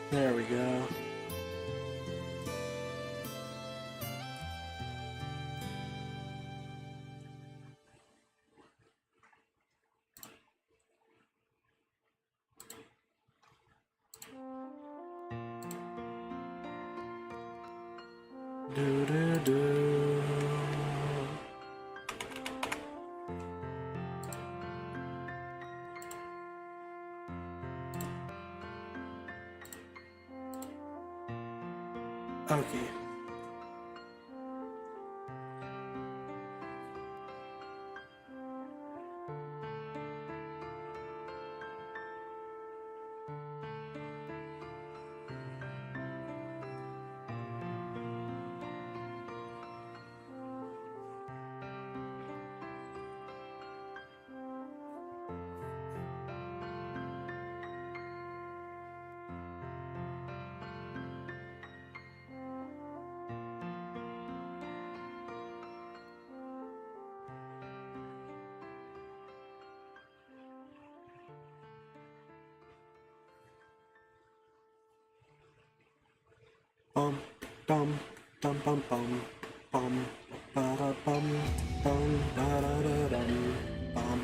There we go. Do do do. Okay. Bum bum bum bum bum bum ba da bum bum da da da dum bum.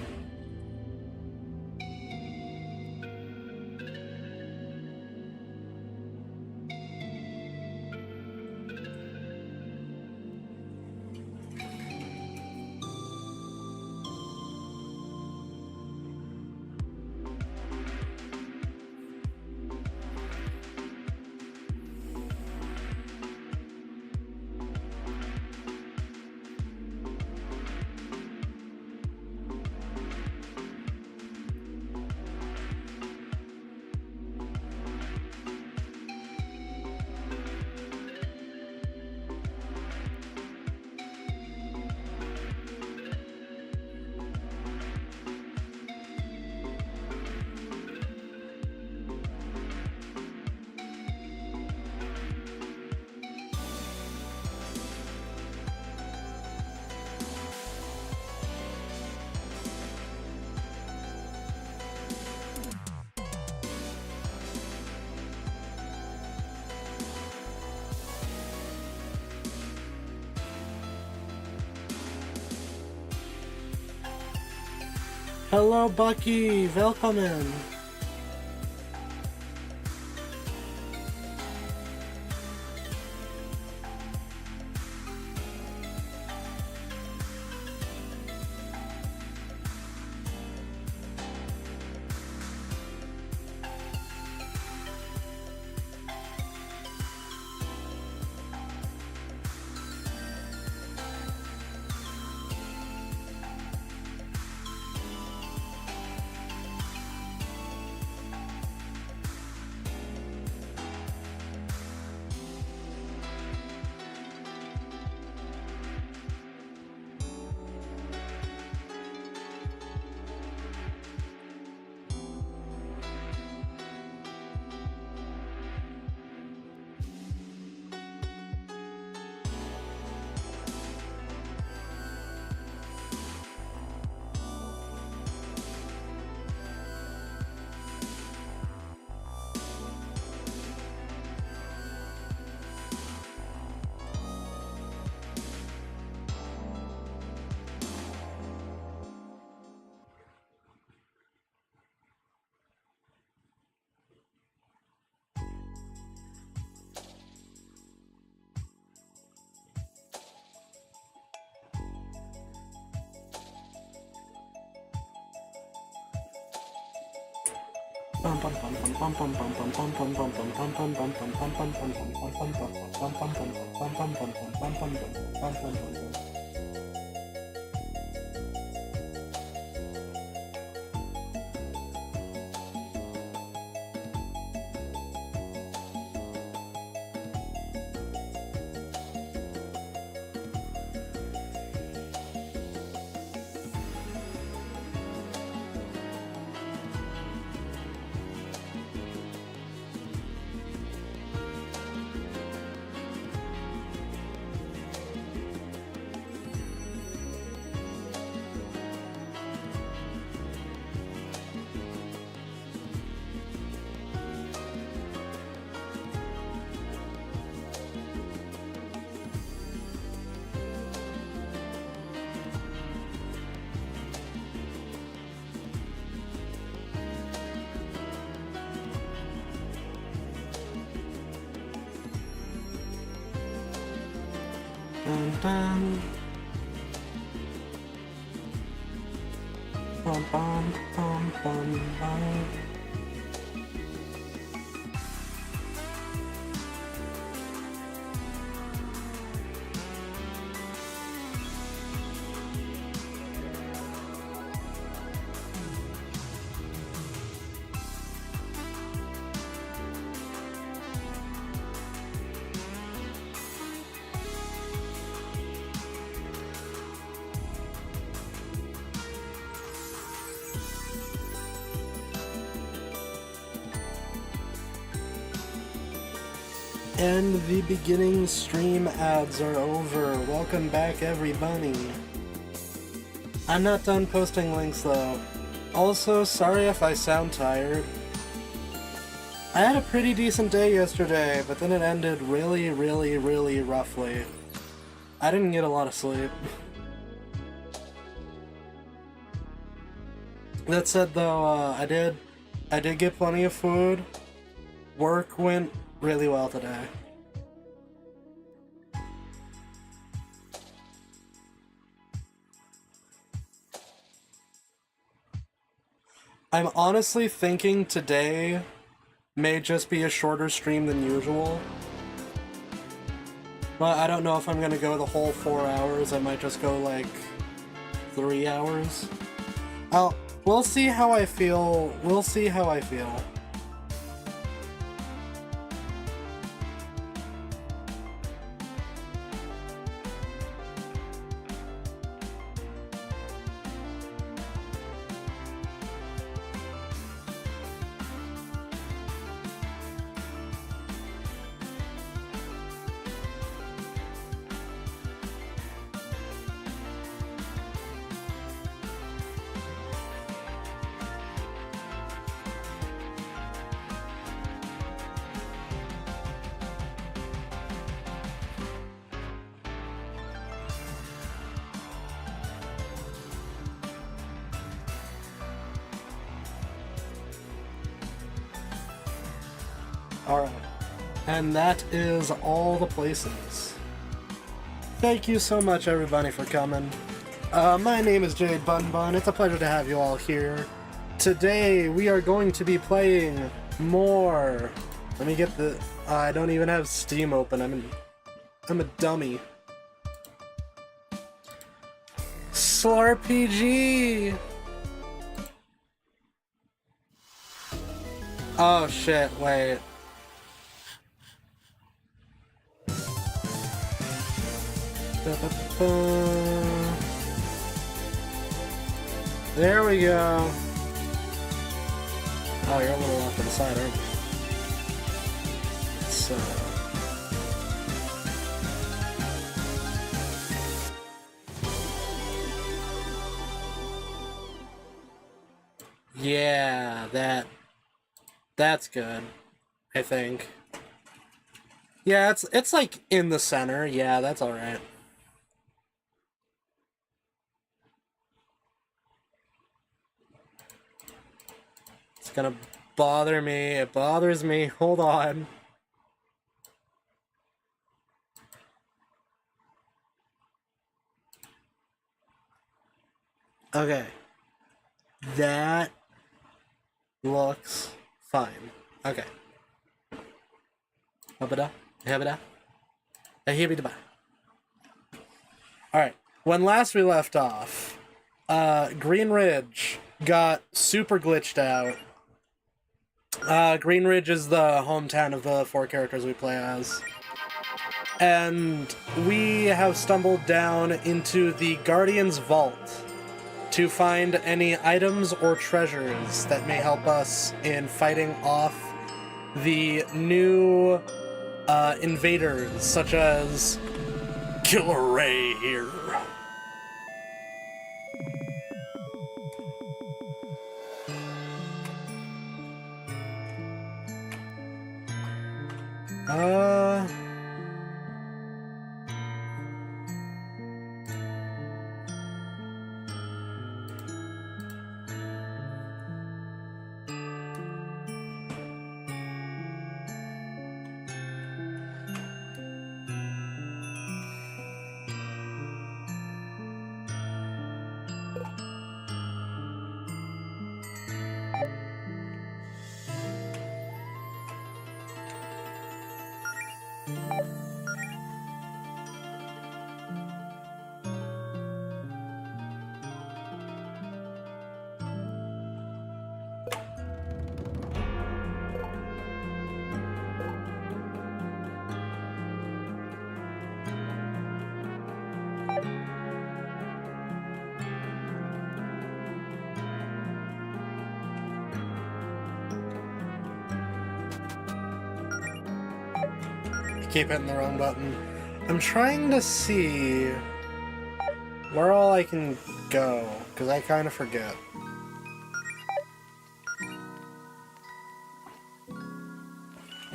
Hello Bucky, välkommen! dun, dun. Bum, bum, bum, bum, bum. And the beginning stream ads are over. Welcome back, everybody. I'm not done posting links, though. Also, sorry if I sound tired. I had a pretty decent day yesterday, but then it ended really, really, really roughly. I didn't get a lot of sleep. That said, though, I did get plenty of food. Work went really well today. I'm honestly thinking today may just be a shorter stream than usual. But I don't know if I'm gonna go the whole 4 hours. I might just go like 3 hours. We'll see how I feel. We'll see how I feel. Alright. And that is all the places. Thank you so much, everybody, for coming. My name is Jade Bunbun. It's a pleasure to have you all here. Today, we are going to be playing more. Let me get the... I don't even have Steam open. I'm a dummy. SLARPG! Oh shit, wait. There we go. Oh, you're a little off to the side, aren't you? So... yeah, that's good, I think. Yeah, it's like in the center. Yeah, that's alright. It's gonna bother me. It bothers me. Hold on. Okay. That looks fine. Okay. Alright. When last we left off, Green Ridge got super glitched out. Green Ridge is the hometown of the 4 characters we play as. And we have stumbled down into the Guardian's Vault to find any items or treasures that may help us in fighting off the new invaders, such as Killer Ray here. Keep hitting the wrong button. I'm trying to see where all I can go, because I kind of forget.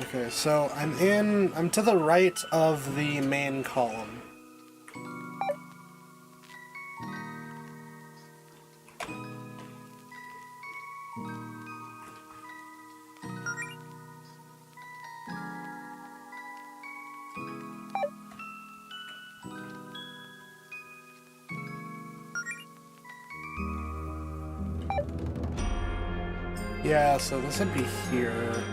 Okay, so I'm to the right of the main column. Yeah, so this would be here.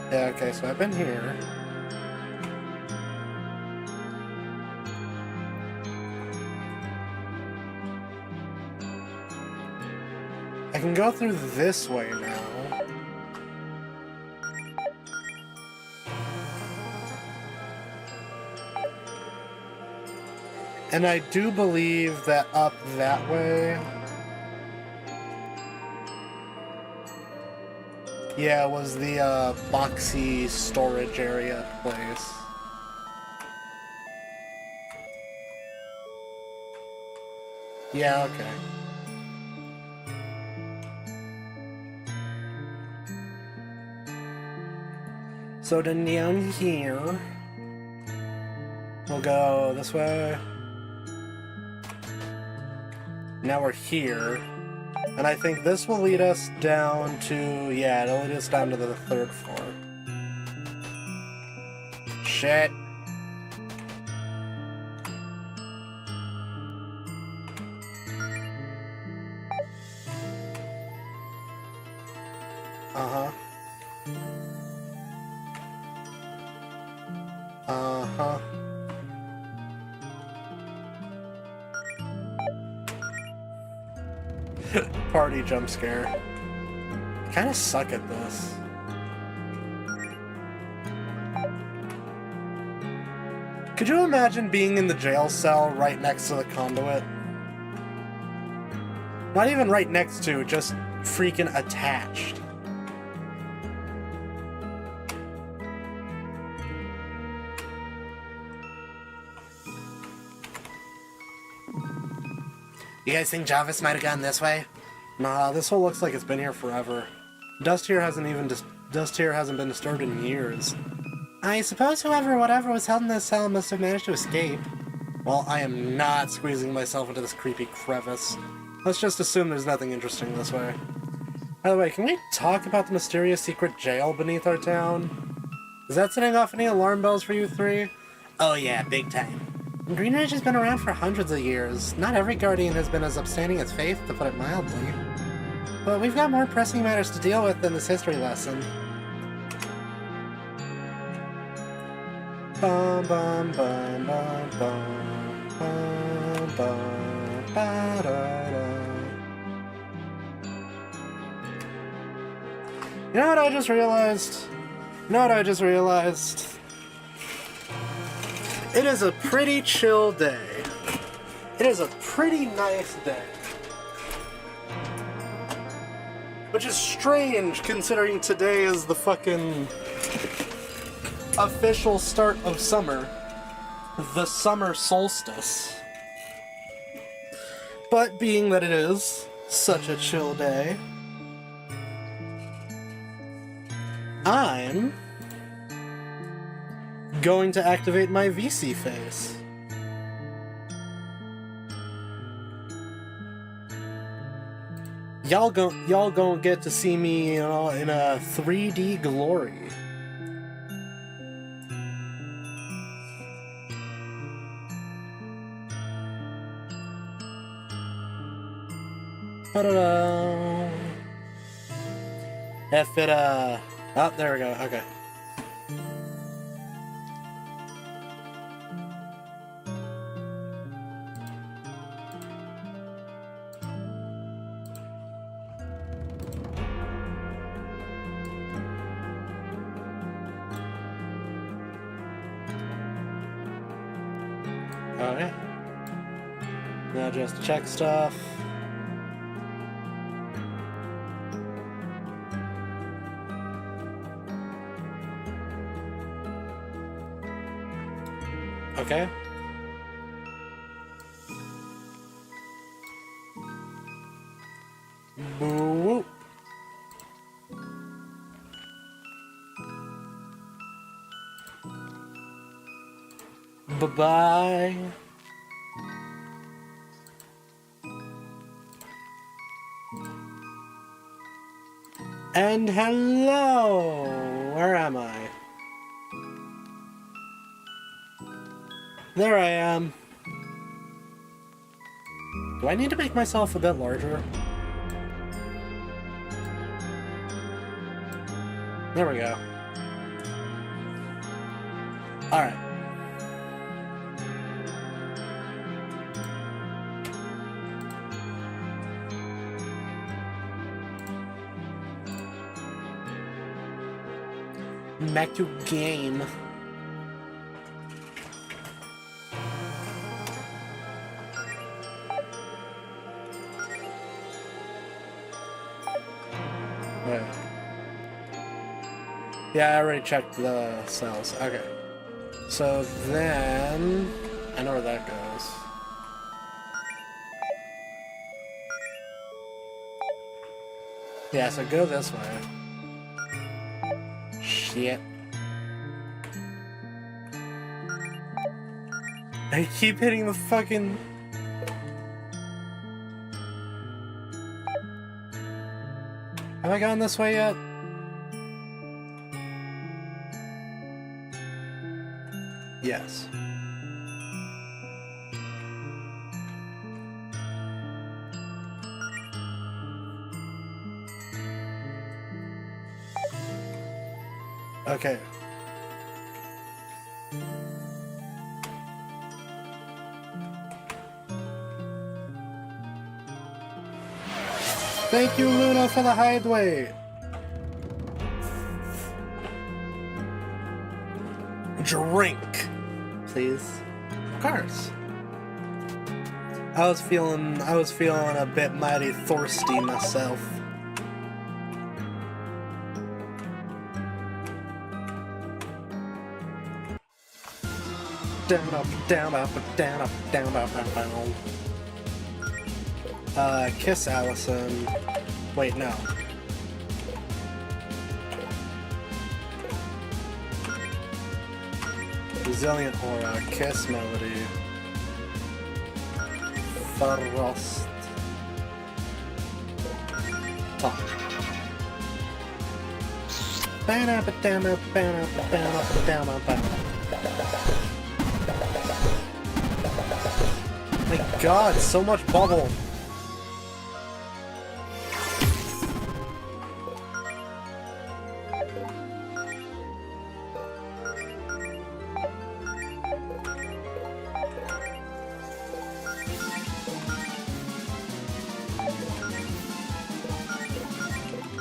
Yeah, okay, so I've been here. I can go through this way now. And I do believe that up that way... Yeah, it was the boxy storage area place. Yeah, okay. So then down here, we'll go this way. Now we're here. And I think this will lead us down to... Yeah, it'll lead us down to the 3rd floor. Shit. Uh-huh. Uh-huh. Party jump scare. I kinda suck at this. Could you imagine being in the jail cell right next to the conduit? Not even right next to, just freaking attached. You guys think Jarvis might have gone this way? Nah, this hole looks like it's been here forever. Dust here hasn't been disturbed in years. I suppose whoever or whatever was held in this cell must have managed to escape. Well, I am not squeezing myself into this creepy crevice. Let's just assume there's nothing interesting this way. By the way, can we talk about the mysterious secret jail beneath our town? Is that setting off any alarm bells for you three? Oh yeah, big time. Greenridge has been around for hundreds of years. Not every guardian has been as upstanding as Faith, to put it mildly. But we've got more pressing matters to deal with than this history lesson. Bum bum bum bum bum bum bum ba da da. You know what I just realized? It is a pretty chill day. It is a pretty nice day. Which is strange, considering today is the fucking official start of summer. The summer solstice. But being that it is such a chill day, I'm going to activate my VC face. Y'all gonna get to see me, you know, in a 3D glory. Da-da-da. If it, oh, there we go, okay. Okay. Now just check stuff. Okay. Boo-whoop. Bye-bye. And hello! Where am I? There I am. Do I need to make myself a bit larger? There we go. Alright. Back to game. Wait. Yeah, I already checked the cells. Okay. So then... I know where that goes. Yeah, so go this way. Shit. I keep hitting the fucking... Have I gone this way yet? Yes. Okay. Thank you, Luna, for the hideaway. Drink, please. Of course. I was feeling a bit mighty thirsty myself. Down, up, down, up, down, up, down, up, down. Kiss Allison. Wait, no. Resilient Aura, Kiss Melody. Frost. Talk. My god, so much bubble!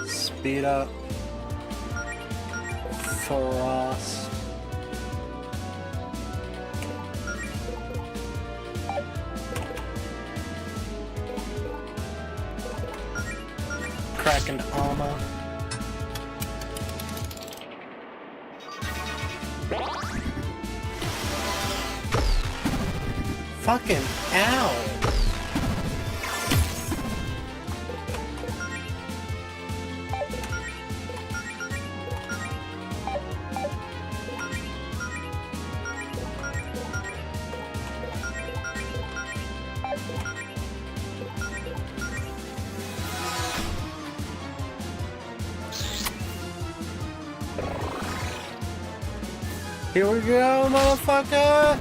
Speed up. Frost. Kraken Alma. Fucking ow! Here we go, motherfucker!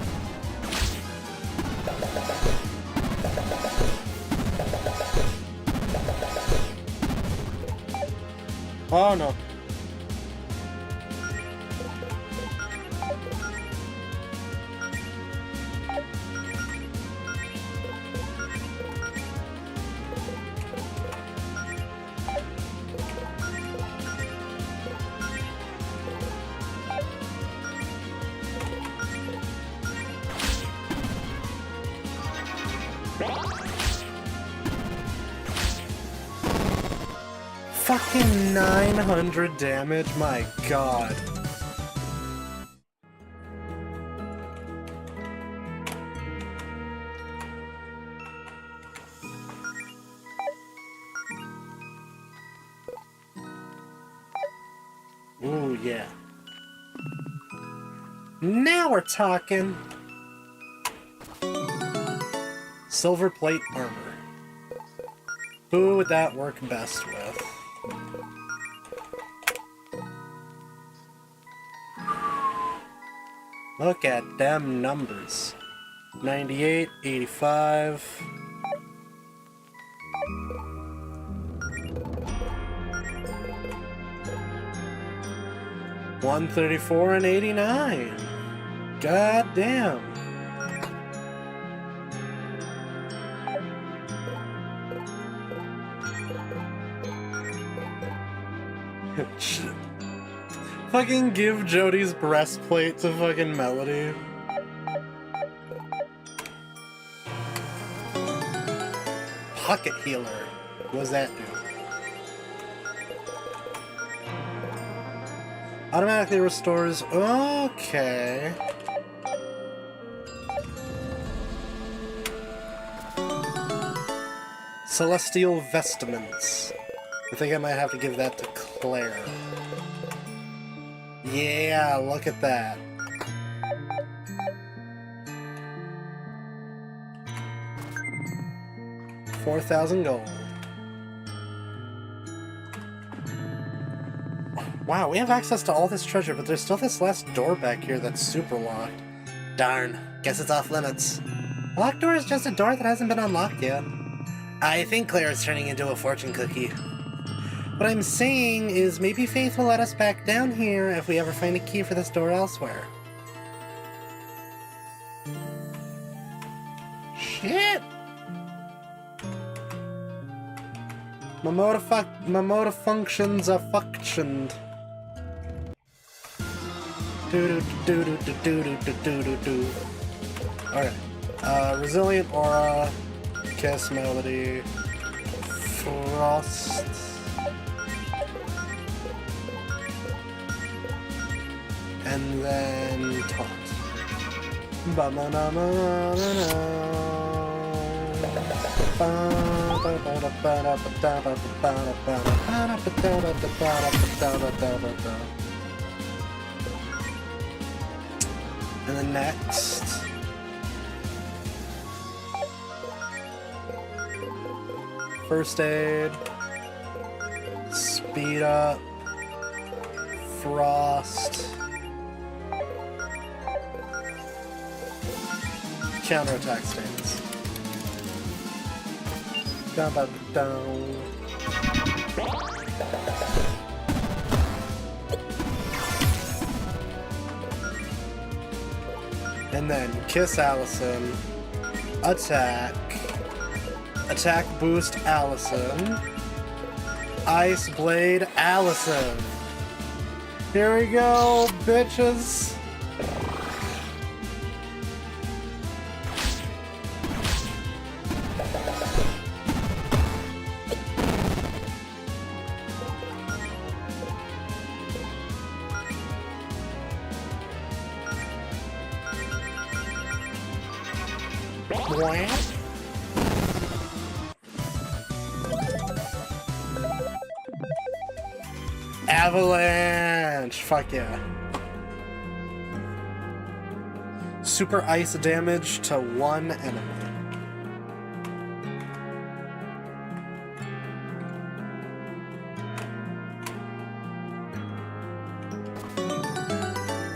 Oh no. Fucking 900 damage, my god. Ooh, yeah. Now we're talking. Silver plate armor. Who would that work best with? Look at them numbers. 98, 85. $134 and 89. God damn. Fucking give Jody's breastplate to fucking Melody. Pocket healer. What does that do? Automatically restores. Okay. Celestial vestments. I think I might have to give that to Claire. Yeah, look at that. $4,000 gold. Wow, we have access to all this treasure, but there's still this last door back here that's super locked. Darn, guess it's off limits. A locked door is just a door that hasn't been unlocked yet. I think Claire is turning into a fortune cookie. What I'm saying is maybe Faith will let us back down here if we ever find a key for this door elsewhere. Shit! My motor functions are functioned. Okay. Resilient aura, kiss melody, frost. And then taunt. And then next. First aid. Speed up. Frost. Counterattack stance. Down. And then kiss Allison. Attack. Attack boost Allison. Ice blade Allison. Here we go, bitches. Avalanche! Fuck yeah. Super ice damage to one enemy.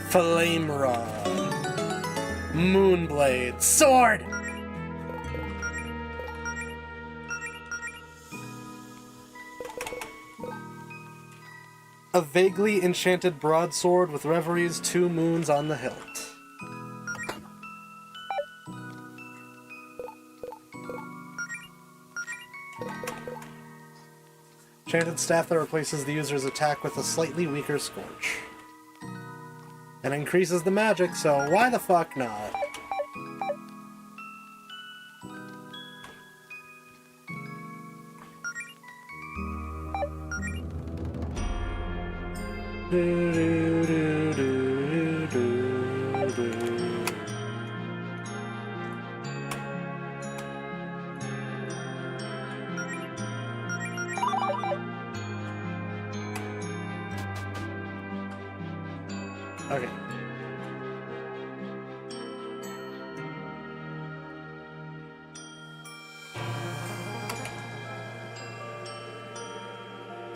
Flame Rod. Moonblade. Sword! A vaguely enchanted broadsword with Reverie's 2 moons on the hilt. Enchanted staff that replaces the user's attack with a slightly weaker Scorch. And increases the magic, so why the fuck not? Okay.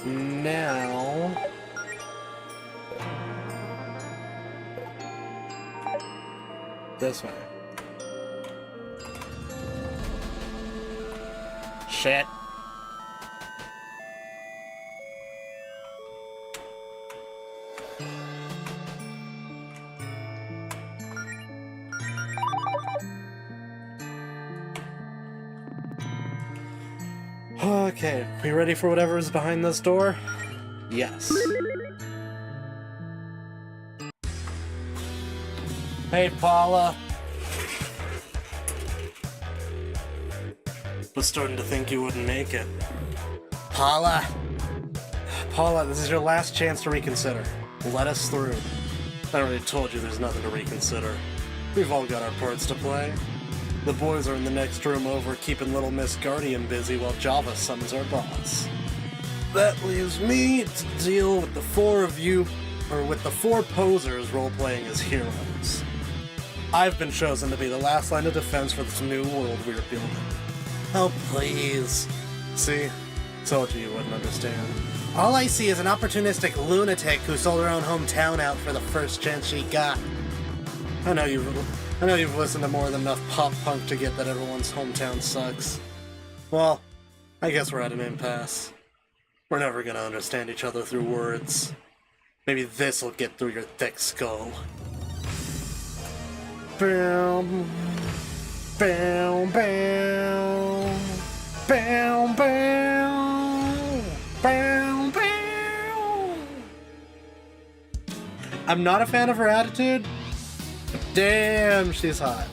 Now... this way. Shit. Okay, we ready for whatever is behind this door? Yes. Hey, Paula. Was starting to think you wouldn't make it. Paula! Paula, this is your last chance to reconsider. Let us through. I already told you there's nothing to reconsider. We've all got our parts to play. The boys are in the next room over keeping Little Miss Guardian busy while Java summons our boss. That leaves me to deal with the 4 of you, or with the 4 posers role-playing as heroes. I've been chosen to be the last line of defense for this new world we're building. Oh, please. See? Told you wouldn't understand. All I see is an opportunistic lunatic who sold her own hometown out for the first chance she got. I know you've listened to more than enough pop-punk to get that everyone's hometown sucks. Well, I guess we're at an impasse. We're never gonna understand each other through words. Maybe this'll get through your thick skull. Bow, bow, bow, bow, bow, bow, bow. I'm not a fan of her attitude. Damn, she's hot.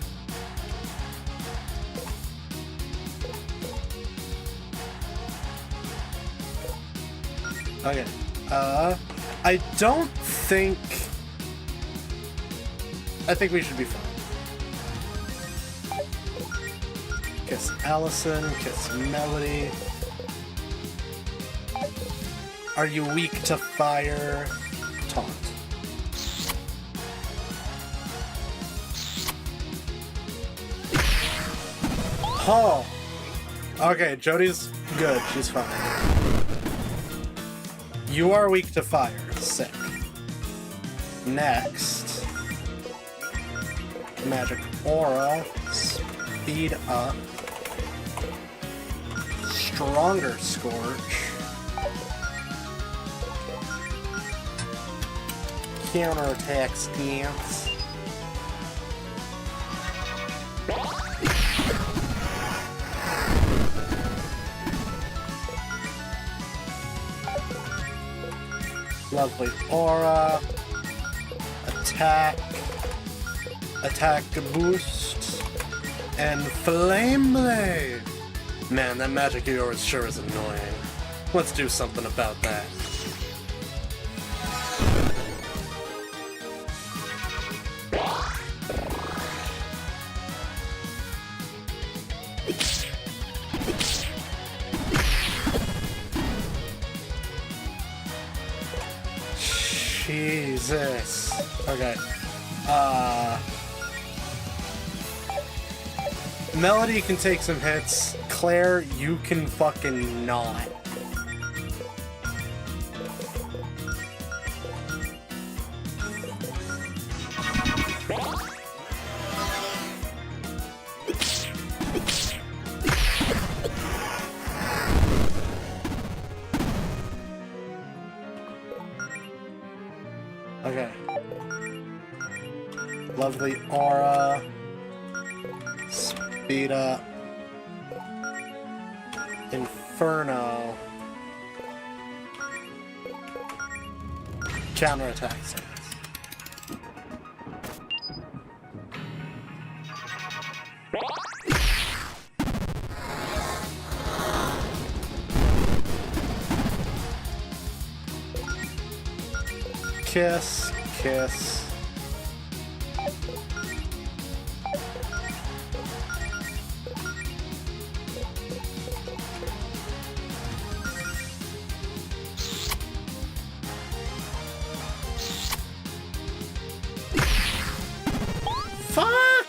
Okay. I don't think... I think we should be fine. Kiss Allison, kiss Melody. Are you weak to fire? Taunt. Oh! Okay, Jody's good. She's fine. You are weak to fire. Sick. Next. Magic Aura. Speed up. Stronger Scorch. Counterattack stance. Lovely aura. Attack. Attack boost. And flame blade. Man, that magic of yours sure is annoying. Let's do something about that. Jesus. Okay. Melody can take some hits. Claire, you can fucking not. Okay. Lovely aura. Speed up. Inferno. Counterattack stance. Kiss, kiss. Fuck!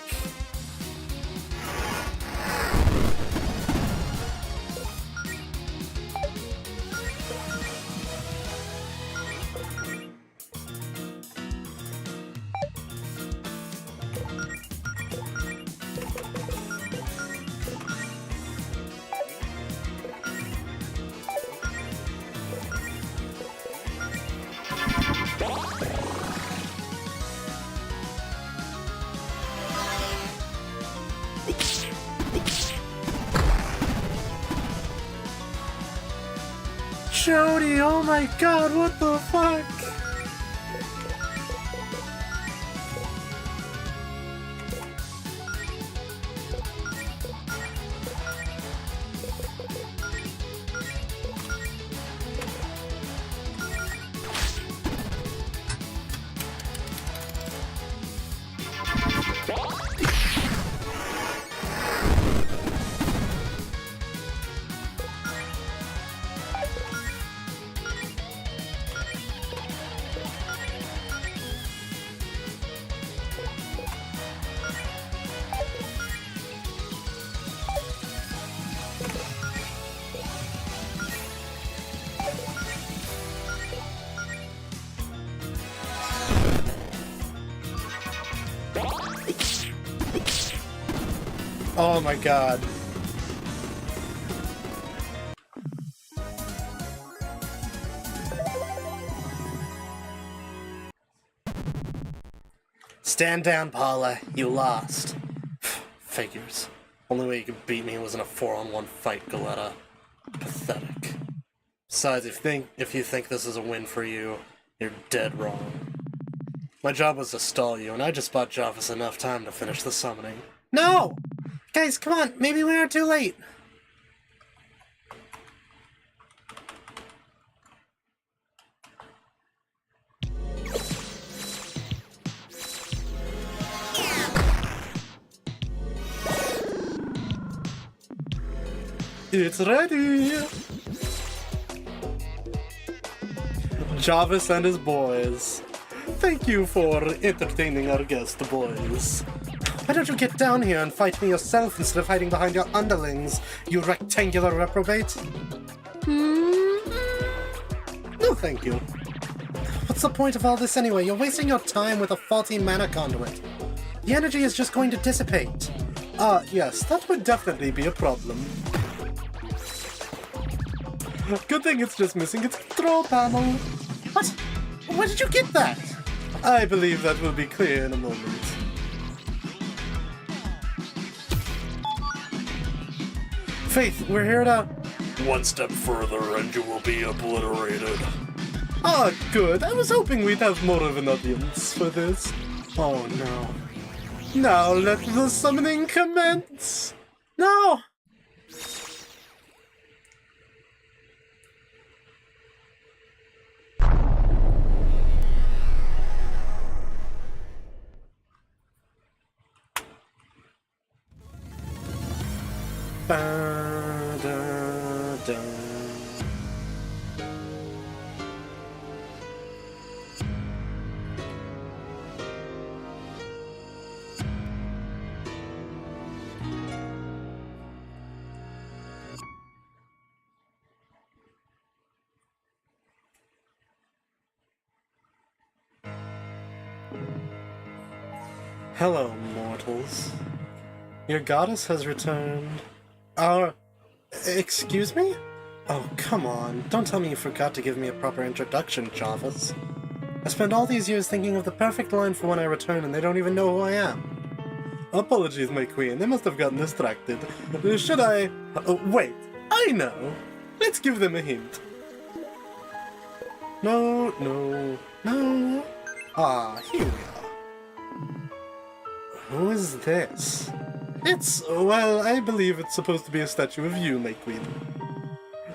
Jody, oh my god, what the fuck? Oh my god. Stand down, Paula. You lost. Figures. Only way you could beat me was in a 4-on-1 fight, Galetta. Pathetic. Besides, if you think this is a win for you, you're dead wrong. My job was to stall you, and I just bought Jarvis enough time to finish the summoning. No! Guys, come on! Maybe we aren't too late! It's ready! Jarvis and his boys. Thank you for entertaining our guest, boys. Why don't you get down here and fight me yourself instead of hiding behind your underlings, you rectangular reprobate? No, thank you. What's the point of all this anyway? You're wasting your time with a faulty mana conduit. The energy is just going to dissipate. Yes, that would definitely be a problem. Good thing it's just missing its control panel. What? Where did you get that? I believe that will be clear in a moment. Faith, we're here to... One step further and you will be obliterated. Ah, good. I was hoping we'd have more of an audience for this. Oh no. Now let the summoning commence. No! Ba-da-da. Hello, mortals. Your goddess has returned. Excuse me? Oh, come on. Don't tell me you forgot to give me a proper introduction, Jarvis. I spent all these years thinking of the perfect line for when I return, and they don't even know who I am. Apologies, my queen. They must have gotten distracted. Should I... wait. I know. Let's give them a hint. No, no, no. Ah, here we are. Who is this? Well, I believe it's supposed to be a statue of you, my queen.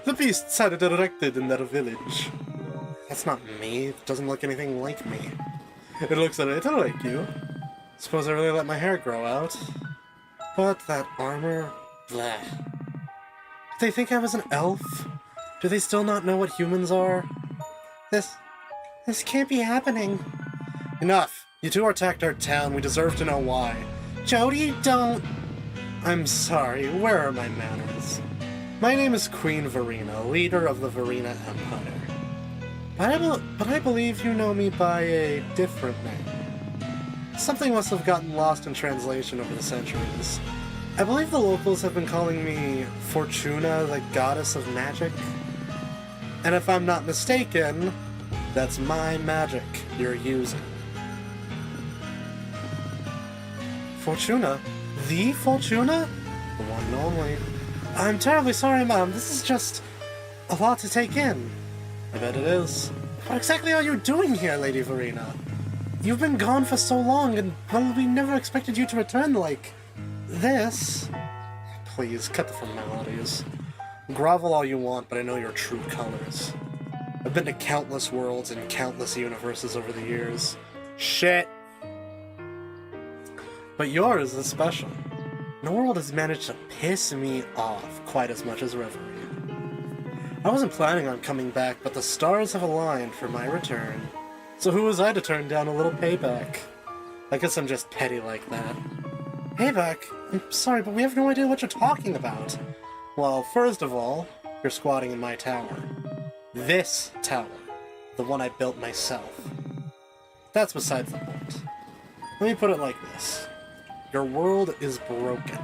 The beasts had it erected in their village. That's not me. It doesn't look anything like me. It looks a little like you. Suppose I really let my hair grow out. But that armor... bleh. Do they think I was an elf? Do they still not know what humans are? This can't be happening. Enough! You two attacked our town. We deserve to know why. Jody, don't... I'm sorry. Where are my manners? My name is Queen Verena, leader of the Verena Empire. But I believe you know me by a different name. Something must have gotten lost in translation over the centuries. I believe the locals have been calling me Fortuna, the goddess of magic. And if I'm not mistaken, that's my magic you're using. Fortuna? The Fortuna? The one and only. I'm terribly sorry, Mom. This is just a lot to take in. I bet it is. What exactly are you doing here, Lady Verena? You've been gone for so long, and well, we never expected you to return like this. Please, cut the formalities. Grovel all you want, but I know your true colors. I've been to countless worlds and countless universes over the years. Shit. But yours is special. No world has managed to piss me off quite as much as Reverie. I wasn't planning on coming back, but the stars have aligned for my return. So who was I to turn down a little payback? I guess I'm just petty like that. Payback? I'm sorry, but we have no idea what you're talking about. Well, first of all, you're squatting in my tower. This tower. The one I built myself. That's besides the point. Let me put it like this. Your world is broken.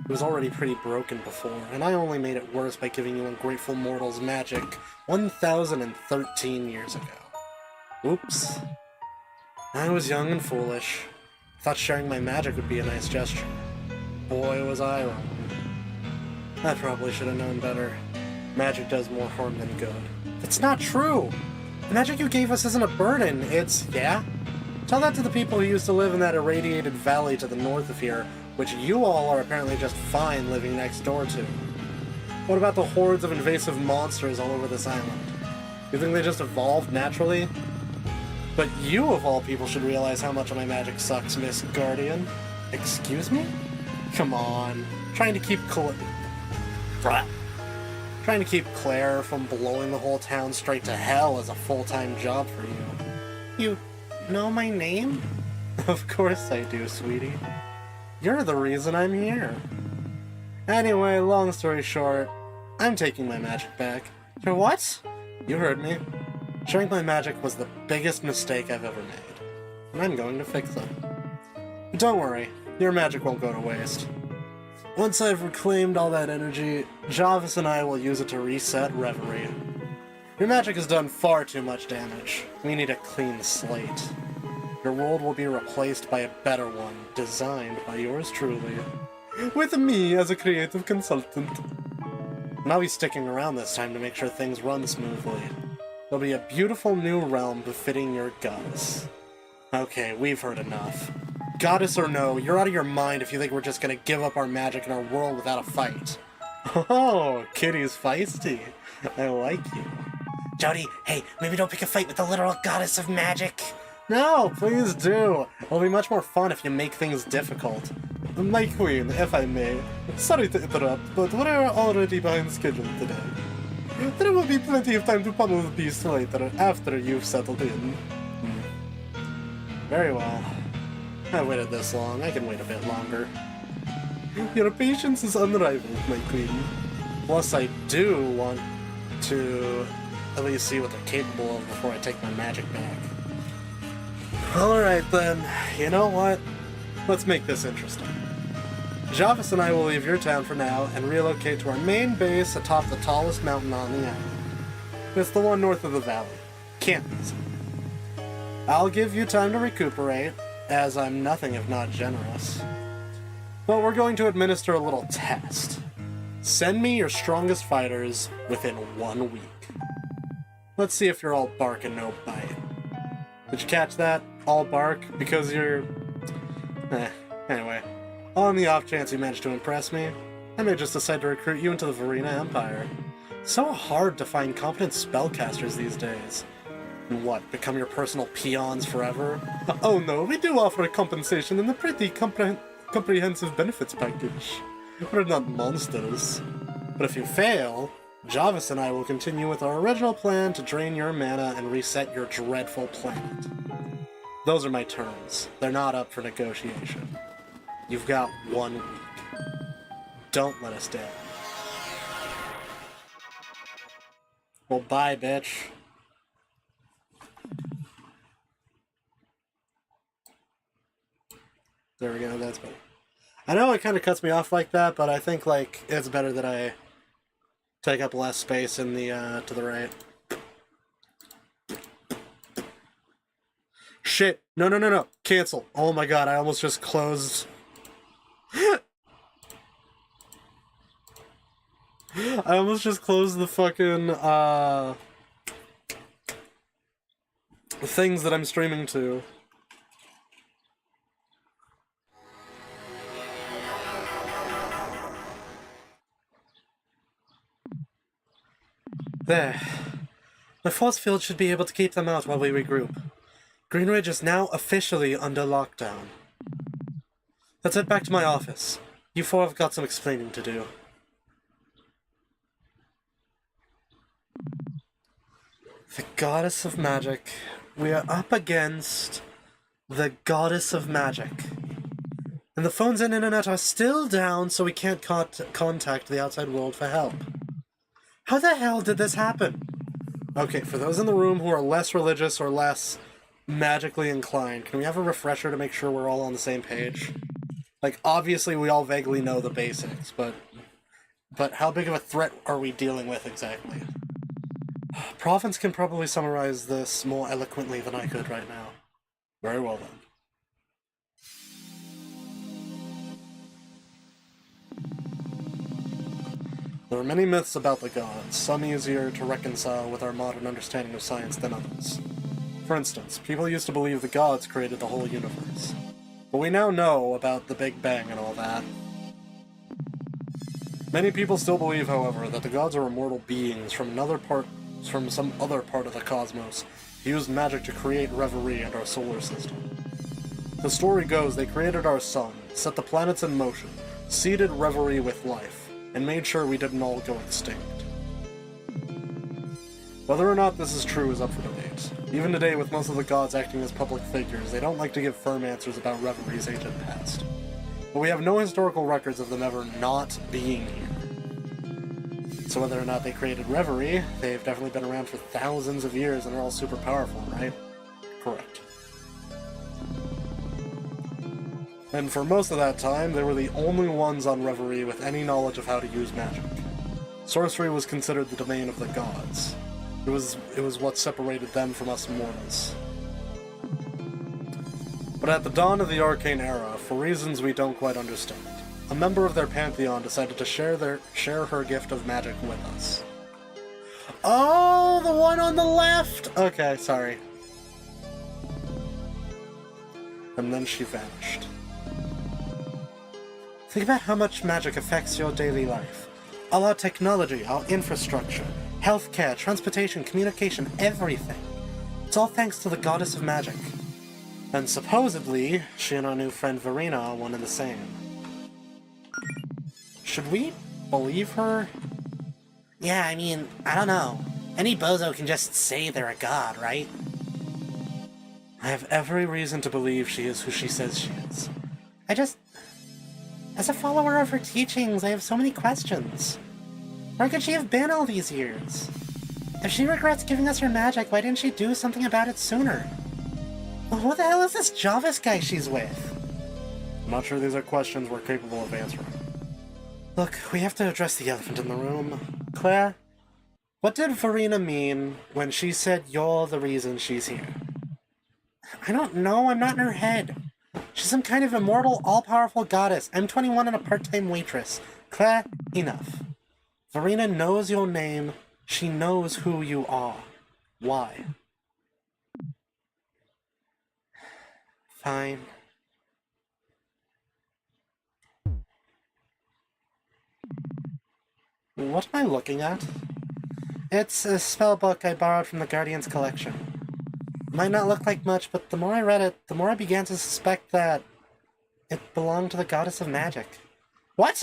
It was already pretty broken before, and I only made it worse by giving you ungrateful mortals magic 1,013 years ago. Oops. I was young and foolish. I thought sharing my magic would be a nice gesture. Boy, was I wrong. I probably should have known better. Magic does more harm than good. That's not true! The magic you gave us isn't a burden, it's... yeah? Tell that to the people who used to live in that irradiated valley to the north of here, which you all are apparently just fine living next door to. What about the hordes of invasive monsters all over this island? You think they just evolved naturally? But you, of all people, should realize how much of my magic sucks, Miss Guardian. Excuse me? Come on. Trying to keep Claire from blowing the whole town straight to hell is a full-time job for you. You know my name? Of course I do, sweetie. You're the reason I'm here. Anyway, long story short, I'm taking my magic back. Your what? You heard me. Sharing my magic was the biggest mistake I've ever made, and I'm going to fix it. Don't worry, your magic won't go to waste. Once I've reclaimed all that energy, Javis and I will use it to reset Reverie. Your magic has done far too much damage. We need a clean slate. Your world will be replaced by a better one, designed by yours truly. With me as a creative consultant. And I'll be sticking around this time to make sure things run smoothly. There'll be a beautiful new realm befitting your goddess. Okay, we've heard enough. Goddess or no, you're out of your mind if you think we're just gonna give up our magic in our world without a fight. Oh, Kitty's feisty. I like you. Jody, hey, maybe don't pick a fight with the literal goddess of magic. No, please do. It'll be much more fun if you make things difficult. My queen, if I may. Sorry to interrupt, but we're already behind schedule today. There will be plenty of time to pummel the beast later, after you've settled in. Very well. I waited this long, I can wait a bit longer. Your patience is unrivaled, my queen. Plus, I do want to at least see what they're capable of before I take my magic back. Alright then, you know what? Let's make this interesting. Javis and I will leave your town for now and relocate to our main base atop the tallest mountain on the island. It's the one north of the valley. Can't miss it. I'll give you time to recuperate, as I'm nothing if not generous. But we're going to administer a little test. Send me your strongest fighters within 1 week. Let's see if you're all bark and no bite. Did you catch that? All bark? Because you're... Anyway, on the off chance you manage to impress me, I may just decide to recruit you into the Varina Empire. It's so hard to find competent spellcasters these days. And what, become your personal peons forever? Oh no, we do offer a compensation and a pretty comprehensive benefits package. We're not monsters. But if you fail, Javis and I will continue with our original plan to drain your mana and reset your dreadful planet. Those are my terms. They're not up for negotiation. You've got 1 week. Don't let us down. Well, bye, bitch. There we go, that's better. I know it kind of cuts me off like that, but I think, like, it's better that I take up less space in the, to the right. Shit! No. Cancel. Oh my god, I almost just closed... I almost just closed the fucking, things that I'm streaming to. There. The force field should be able to keep them out while we regroup. Greenridge is now officially under lockdown. Let's head back to my office. You four have got some explaining to do. The Goddess of Magic. We are up against the Goddess of Magic. And the phones and internet are still down, so we can't contact the outside world for help. How the hell did this happen? Okay, for those in the room who are less religious or less magically inclined, can we have a refresher to make sure we're all on the same page? Like, obviously we all vaguely know the basics, but how big of a threat are we dealing with exactly? Province can probably summarize this more eloquently than I could right now. Very well then. There are many myths about the gods, some easier to reconcile with our modern understanding of science than others. For instance, people used to believe the gods created the whole universe. But we now know about the Big Bang and all that. Many people still believe, however, that the gods are immortal beings from some other part of the cosmos, who used magic to create reverie and our solar system. The story goes they created our sun, set the planets in motion, seeded reverie with life, and made sure we didn't all go extinct. Whether or not this is true is up for debate. Even today, with most of the gods acting as public figures, they don't like to give firm answers about Reverie's ancient past. But we have no historical records of them ever not being here. So whether or not they created Reverie, they've definitely been around for thousands of years and are all super powerful, right? Correct. And for most of that time, they were the only ones on Reverie with any knowledge of how to use magic. Sorcery was considered the domain of the gods. It was what separated them from us mortals. But at the dawn of the Arcane Era, for reasons we don't quite understand, a member of their pantheon decided to share her gift of magic with us. Oh, the one on the left! Okay, sorry. And then she vanished. Think about how much magic affects your daily life. All our technology, our infrastructure, healthcare, transportation, communication, everything. It's all thanks to the Goddess of Magic. And supposedly, she and our new friend Varina are one and the same. Should we believe her? Yeah, I mean, I don't know. Any bozo can just say they're a god, right? I have every reason to believe she is who she says she is. As a follower of her teachings, I have so many questions. Where could she have been all these years? If she regrets giving us her magic, why didn't she do something about it sooner? Well, who the hell is this Javis guy she's with? I'm not sure these are questions we're capable of answering. Look, we have to address the elephant in the room. Claire, what did Varina mean when she said you're the reason she's here? I don't know, I'm not in her head. She's some kind of immortal, all-powerful goddess. I'm 21 and a part-time waitress. Clear enough. Verena knows your name. She knows who you are. Why? Fine. What am I looking at? It's a spell book I borrowed from the Guardian's collection. Might not look like much, but the more I read it, the more I began to suspect that it belonged to the goddess of magic. What?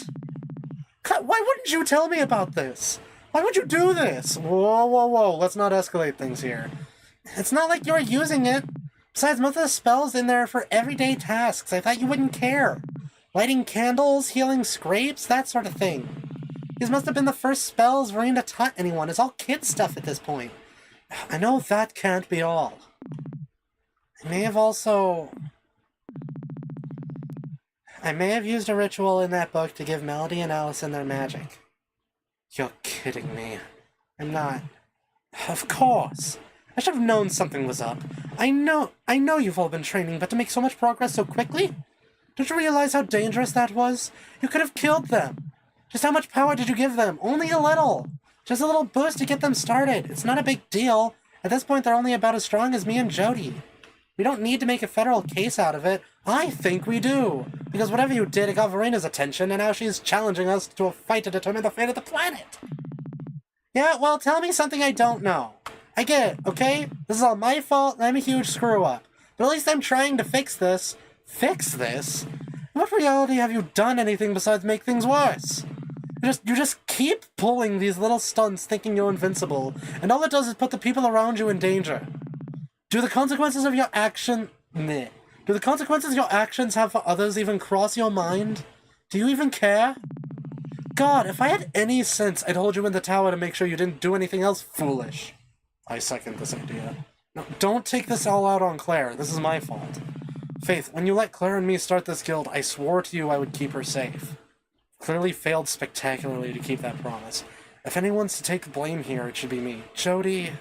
Why wouldn't you tell me about this? Why would you do this? Whoa, whoa, whoa, let's not escalate things here. It's not like you were using it. Besides, most of the spells in there are for everyday tasks. I thought you wouldn't care. Lighting candles, healing scrapes, that sort of thing. These must have been the first spells Verena taught anyone. It's all kid stuff at this point. I know that can't be all. I may have used a ritual in that book to give Melody and Allison their magic. You're kidding me. I'm not. Of course. I should have known something was up. I know you've all been training, but to make so much progress so quickly? Don't you realize how dangerous that was? You could have killed them. Just how much power did you give them? Only a little. Just a little boost to get them started. It's not a big deal. At this point, they're only about as strong as me and Jody. We don't need to make a federal case out of it. I think we do. Because whatever you did, it got Verena's attention, and now she's challenging us to a fight to determine the fate of the planet. Yeah, well, tell me something I don't know. I get it, okay? This is all my fault, and I'm a huge screw-up. But at least I'm trying to fix this. Fix this? In what reality have you done anything besides make things worse? You just keep pulling these little stunts thinking you're invincible, and all it does is put the people around you in danger. Do the consequences of your action... Meh. Do the consequences your actions have for others even cross your mind? Do you even care? God, if I had any sense, I'd hold you in the tower to make sure you didn't do anything else foolish. I second this idea. No, don't take this all out on Claire. This is my fault. Faith, when you let Claire and me start this guild, I swore to you I would keep her safe. Clearly failed spectacularly to keep that promise. If anyone's to take the blame here, it should be me. Jody...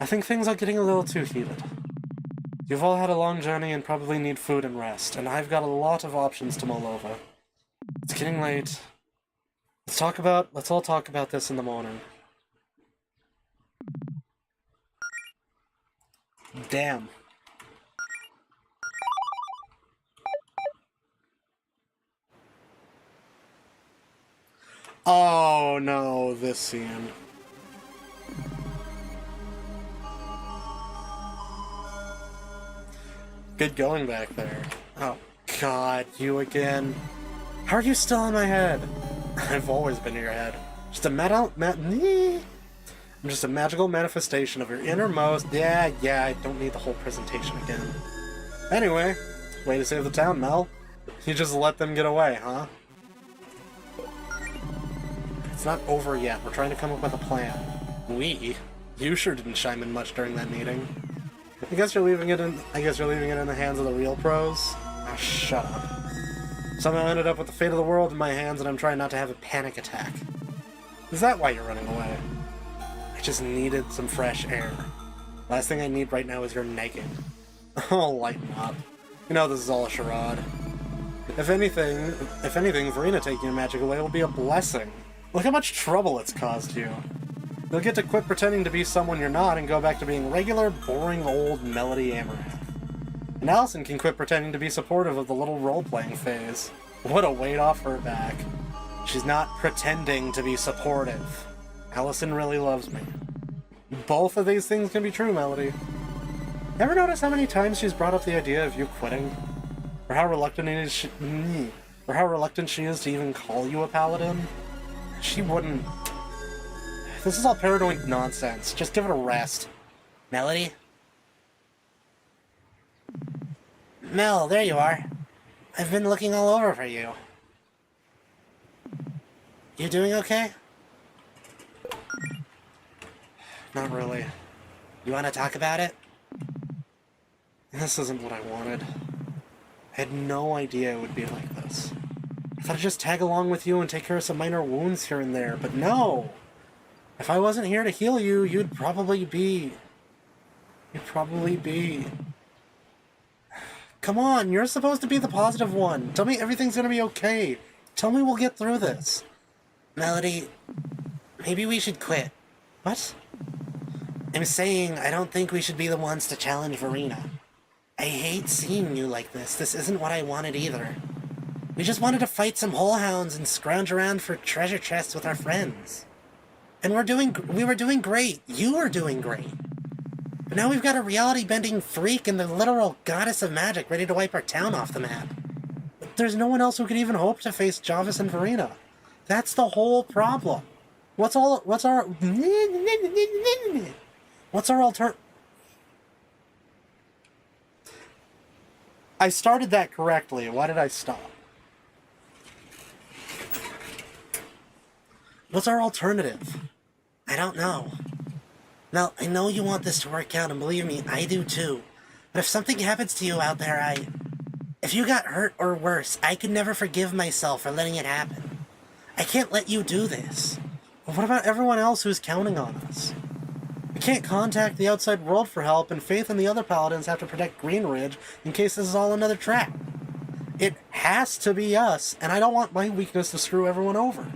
I think things are getting a little too heated. You've all had a long journey and probably need food and rest, and I've got a lot of options to mull over. It's getting late. Let's all talk about this in the morning. Damn. Oh no, this scene. Good going back there. Oh god, you again. How are you still in my head? I've always been in your head. Just a I'm just a magical manifestation of your innermost... Yeah, I don't need the whole presentation again. Anyway, way to save the town, Mel. You just let them get away, huh? It's not over yet. We're trying to come up with a plan. We? You sure didn't chime in much during that meeting. I guess you're leaving it in the hands of the real pros? Ah, shut up. Somehow I ended up with the fate of the world in my hands and I'm trying not to have a panic attack. Is that why you're running away? I just needed some fresh air. Last thing I need right now is your naked. Oh, lighten up. You know this is all a charade. If anything, Verena taking your magic away will be a blessing. Look how much trouble it's caused you. You'll get to quit pretending to be someone you're not and go back to being regular, boring old Melody Amaranth. And Allison can quit pretending to be supportive of the little role-playing phase. What a weight off her back. She's not pretending to be supportive. Allison really loves me. Both of these things can be true, Melody. Ever notice how many times she's brought up the idea of you quitting? Or how reluctant she is to even call you a paladin? She wouldn't... This is all paranoid nonsense. Just give it a rest. Melody? Mel, there you are. I've been looking all over for you. You doing okay? Not really. You want to talk about it? This isn't what I wanted. I had no idea it would be like this. I thought I'd just tag along with you and take care of some minor wounds here and there, but no! If I wasn't here to heal you, you'd probably be... Come on, you're supposed to be the positive one. Tell me everything's gonna be okay. Tell me we'll get through this. Melody, maybe we should quit. What? I'm saying I don't think we should be the ones to challenge Verena. I hate seeing you like this. This isn't what I wanted either. We just wanted to fight some wholehounds and scrounge around for treasure chests with our friends. And we were doing great. You were doing great. But now we've got a reality-bending freak and the literal goddess of magic ready to wipe our town off the map. But there's no one else who could even hope to face Jarvis and Verena. That's the whole problem. What's our alter... I started that correctly. Why did I stop? What's our alternative? I don't know. Now, I know you want this to work out, and believe me, I do too. But if something happens to you out there, if you got hurt or worse, I could never forgive myself for letting it happen. I can't let you do this. But what about everyone else who's counting on us? We can't contact the outside world for help, and Faith and the other paladins have to protect Green Ridge in case this is all another trap. It has to be us, and I don't want my weakness to screw everyone over.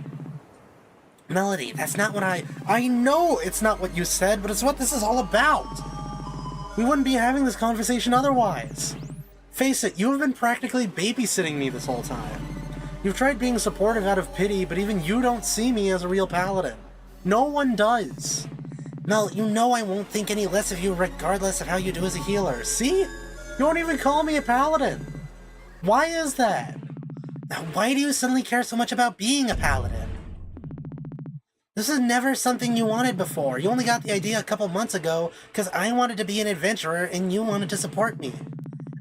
Melody, that's not what I know it's not what you said, but it's what this is all about. We wouldn't be having this conversation otherwise. Face it, you have been practically babysitting me this whole time. You've tried being supportive out of pity, but even you don't see me as a real paladin. No one does. Mel, you know I won't think any less of you regardless of how you do as a healer. See? You won't even call me a paladin. Why is that? Why do you suddenly care so much about being a paladin? This is never something you wanted before. You only got the idea a couple months ago because I wanted to be an adventurer and you wanted to support me.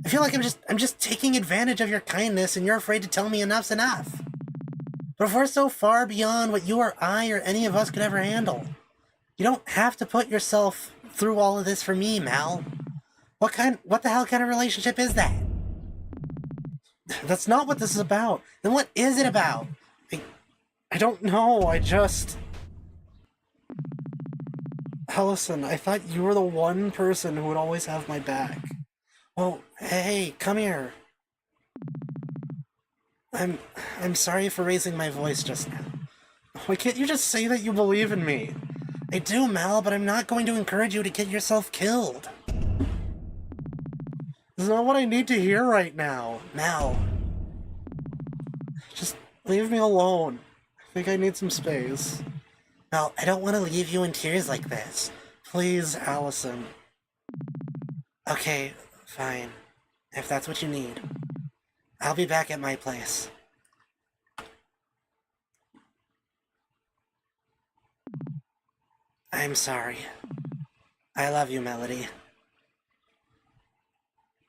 I feel like I'm just taking advantage of your kindness and you're afraid to tell me enough's enough. But if we're so far beyond what you or I or any of us could ever handle, you don't have to put yourself through all of this for me, Mal. What the hell kind of relationship is that? That's not what this is about. Then what is it about? I don't know, Allison, I thought you were the one person who would always have my back. Well, hey, come here. I'm sorry for raising my voice just now. Why can't you just say that you believe in me? I do, Mal, but I'm not going to encourage you to get yourself killed. This is not what I need to hear right now. Mal. Just leave me alone. I think I need some space. Mal, I don't want to leave you in tears like this. Please, Allison. Okay, fine. If that's what you need. I'll be back at my place. I'm sorry. I love you, Melody.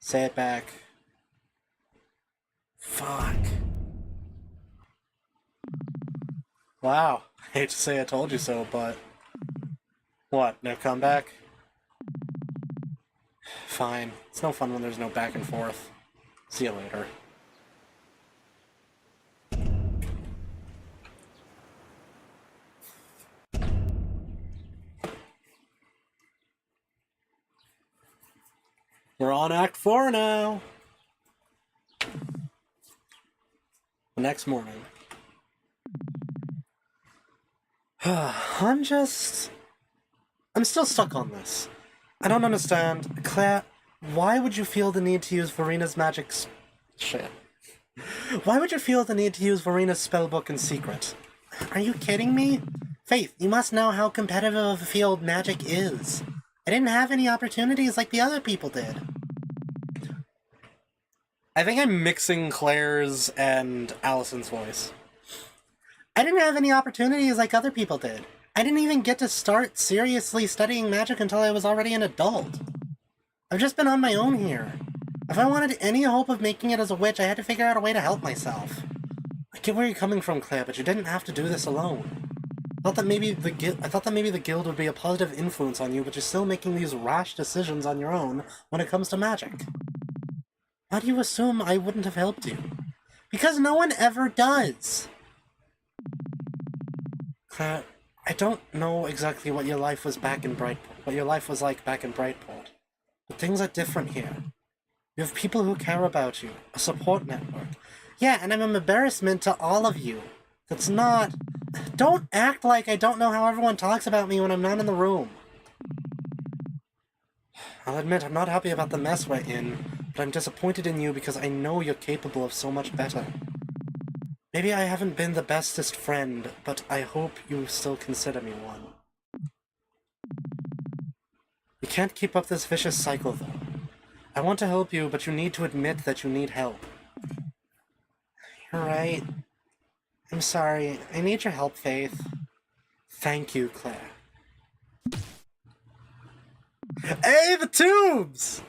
Say it back. Fuck. Wow. I hate to say I told you so, but... What, no comeback? Fine. It's no fun when there's no back and forth. See you later. We're on Act 4 now! The next morning. I'm still stuck on this. I don't understand. Claire, why would you feel the need to use Verena's shit. Why would you feel the need to use Verena's spellbook in secret? Are you kidding me? Faith, you must know how competitive of a field magic is. I didn't have any opportunities like the other people did. I think I'm mixing Claire's and Allison's voice. I didn't have any opportunities like other people did. I didn't even get to start seriously studying magic until I was already an adult. I've just been on my own here. If I wanted any hope of making it as a witch, I had to figure out a way to help myself. I get where you're coming from, Claire, but you didn't have to do this alone. I thought that maybe the guild would be a positive influence on you, but you're still making these rash decisions on your own when it comes to magic. Why do you assume I wouldn't have helped you? Because no one ever does. I don't know exactly what your life was back in Brightport, what your life was like back in Brightport, but things are different here. You have people who care about you, a support network. Yeah, and I'm an embarrassment to all of you. That's not... Don't act like I don't know how everyone talks about me when I'm not in the room. I'll admit I'm not happy about the mess we're in, but I'm disappointed in you because I know you're capable of so much better. Maybe I haven't been the bestest friend, but I hope you still consider me one. You can't keep up this vicious cycle, though. I want to help you, but you need to admit that you need help. You're right. I'm sorry. I need your help, Faith. Thank you, Claire. Hey, the tubes!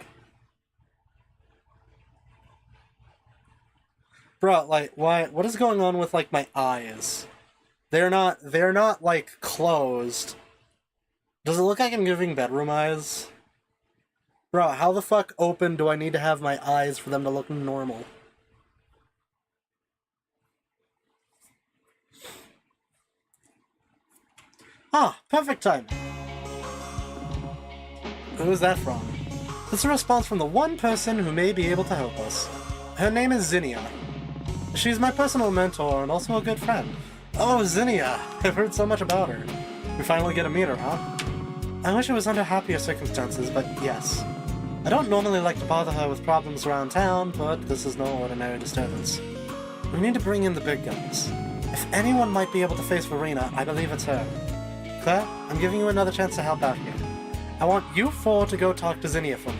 Bro, like, what is going on with, like, my eyes? They're not, like, closed. Does it look like I'm giving bedroom eyes? Bro, how the fuck open do I need to have my eyes for them to look normal? Ah, perfect time. Who's that from? This is a response from the one person who may be able to help us. Her name is Zinnia. She's my personal mentor and also a good friend. Oh, Zinnia! I've heard so much about her. We finally get to meet her, huh? I wish it was under happier circumstances, but yes. I don't normally like to bother her with problems around town, but this is no ordinary disturbance. We need to bring in the big guns. If anyone might be able to face Verena, I believe it's her. Claire, I'm giving you another chance to help out here. I want you four to go talk to Zinnia for me.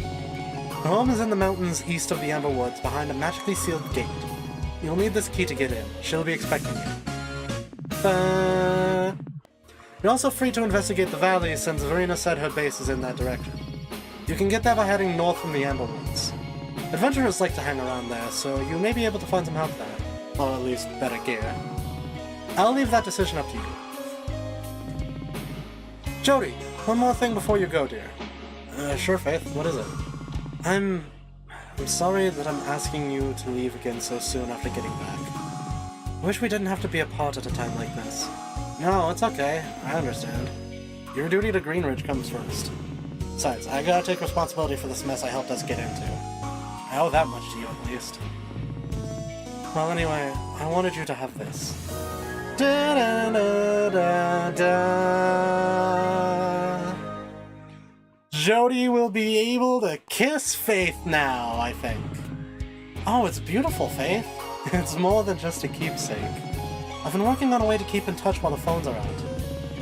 Her home is in the mountains east of the Amber Woods, behind a magically sealed gate. You'll need this key to get in. She'll be expecting you. You're also free to investigate the valley, since Verena said her base is in that direction. You can get there by heading north from the Amber Woods. Adventurers like to hang around there, so you may be able to find some help there. Or at least better gear. I'll leave that decision up to you. Jody, one more thing before you go, dear. Sure, Faith. What is it? I'm sorry that I'm asking you to leave again so soon after getting back. I wish we didn't have to be apart at a time like this. No, it's okay. I understand. Your duty to Greenridge comes first. Besides, I gotta take responsibility for this mess I helped us get into. I owe that much to you, at least. Well, anyway, I wanted you to have this. Da da da da da. Jody will be able to kiss Faith now, I think. Oh, it's beautiful, Faith. It's more than just a keepsake. I've been working on a way to keep in touch while the phone's around.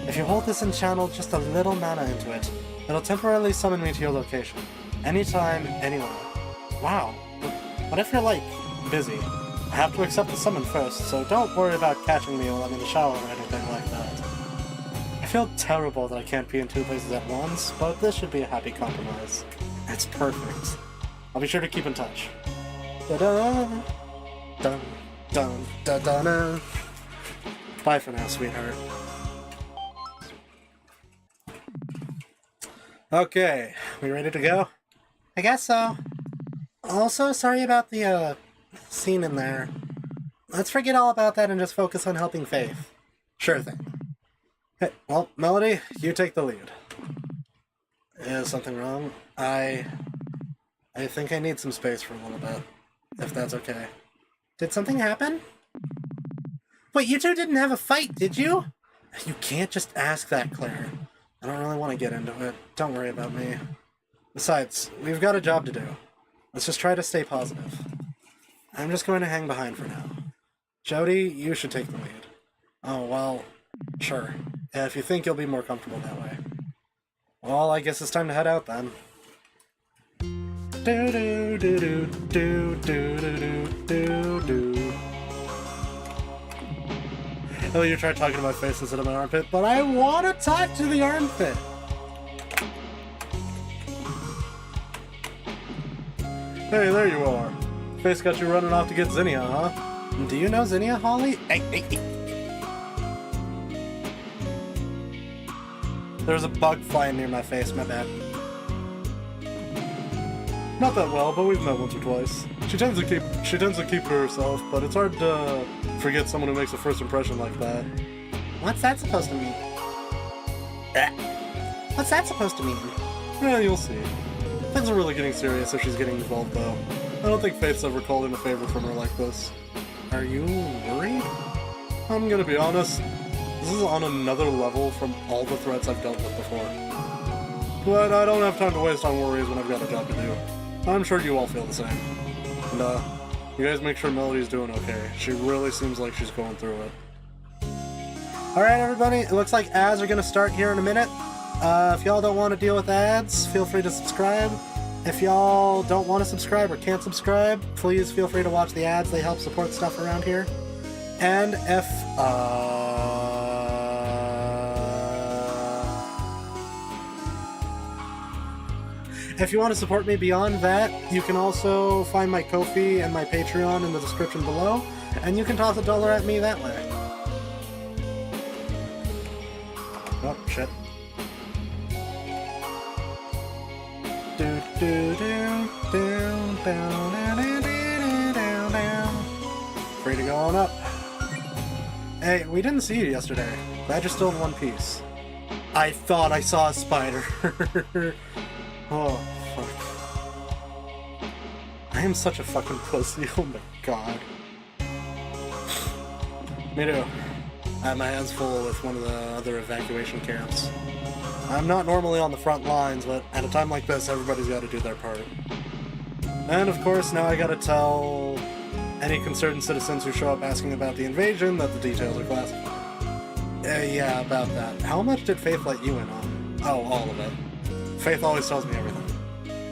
If you hold this and channel just a little mana into it, it'll temporarily summon me to your location. Anytime, anywhere. Wow. What if you're, like, busy? I have to accept the summon first, so don't worry about catching me while I'm in the shower or anything like that. I feel terrible that I can't be in two places at once, but this should be a happy compromise. It's perfect. I'll be sure to keep in touch. Da-da! Dun, dun, da-da-da. Bye for now, sweetheart. Okay, we ready to go? I guess so. Also, sorry about the, scene in there. Let's forget all about that and just focus on helping Faith. Sure thing. Hey, well, Melody, you take the lead. Is something wrong? I think I need some space for a little bit, if that's okay. Did something happen? Wait, you two didn't have a fight, did you? You can't just ask that, Claire. I don't really want to get into it. Don't worry about me. Besides, we've got a job to do. Let's just try to stay positive. I'm just going to hang behind for now. Jody, you should take the lead. Oh, well, sure. Yeah, if you think you'll be more comfortable that way. Well, I guess it's time to head out then. Do do do do do do do do do. Oh, you tried talking to my face instead of my armpit, but I want to talk to the armpit. Hey, there you are. Face got you running off to get Zinnia, huh? Do you know Zinnia, Holly? Hey. There's a bug flying near my face, my bad. Not that well, but we've met once or twice. She tends to keep to herself, but it's hard to forget someone who makes a first impression like that. What's that supposed to mean? What's that supposed to mean? Yeah, you'll see. Things are really getting serious if she's getting involved, though. I don't think Faith's ever called in a favor from her like this. Are you worried? I'm gonna be honest. This is on another level from all the threats I've dealt with before. But I don't have time to waste on worries when I've got a job to do. I'm sure you all feel the same. And, you guys make sure Melody's doing okay. She really seems like she's going through it. Alright, everybody. It looks like ads are gonna start here in a minute. If y'all don't want to deal with ads, feel free to subscribe. If y'all don't want to subscribe or can't subscribe, please feel free to watch the ads. They help support stuff around here. And if you want to support me beyond that, you can also find my Ko-fi and my Patreon in the description below, and you can toss $1 at me that way. Oh, shit. Free to go on up. Hey, we didn't see you yesterday. Glad you're still in one piece. I thought I saw a spider. Oh, fuck. I am such a fucking pussy. Oh my god. Me too. I have my hands full with one of the other evacuation camps. I'm not normally on the front lines, but at a time like this, everybody's got to do their part. And of course, now I gotta tell any concerned citizens who show up asking about the invasion that the details are classified. Yeah, about that. How much did Faith let you in on? Oh, all of it. Faith always tells me everything.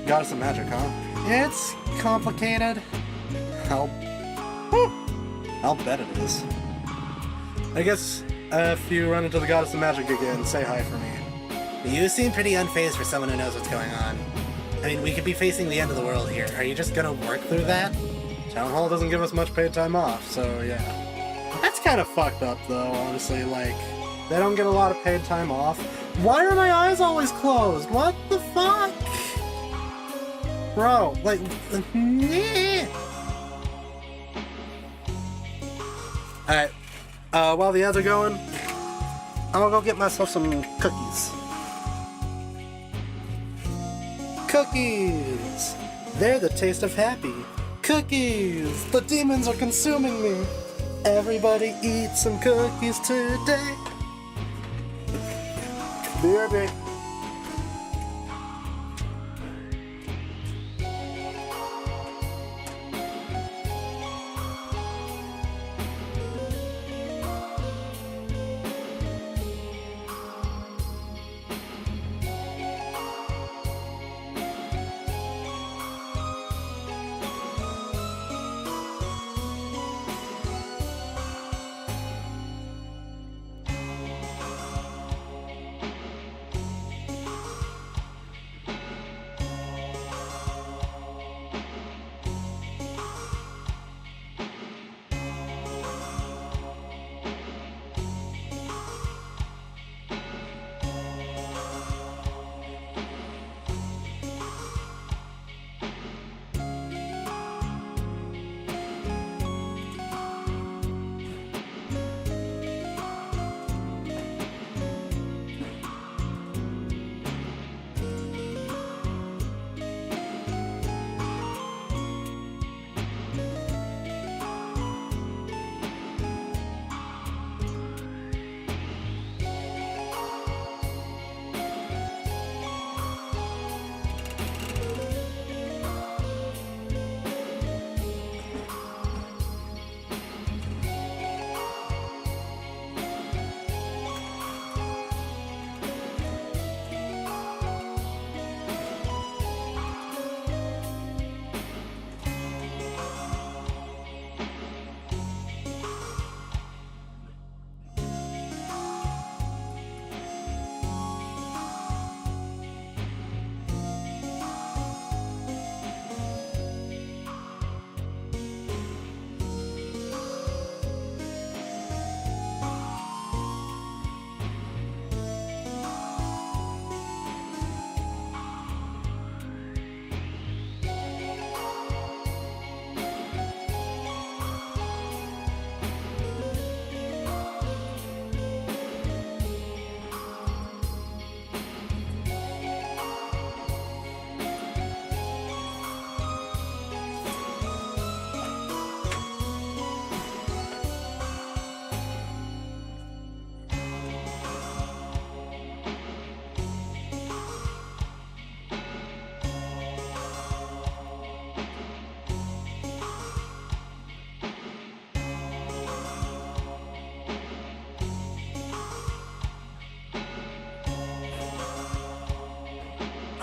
Goddess of Magic, huh? It's complicated. I'll bet it is. I guess if you run into the Goddess of Magic again, say hi for me. You seem pretty unfazed for someone who knows what's going on. I mean, we could be facing the end of the world here. Are you just gonna work through that? Town Hall doesn't give us much paid time off, so yeah. That's kind of fucked up, though, honestly. Like, they don't get a lot of paid time off. Why are my eyes always closed? What the fuck? Bro, like... Alright, while the ads are going, I'm gonna go get myself some cookies. Cookies! They're the taste of happy. Cookies! The demons are consuming me. Everybody eat some cookies today. BRB.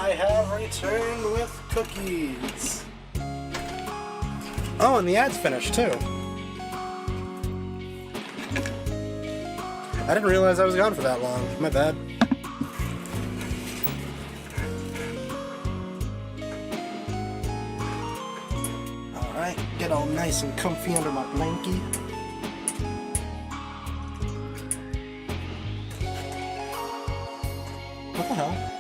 I have returned with cookies. Oh, and the ad's finished too. I didn't realize I was gone for that long. My bad. Alright, get all nice and comfy under my blankie. What the hell?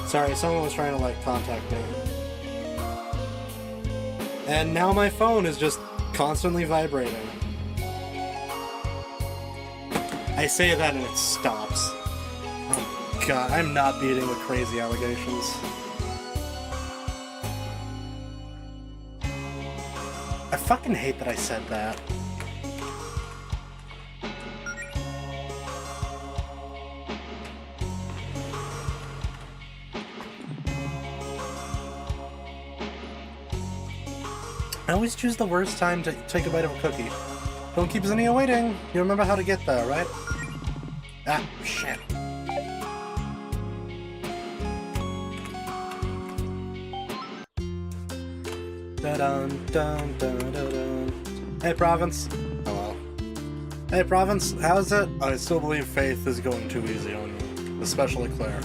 Sorry, someone was trying to, like, contact me. And now my phone is just constantly vibrating. I say that and it stops. Oh god, I'm not beating with crazy allegations. I fucking hate that I said that. I always choose the worst time to take a bite of a cookie. Don't keep Zinnia waiting. You remember how to get there, right? Ah, shit. Dun-dun-dun-dun-dun-dun. Hey, Province. Hello. Hey, Province, how's it? I still believe Faith is going too easy on you, especially Claire.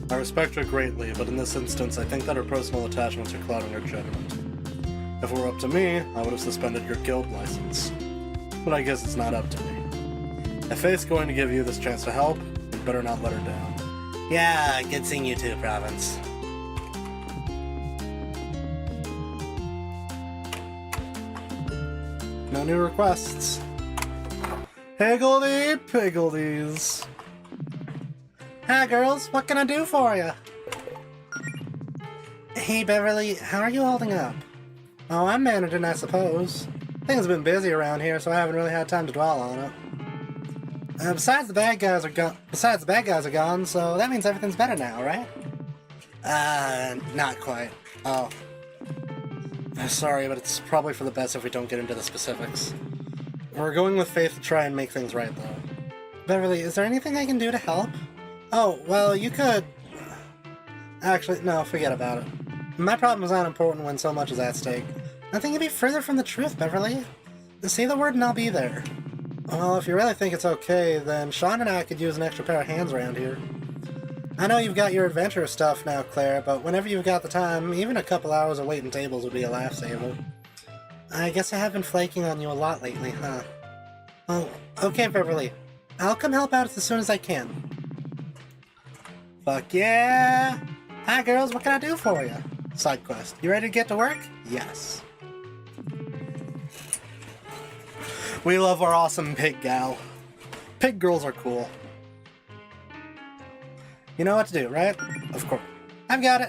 I respect her greatly, but in this instance, I think that her personal attachments are clouding her judgment. If it were up to me, I would have suspended your guild license. But I guess it's not up to me. If Faith's going to give you this chance to help, you better not let her down. Yeah, good seeing you too, Province. No new requests. Higgledy-piggledies. Hi, girls. What can I do for you? Hey, Beverly. How are you holding up? Oh, I'm managing, I suppose. Things have been busy around here, so I haven't really had time to dwell on it. Besides the bad guys are gone, so that means everything's better now, right? Not quite. Oh. Sorry, but it's probably for the best if we don't get into the specifics. We're going with Faith to try and make things right, though. Beverly, is there anything I can do to help? Oh, well, you could... Actually, no, forget about it. My problem's not important when so much is at stake. Nothing could be further from the truth, Beverly. Say the word and I'll be there. Well, if you really think it's okay, then Sean and I could use an extra pair of hands around here. I know you've got your adventure stuff now, Claire, but whenever you've got the time, even a couple hours of waiting tables would be a lifesaver. I guess I have been flaking on you a lot lately, huh? Well, okay, Beverly. I'll come help out as soon as I can. Fuck yeah! Hi, girls, what can I do for you? Side quest. You ready to get to work? Yes. We love our awesome pig gal. Pig girls are cool. You know what to do, right? Of course. I've got it.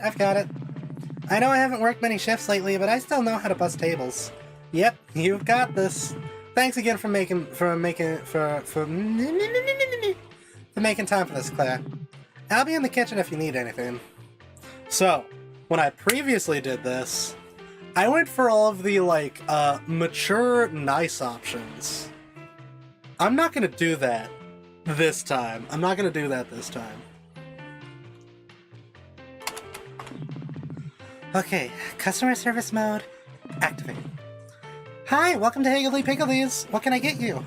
I know I haven't worked many shifts lately, but I still know how to bust tables. Yep, you've got this. Thanks again for making time for this, Claire. I'll be in the kitchen if you need anything. So, when I previously did this, I went for all of the, like, mature, nice options. I'm not gonna do that this time. Okay, customer service mode, activate. Hi, welcome to Higgledy Piggledies. What can I get you?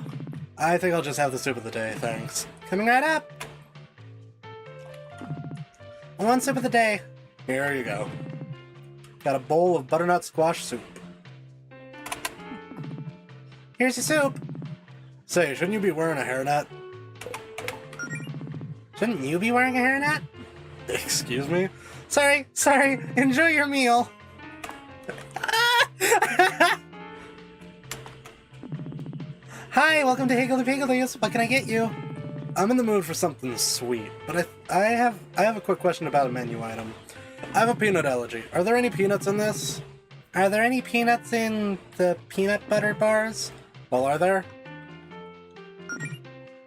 I think I'll just have the soup of the day, thanks. Coming right up. One soup of the day. Here you go. Got a bowl of butternut squash soup. Here's your soup. Say, shouldn't you be wearing a hairnet? Shouldn't you be wearing a hairnet? Excuse me? Sorry. Enjoy your meal. Hi, welcome to Higgledy Piggledies. What can I get you? I'm in the mood for something sweet, but I have a quick question about a menu item. I have a peanut allergy. Are there any peanuts in this? Are there any peanuts in the peanut butter bars? Well, are there?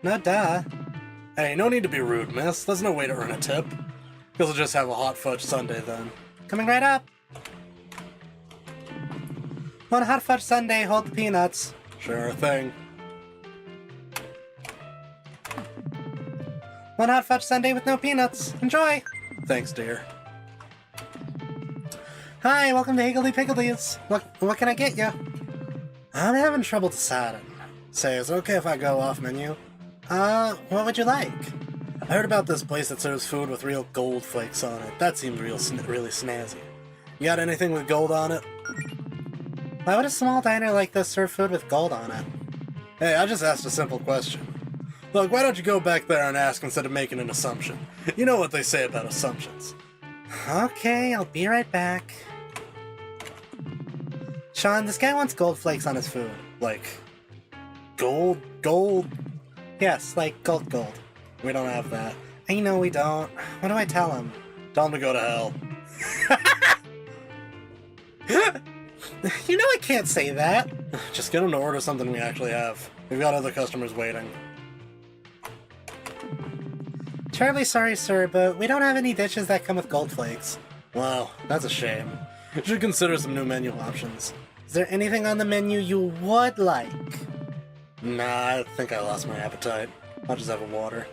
No, duh. Hey, no need to be rude, miss. There's no way to earn a tip. You'll just have a hot fudge sundae then. Coming right up. One hot fudge sundae, hold the peanuts. Sure thing. One hot fudge sundae with no peanuts. Enjoy! Thanks, dear. Hi, welcome to Higgledy Piggledies. What can I get you? I'm having trouble deciding. Say, is it okay if I go off menu? What would you like? I heard about this place that serves food with real gold flakes on it. That seems really snazzy. You got anything with gold on it? Why would a small diner like this serve food with gold on it? Hey, I just asked a simple question. Look, why don't you go back there and ask instead of making an assumption? You know what they say about assumptions. Okay, I'll be right back. Sean, this guy wants gold flakes on his food. Like, gold? Yes, like gold. We don't have that. I know we don't. What do I tell him? Tell him to go to hell. You know I can't say that. Just get him to order something we actually have. We've got other customers waiting. Terribly sorry, sir, but we don't have any dishes that come with gold flakes. Wow, that's a shame. You should consider some new menu options. Is there anything on the menu you would like? Nah, I think I lost my appetite. I'll just have a water.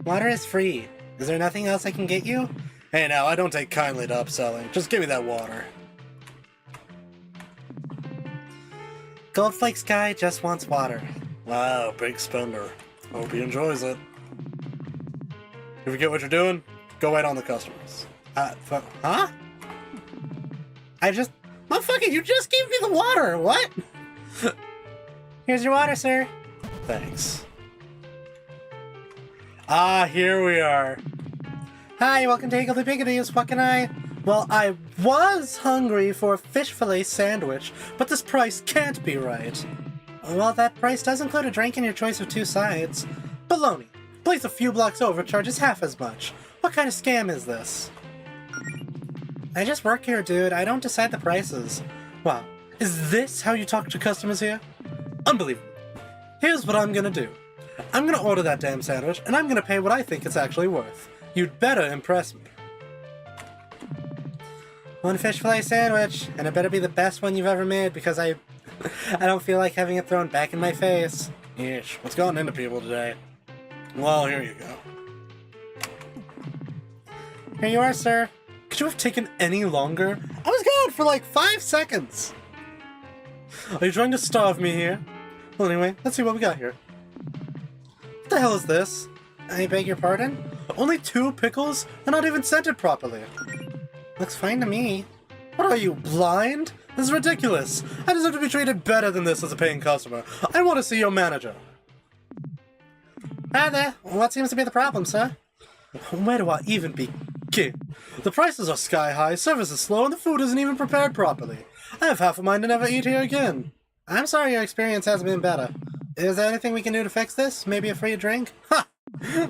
Water is free. Is there nothing else I can get you? Hey now, I don't take kindly to upselling. Just give me that water. Gold Flakes guy just wants water. Wow, big spender. Hope he enjoys it. If you get what you're doing, go right on the customers. Huh? Motherfucker, you just gave me the water! What? Here's your water, sir. Thanks. Ah, here we are. Hi, welcome to Higgledy Piggledies. What can I... Well, I was hungry for a fish fillet sandwich, but this price can't be right. Well, that price does include a drink and your choice of 2 sides. Baloney. Place a few blocks over charges half as much. What kind of scam is this? I just work here, dude. I don't decide the prices. Wow. Is this how you talk to customers here? Unbelievable. Here's what I'm gonna do. I'm gonna order that damn sandwich, and I'm gonna pay what I think it's actually worth. You'd better impress me. 1 fish fillet sandwich, and it better be the best one you've ever made because I don't feel like having it thrown back in my face. Yeesh, what's going into people today? Well, here you go. Here you are, sir. Could you have taken any longer? I was gone for like 5 seconds! Are you trying to starve me here? Well, anyway, let's see what we got here. What the hell is this? I beg your pardon? Only 2 pickles? And not even scented properly. Looks fine to me. What are you, blind? This is ridiculous. I deserve to be treated better than this as a paying customer. I want to see your manager. Hi there. What seems to be the problem, sir? Where do I even begin? The prices are sky high, service is slow, and the food isn't even prepared properly. I have half a mind to never eat here again. I'm sorry your experience hasn't been better. Is there anything we can do to fix this? Maybe a free drink? Ha!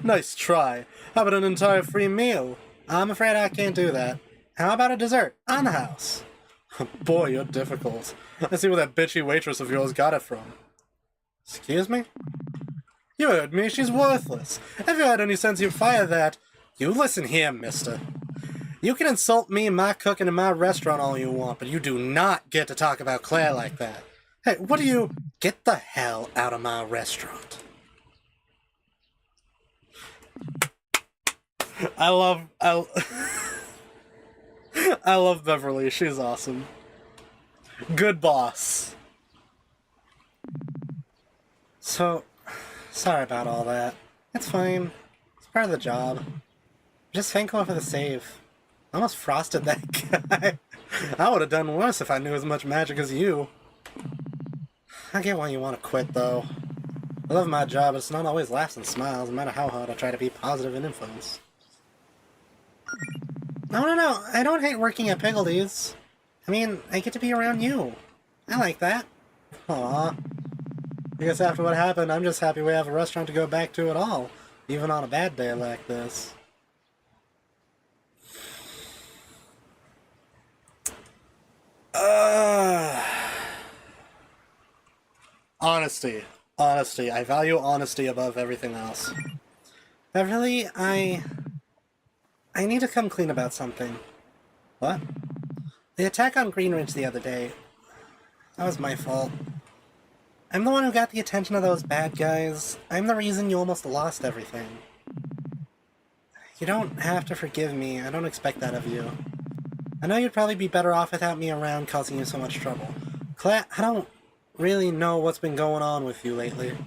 Nice try. How about an entire free meal? I'm afraid I can't do that. How about a dessert? On the house. Boy, you're difficult. I see where that bitchy waitress of yours got it from. Excuse me? You heard me, she's worthless. If you had any sense, you'd fire that. You listen here, mister. You can insult me and my cooking in my restaurant all you want, but you do not get to talk about Claire like that. Hey, what do you... Get the hell out of my restaurant. I love Beverly, she's awesome. Good boss. So, sorry about all that. It's fine. It's part of the job. Just thankful for the save. I almost frosted that guy. I would have done worse if I knew as much magic as you. I get why you want to quit, though. I love my job, but it's not always laughs and smiles, no matter how hard I try to be positive and influence. No, I don't hate working at Piggledee's. I mean, I get to be around you. I like that. Aww. I guess after what happened, I'm just happy we have a restaurant to go back to at all, even on a bad day like this. Honesty. Honesty. I value honesty above everything else. Beverly, I need to come clean about something. What? The attack on Greenridge the other day. That was my fault. I'm the one who got the attention of those bad guys. I'm the reason you almost lost everything. You don't have to forgive me. I don't expect that of you. I know you'd probably be better off without me around causing you so much trouble. I don't really know what's been going on with you lately.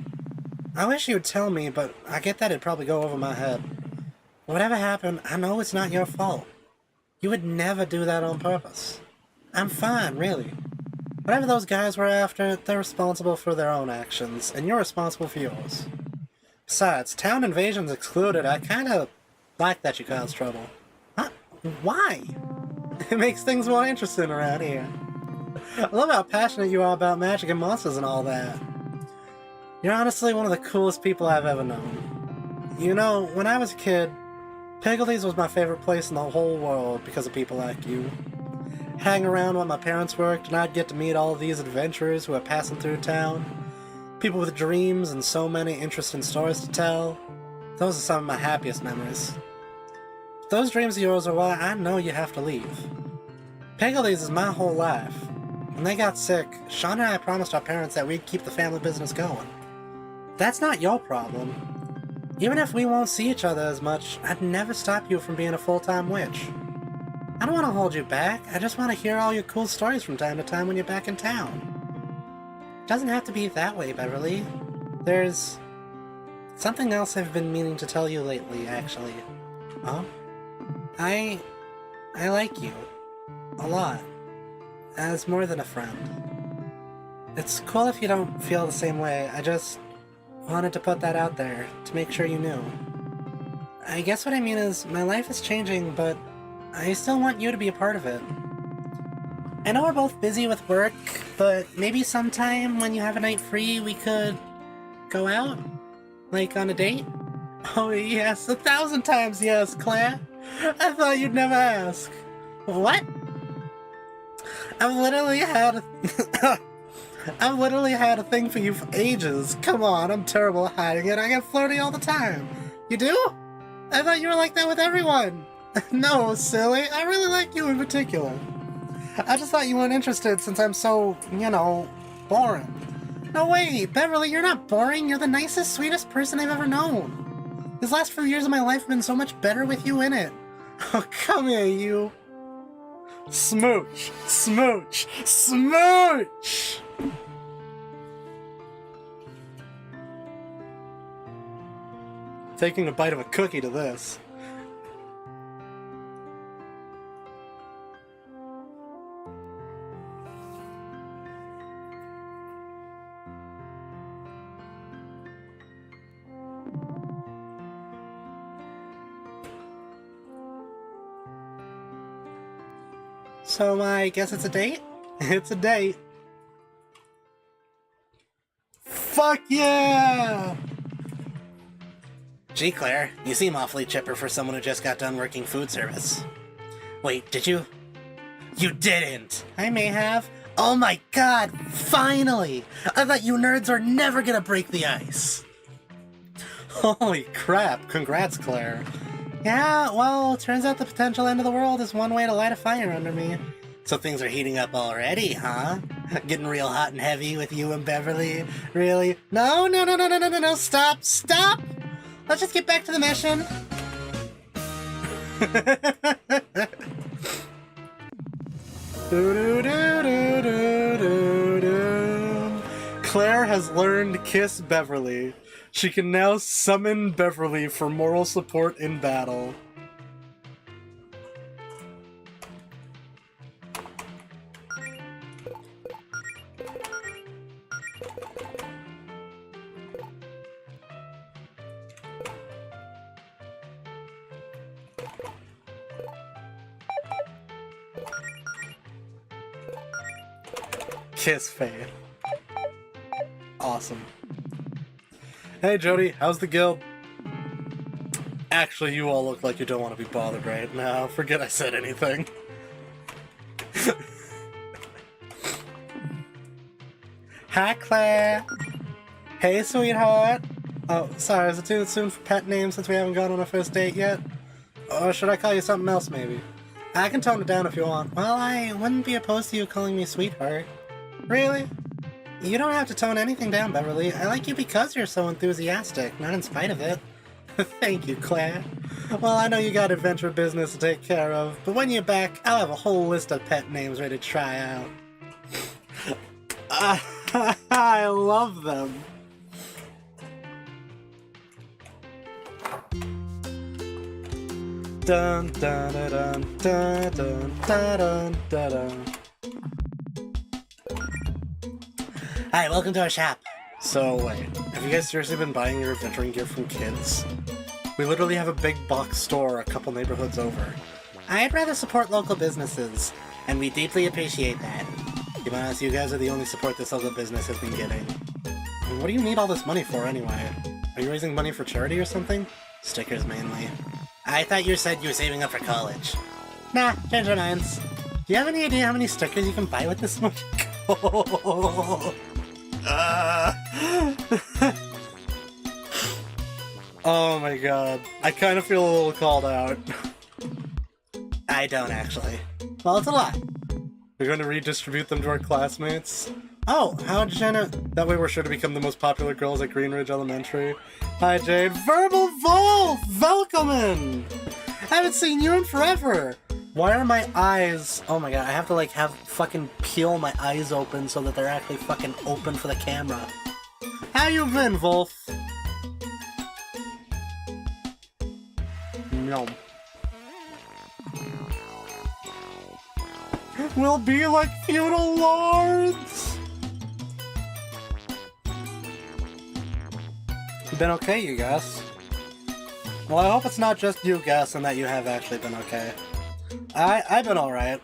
I wish you'd tell me, but I get that it'd probably go over my head. Whatever happened, I know it's not your fault. You would never do that on purpose. I'm fine, really. Whatever those guys were after, they're responsible for their own actions, and you're responsible for yours. Besides, town invasions excluded, I kinda like that you caused trouble. Huh? Why? It makes things more interesting around here. I love how passionate you are about magic and monsters and all that. You're honestly one of the coolest people I've ever known. You know, when I was a kid, Piggledee's was my favorite place in the whole world because of people like you. Hang around while my parents worked, and I'd get to meet all of these adventurers who are passing through town. People with dreams and so many interesting stories to tell. Those are some of my happiest memories. But those dreams of yours are why I know you have to leave. Piggledee's is my whole life. When they got sick, Sean and I promised our parents that we'd keep the family business going. That's not your problem. Even if we won't see each other as much, I'd never stop you from being a full-time witch. I don't want to hold you back, I just want to hear all your cool stories from time to time when you're back in town. It doesn't have to be that way, Beverly. There's something else I've been meaning to tell you lately, actually. Oh? I like you. A lot. As more than a friend. It's cool if you don't feel the same way, I just wanted to put that out there, to make sure you knew. I guess what I mean is, my life is changing, but I still want you to be a part of it. I know we're both busy with work, but maybe sometime when you have a night free, we could go out? Like on a date? Oh yes, 1,000 times yes, Claire. I thought you'd never ask. What? I've literally had a thing for you for ages. Come on, I'm terrible at hiding it. I get flirty all the time. You do? I thought you were like that with everyone. No, silly. I really like you in particular. I just thought you weren't interested since I'm so, you know, boring. No wait, Beverly, you're not boring. You're the nicest, sweetest person I've ever known. These last few years of my life have been so much better with you in it. Oh, come here, you. Smooch, smooch, smooch! Taking a bite of a cookie to this. So I guess it's a date? It's a date. Fuck yeah! Gee, Claire, you seem awfully chipper for someone who just got done working food service. Wait, did you? You didn't! I may have. Oh my god, finally! I thought you nerds are never gonna break the ice. Holy crap, congrats, Claire. Yeah, well, turns out the potential end of the world is one way to light a fire under me. So things are heating up already, huh? Getting real hot and heavy with you and Beverly? Really? No, stop! Let's just get back to the mission. Claire has learned to kiss Beverly. She can now summon Beverly for moral support in battle. Kiss Fade. Awesome. Hey Jody, how's the guild? Actually, you all look like you don't want to be bothered right now. Forget I said anything. Hi, Claire. Hey, sweetheart. Oh, sorry, is it too soon for pet names since we haven't gone on a first date yet? Or should I call you something else, maybe? I can tone it down if you want. Well, I wouldn't be opposed to you calling me sweetheart. Really? You don't have to tone anything down, Beverly. I like you because you're so enthusiastic, not in spite of it. Thank you, Claire. Well, I know you got adventure business to take care of, but when you're back, I'll have a whole list of pet names ready to try out. I love them. Dun dun dun dun dun dun dun dun. Hi, welcome to our shop. So wait, have you guys seriously been buying your adventuring gear from kids? We literally have a big box store a couple neighborhoods over. I'd rather support local businesses, and we deeply appreciate that. To be honest, you guys are the only support this local business has been getting. And what do you need all this money for anyway? Are you raising money for charity or something? Stickers mainly. I thought you said you were saving up for college. Nah, change our minds. Do you have any idea how many stickers you can buy with this money? Oh my god. I kind of feel a little called out. I don't actually. Well, it's a lot. We're going to redistribute them to our classmates. Oh, how'd Jenna... That way we're sure to become the most popular girls at Greenridge Elementary. Hi, Jade. Verbal Wolf! Welcome in! I haven't seen you in forever! Why are my eyes... Oh my god, I have to like have fucking peel my eyes open so that they're actually fucking open for the camera. How you been, Wolf? Yum. We'll be like feudal lords! Been okay, you guess? Well, I hope it's not just you guess and that you have actually been okay. I've been alright.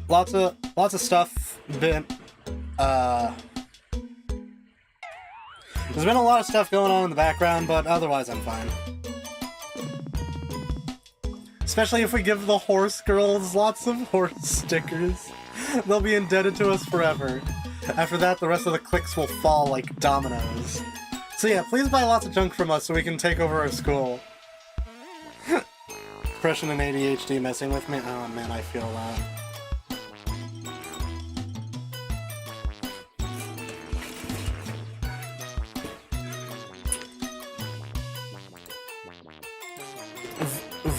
Lots of stuff been, there's been a lot of stuff going on in the background, but otherwise I'm fine. Especially if we give the horse girls lots of horse stickers. They'll be indebted to us forever. After that, the rest of the cliques will fall like dominoes. So yeah, please buy lots of junk from us so we can take over our school. Depression and ADHD messing with me? Oh man, I feel that.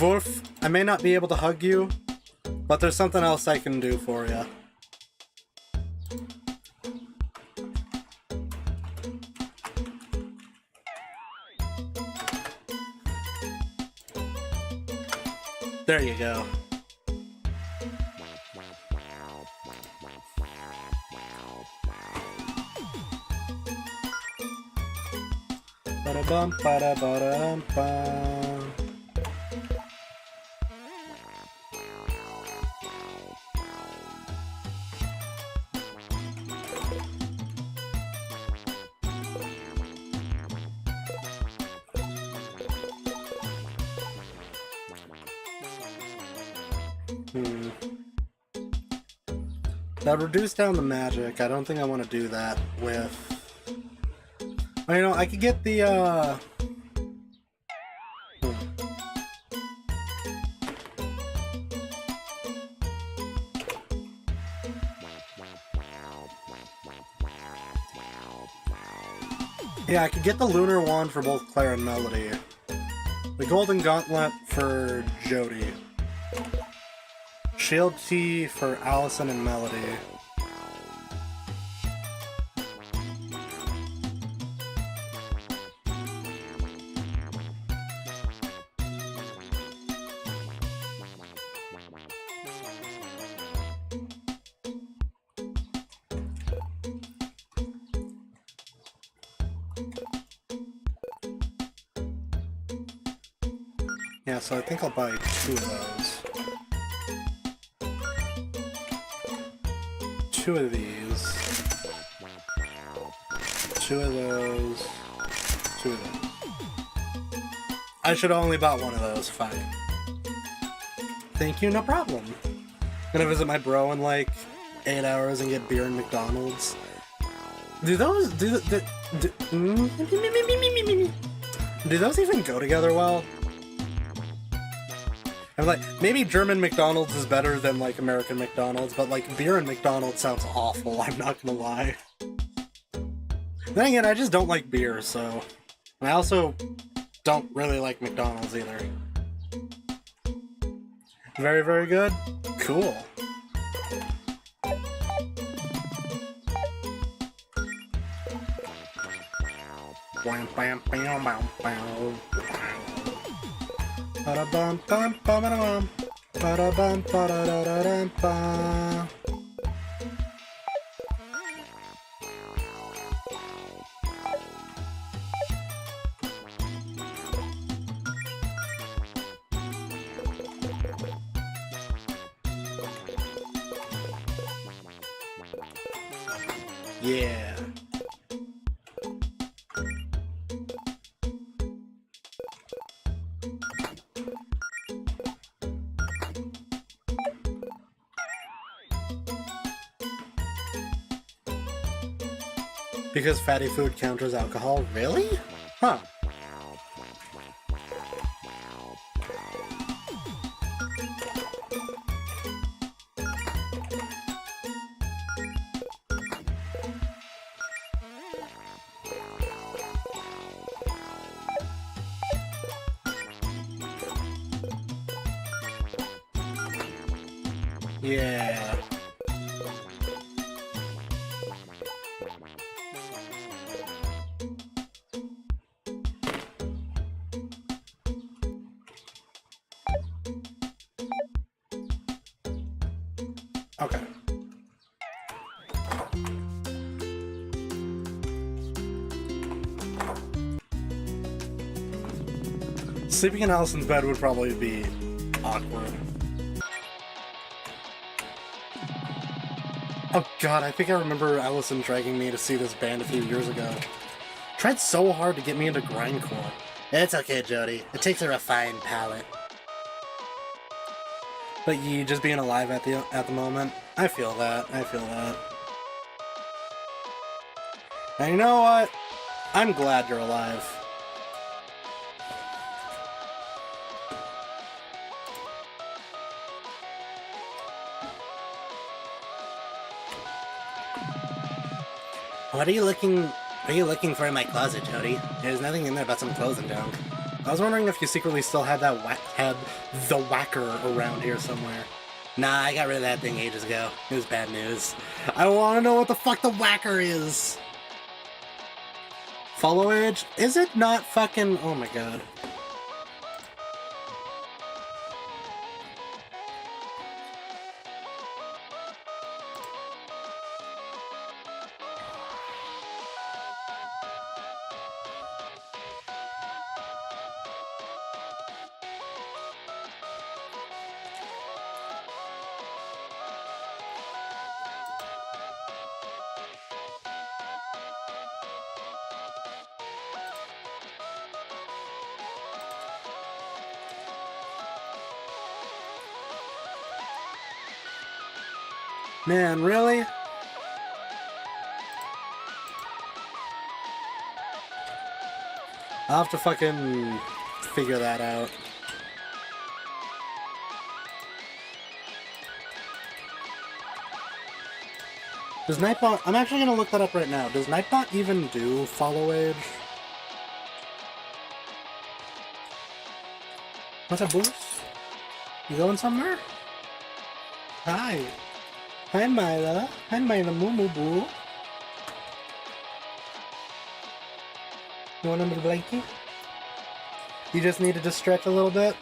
Wolf, I may not be able to hug you, but there's something else I can do for you. There you go. Ba-da-bum, ba-da-ba-da-bum. That reduced down the magic. I don't think I want to do that with... You know, I could get the, Yeah, I could get the lunar wand for both Claire and Melody. The golden gauntlet for Jody. Shield Tea for Allison and Melody. Yeah, so I think I'll buy 2 of those. 2 of these. 2 of those. 2 of those. I should have only bought 1 of those. Fine. Thank you, no problem. Gonna visit my bro in like 8 hours and get beer in McDonald's. Do those even go together well? I'm like, maybe German McDonald's is better than like American McDonald's, but like beer and McDonald's sounds awful, I'm not gonna lie. Then again, I just don't like beer, so... And I also don't really like McDonald's either. Very, very good. Cool. Bam, bam, bam, bam, bam. Ba-da-bum, bum, ba-ba-da-bum. Ba-da-bum, ba-da-da-da-da-bum. Yeah. Because fatty food counters alcohol? Really? Huh. Yeah. Okay. Sleeping in Allison's bed would probably be awkward. Oh god, I think I remember Allison dragging me to see this band a few years ago. Tried so hard to get me into grindcore. It's okay, Jody. It takes a refined palate. But you just being alive at the moment, I feel that. I feel that. And you know what? I'm glad you're alive. What are you looking for in my closet, Jody? There's nothing in there but some clothes and junk. I was wondering if you secretly still had the whacker around here somewhere. Nah, I got rid of that thing ages ago. It was bad news. I want to know what the fuck the whacker is. Follow age? Is it not fucking... Oh my god. Man, really? I'll have to fucking figure that out. Does Nightbot... I'm actually gonna look that up right now. Does Nightbot even do follow age? What's up, Boost? You going somewhere? Hi. Hi, Myla. Hi, Myla Moo Moo Boo. You want under the blankie? You just needed to stretch a little bit?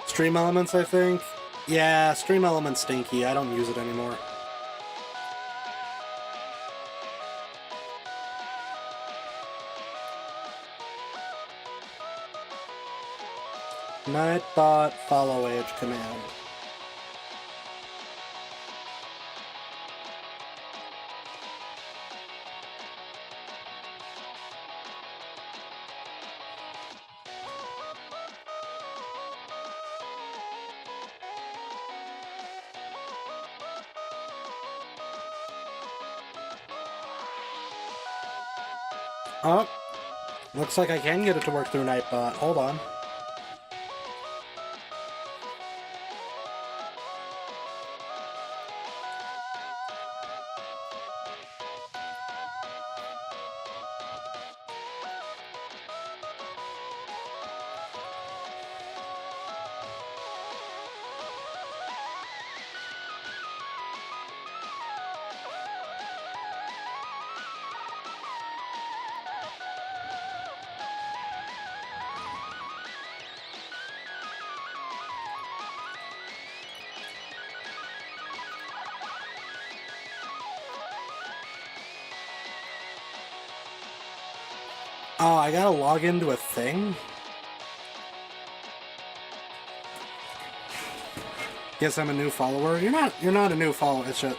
Stream elements, I think. Yeah, Stream Element's stinky. I don't use it anymore. Nightbot follow age command. Oh, looks like I can get it to work through Nightbot. Hold on. Oh, I gotta log into a thing? Guess I'm a new follower? You're not a new follower, it's just...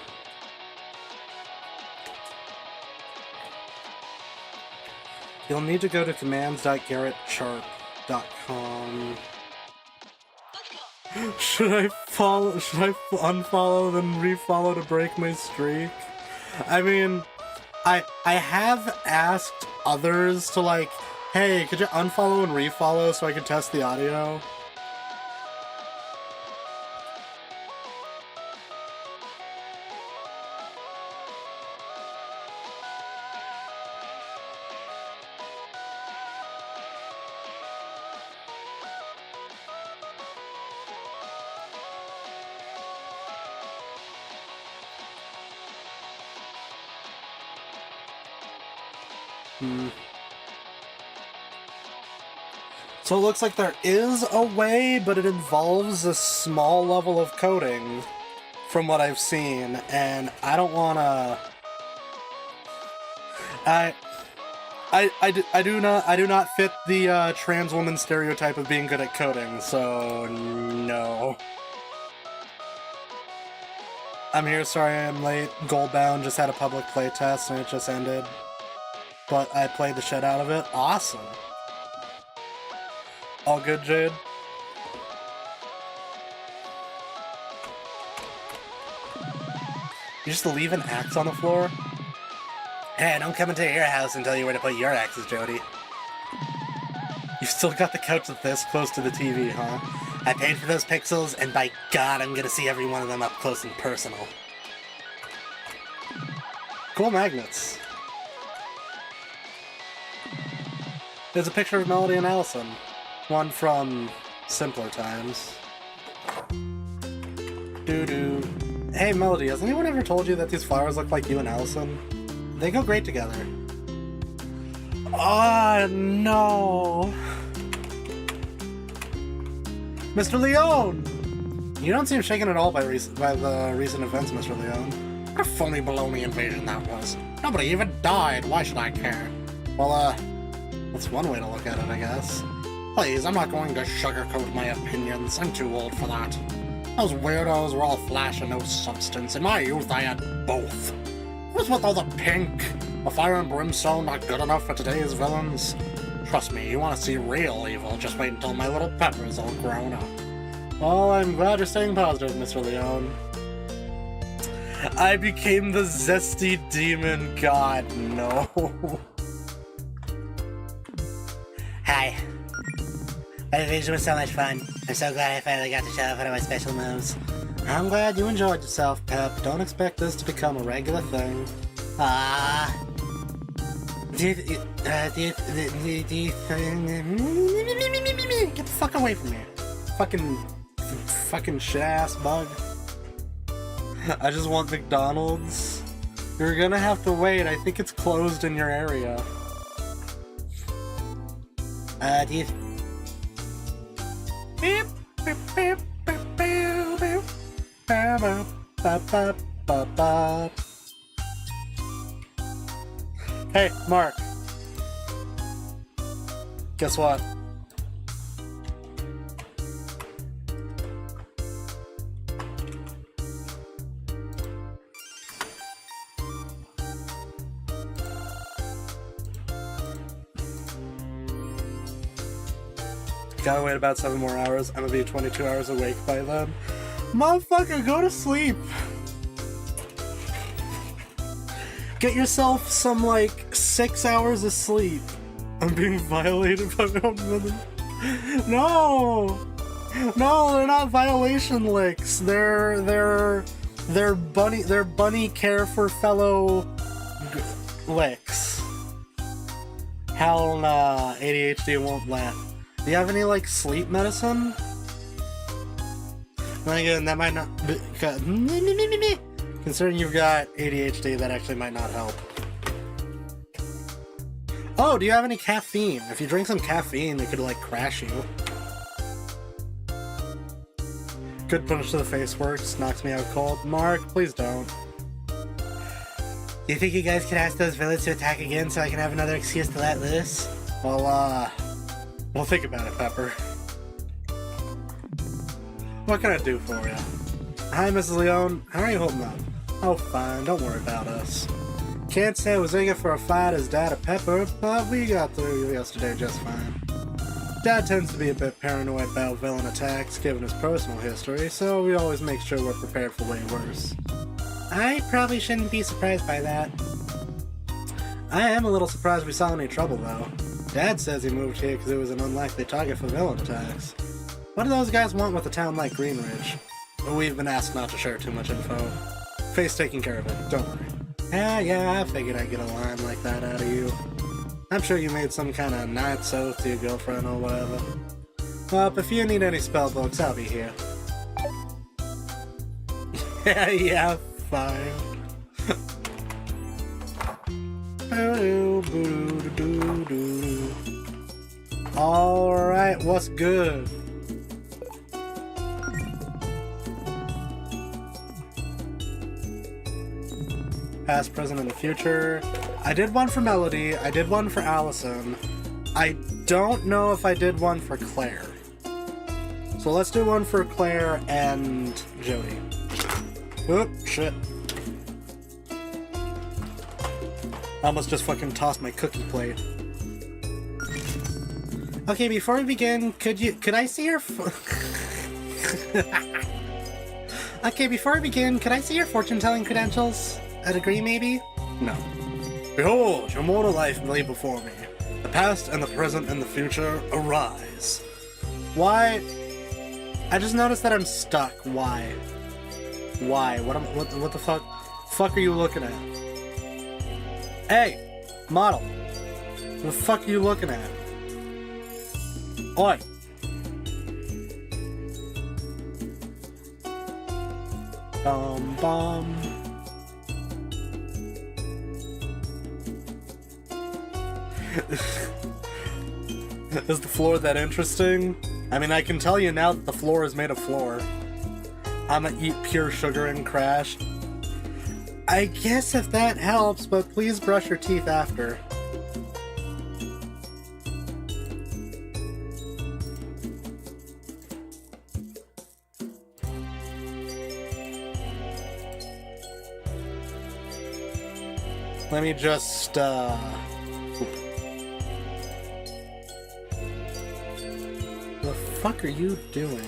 You'll need to go to commands.garrettchart.com. Should I unfollow then refollow to break my streak? I mean, I have asked others to like, hey, could you unfollow and refollow so I can test the audio? So it looks like there is a way, but it involves a small level of coding from what I've seen, and I don't wanna... I do not fit the trans woman stereotype of being good at coding, so no. I'm here, sorry I'm late. Goldbound just had a public playtest and it just ended. But I played the shit out of it. Awesome. All good, Jade? You just leave an axe on the floor? Hey, don't come into your house and tell you where to put your axes, Jody. You've still got the couch this close to the TV, huh? I paid for those pixels, and by God, I'm gonna see every one of them up close and personal. Cool magnets. There's a picture of Melody and Allison. One from simpler times. Doo-doo. Hey, Melody, has anyone ever told you that these flowers look like you and Allison? They go great together. Ah, no. Mr. Leone! You don't seem shaken at all by the recent events, Mr. Leone. What a phony baloney invasion that was. Nobody even died. Why should I care? Well, that's one way to look at it, I guess. Please, I'm not going to sugarcoat my opinions. I'm too old for that. Those weirdos were all flash and no substance. In my youth, I had both. What's with all the pink? The fire and brimstone not good enough for today's villains? Trust me, you want to see real evil, just wait until my little pepper's all grown up. Well, I'm glad you're staying positive, Mr. Leone. I became the zesty demon god, no. Hi. My vacation was so much fun. I'm so glad I finally got to show off one of my special moves. I'm glad you enjoyed yourself, Pep. Don't expect this to become a regular thing. Get the fuck away from me. Fucking shit-ass bug. I just want McDonald's. You're gonna have to wait. I think it's closed in your area. Beep, beep, beep, beep, beep, beep. Hey, Mark. Guess what? Gotta wait about 7 more hours. I'm gonna be 22 hours awake by then. Motherfucker, go to sleep! Get yourself some, like, 6 hours of sleep. I'm being violated by my own mother. No! No, they're not violation licks. They're bunny care for fellow licks. Hell nah, ADHD won't let. Do you have any, like, sleep medicine? Then again, that might not be... Considering you've got ADHD, that actually might not help. Oh, do you have any caffeine? If you drink some caffeine, it could, like, crash you. Good punch to the face works, knocks me out cold. Mark, please don't. You think you guys could ask those villains to attack again so I can have another excuse to let loose? Well, we'll think about it, Pepper. What can I do for you? Hi, Mrs. Leone. How are you holding up? Oh, fine. Don't worry about us. Can't say I was eager for a fight as Dad or Pepper, but we got through yesterday just fine. Dad tends to be a bit paranoid about villain attacks, given his personal history, so we always make sure we're prepared for way worse. I probably shouldn't be surprised by that. I am a little surprised we saw any trouble, though. Dad says he moved here because it was an unlikely target for villain attacks. What do those guys want with a town like Greenridge? We've been asked not to share too much info. Faye's taking care of it, don't worry. Yeah, I figured I'd get a line like that out of you. I'm sure you made some kind of knight's oath to your girlfriend or whatever. Well, if you need any spell books, I'll be here. Yeah, fine. Alright, what's good? Past, present, and the future. I did one for Melody, I did one for Allison. I don't know if I did one for Claire. So let's do one for Claire and Jody. Oop, shit. I almost just fucking tossed my cookie plate. Okay, before we begin, could I see your Okay, before we begin, could I see your fortune-telling credentials? I'd agree, maybe? No. Behold, your mortal life lay before me. The past and the present and the future arise. Why? I just noticed that I'm stuck. Why? Why? What the fuck? Fuck are you looking at? Hey, model. What the fuck are you looking at? Oi. Bum. Is the floor that interesting? I mean, I can tell you now that the floor is made of floor. I'ma eat pure sugar and crash. I guess if that helps, but please brush your teeth after. Let me just, The fuck are you doing?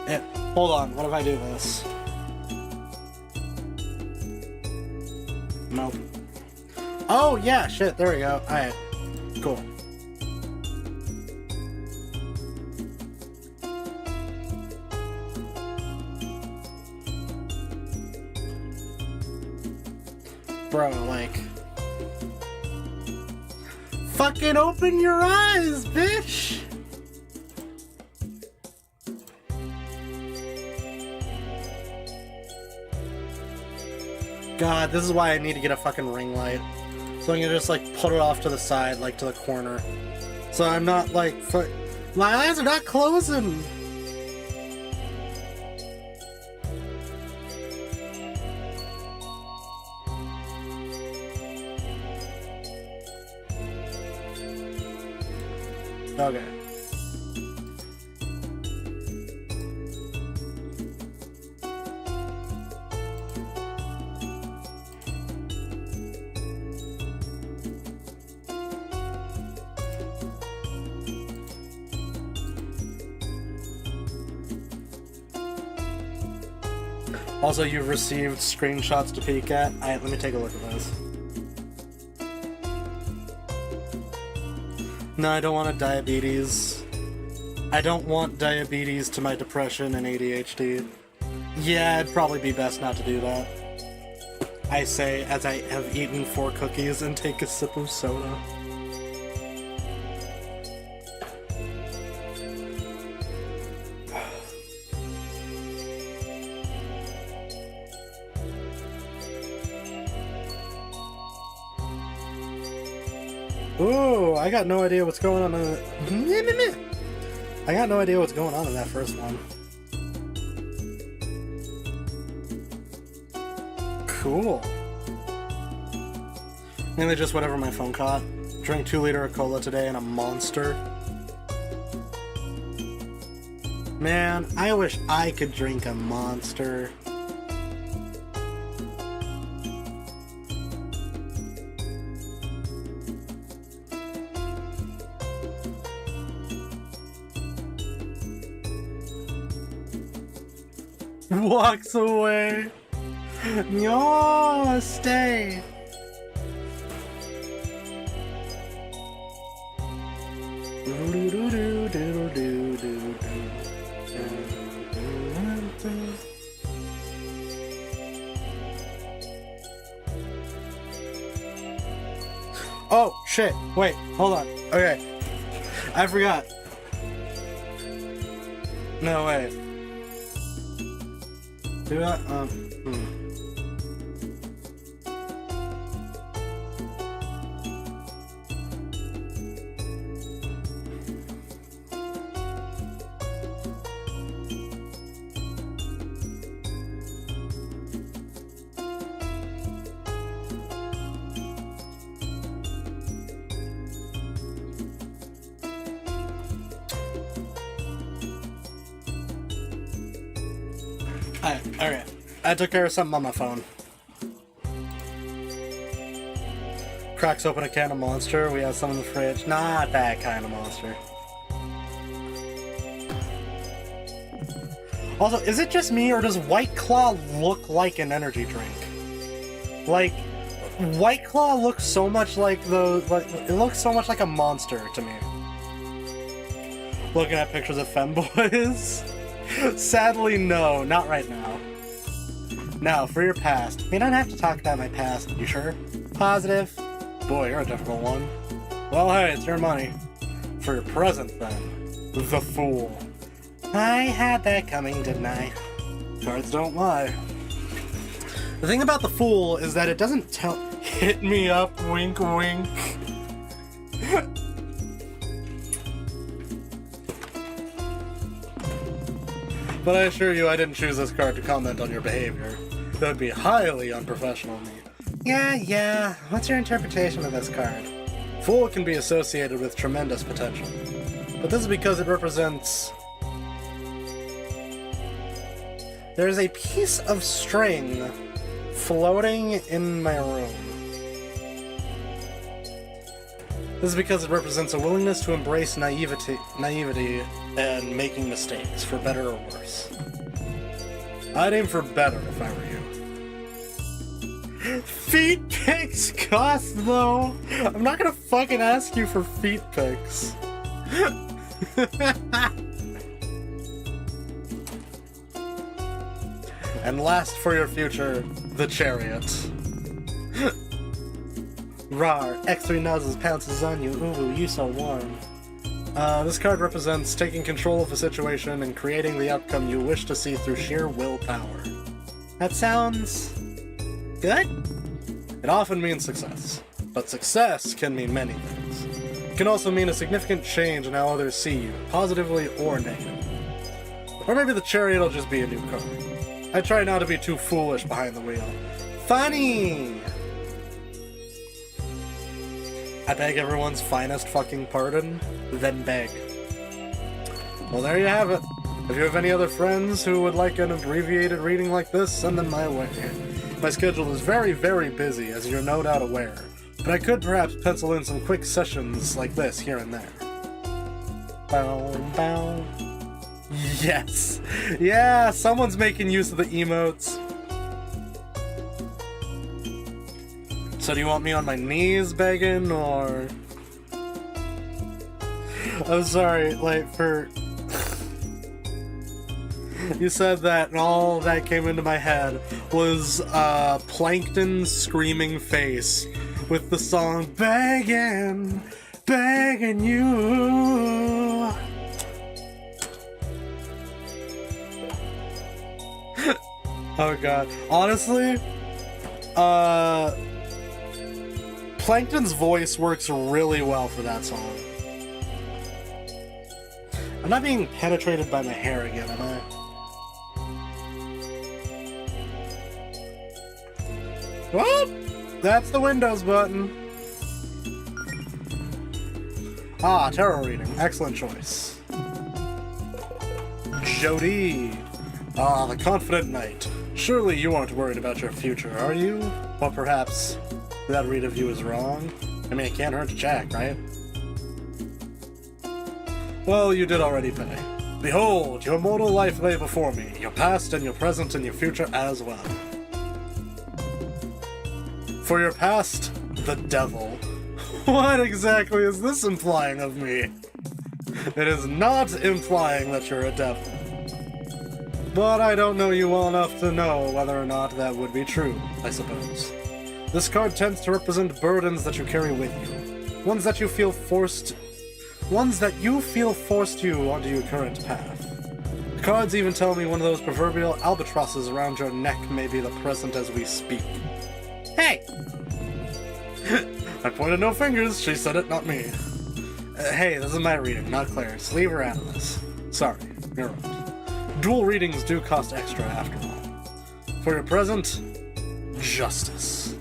Yeah, hold on, what if I do this? Nope. Oh, yeah, shit, there we go. Alright, cool. Bro, like... Fucking open your eyes, bitch! God, this is why I need to get a fucking ring light. So I can just, like, put it off to the side, like, to the corner. So I'm not, like, my eyes are not closing! Okay. Also, you've received screenshots to peek at. Alright, let me take a look at those. No, I don't want a diabetes. I don't want diabetes to my depression and ADHD. Yeah, it'd probably be best not to do that. I say as I have eaten 4 cookies and take a sip of soda. Ooh, I got no idea what's going on in I got no idea what's going on in that first one. Cool. Mainly just whatever my phone caught. Drank 2 liter of cola today and a monster. Man, I wish I could drink a monster. Walks away. No, stay. Oh, shit. Wait, hold on. Okay. I forgot. No, wait. Do I? Okay. I took care of something on my phone. Cracks open a can of Monster. We have some in the fridge. Not that kind of Monster. Also, is it just me, or does White Claw look like an energy drink? Like, White Claw looks so much like it looks so much like a Monster to me. Looking at pictures of femboys? Sadly, no, not right now. Now, for your past. We don't have to talk about my past, you sure? Positive? Boy, you're a difficult one. Well, hey, it's your money. For your present, then. The Fool. I had that coming, didn't I? Cards don't lie. The thing about the Fool is that it doesn't tell... Hit me up, wink wink. But I assure you I didn't choose this card to comment on your behavior. That would be highly unprofessional of me. Yeah. What's your interpretation of this card? Fool can be associated with tremendous potential. But this is because it represents... There's a piece of string floating in my room. This is because it represents a willingness to embrace naivety and making mistakes, for better or worse. I'd aim for better if I were you. Feet pics cost, though! I'm not gonna fucking ask you for feet pics. And last for your future, the Chariot. Rar, X3 nozzles pounces on you, ooh, you so warm. This card represents taking control of a situation and creating the outcome you wish to see through sheer willpower. That sounds good? It often means success, but success can mean many things. It can also mean a significant change in how others see you, positively or negatively. Or maybe the chariot'll just be a new car. I try not to be too foolish behind the wheel. Funny! I beg everyone's finest fucking pardon, then beg. Well, there you have it. If you have any other friends who would like an abbreviated reading like this, send them my way. My schedule is very, very busy, as you're no doubt aware, but I could perhaps pencil in some quick sessions like this here and there. Bow, bow. Yes! Yeah, someone's making use of the emotes. So do you want me on my knees begging, or... I'm sorry, like, for... You said that, and all that came into my head was Plankton's screaming face with the song Begging, Begging You. Oh god. Honestly, Plankton's voice works really well for that song. I'm not being penetrated by my hair again, am I? Whoop! That's the Windows button. Ah, tarot reading. Excellent choice. Jade. Ah, the confident knight. Surely you aren't worried about your future, are you? Or perhaps that read of you is wrong? I mean, it can't hurt to check, right? Well, you did already pay. Behold, your mortal life lay before me, your past and your present and your future as well. For your past, the devil. What exactly is this implying of me? It is not implying that you're a devil. But I don't know you well enough to know whether or not that would be true, I suppose. This card tends to represent burdens that you carry with you. Ones that you feel forced you onto your current path. The cards even tell me one of those proverbial albatrosses around your neck may be the present as we speak. Hey! I pointed no fingers, she said it, not me. Hey, this is my reading, not Claire's. Leave her out of this. Sorry, you're right. Dual readings do cost extra after all. For your present, justice.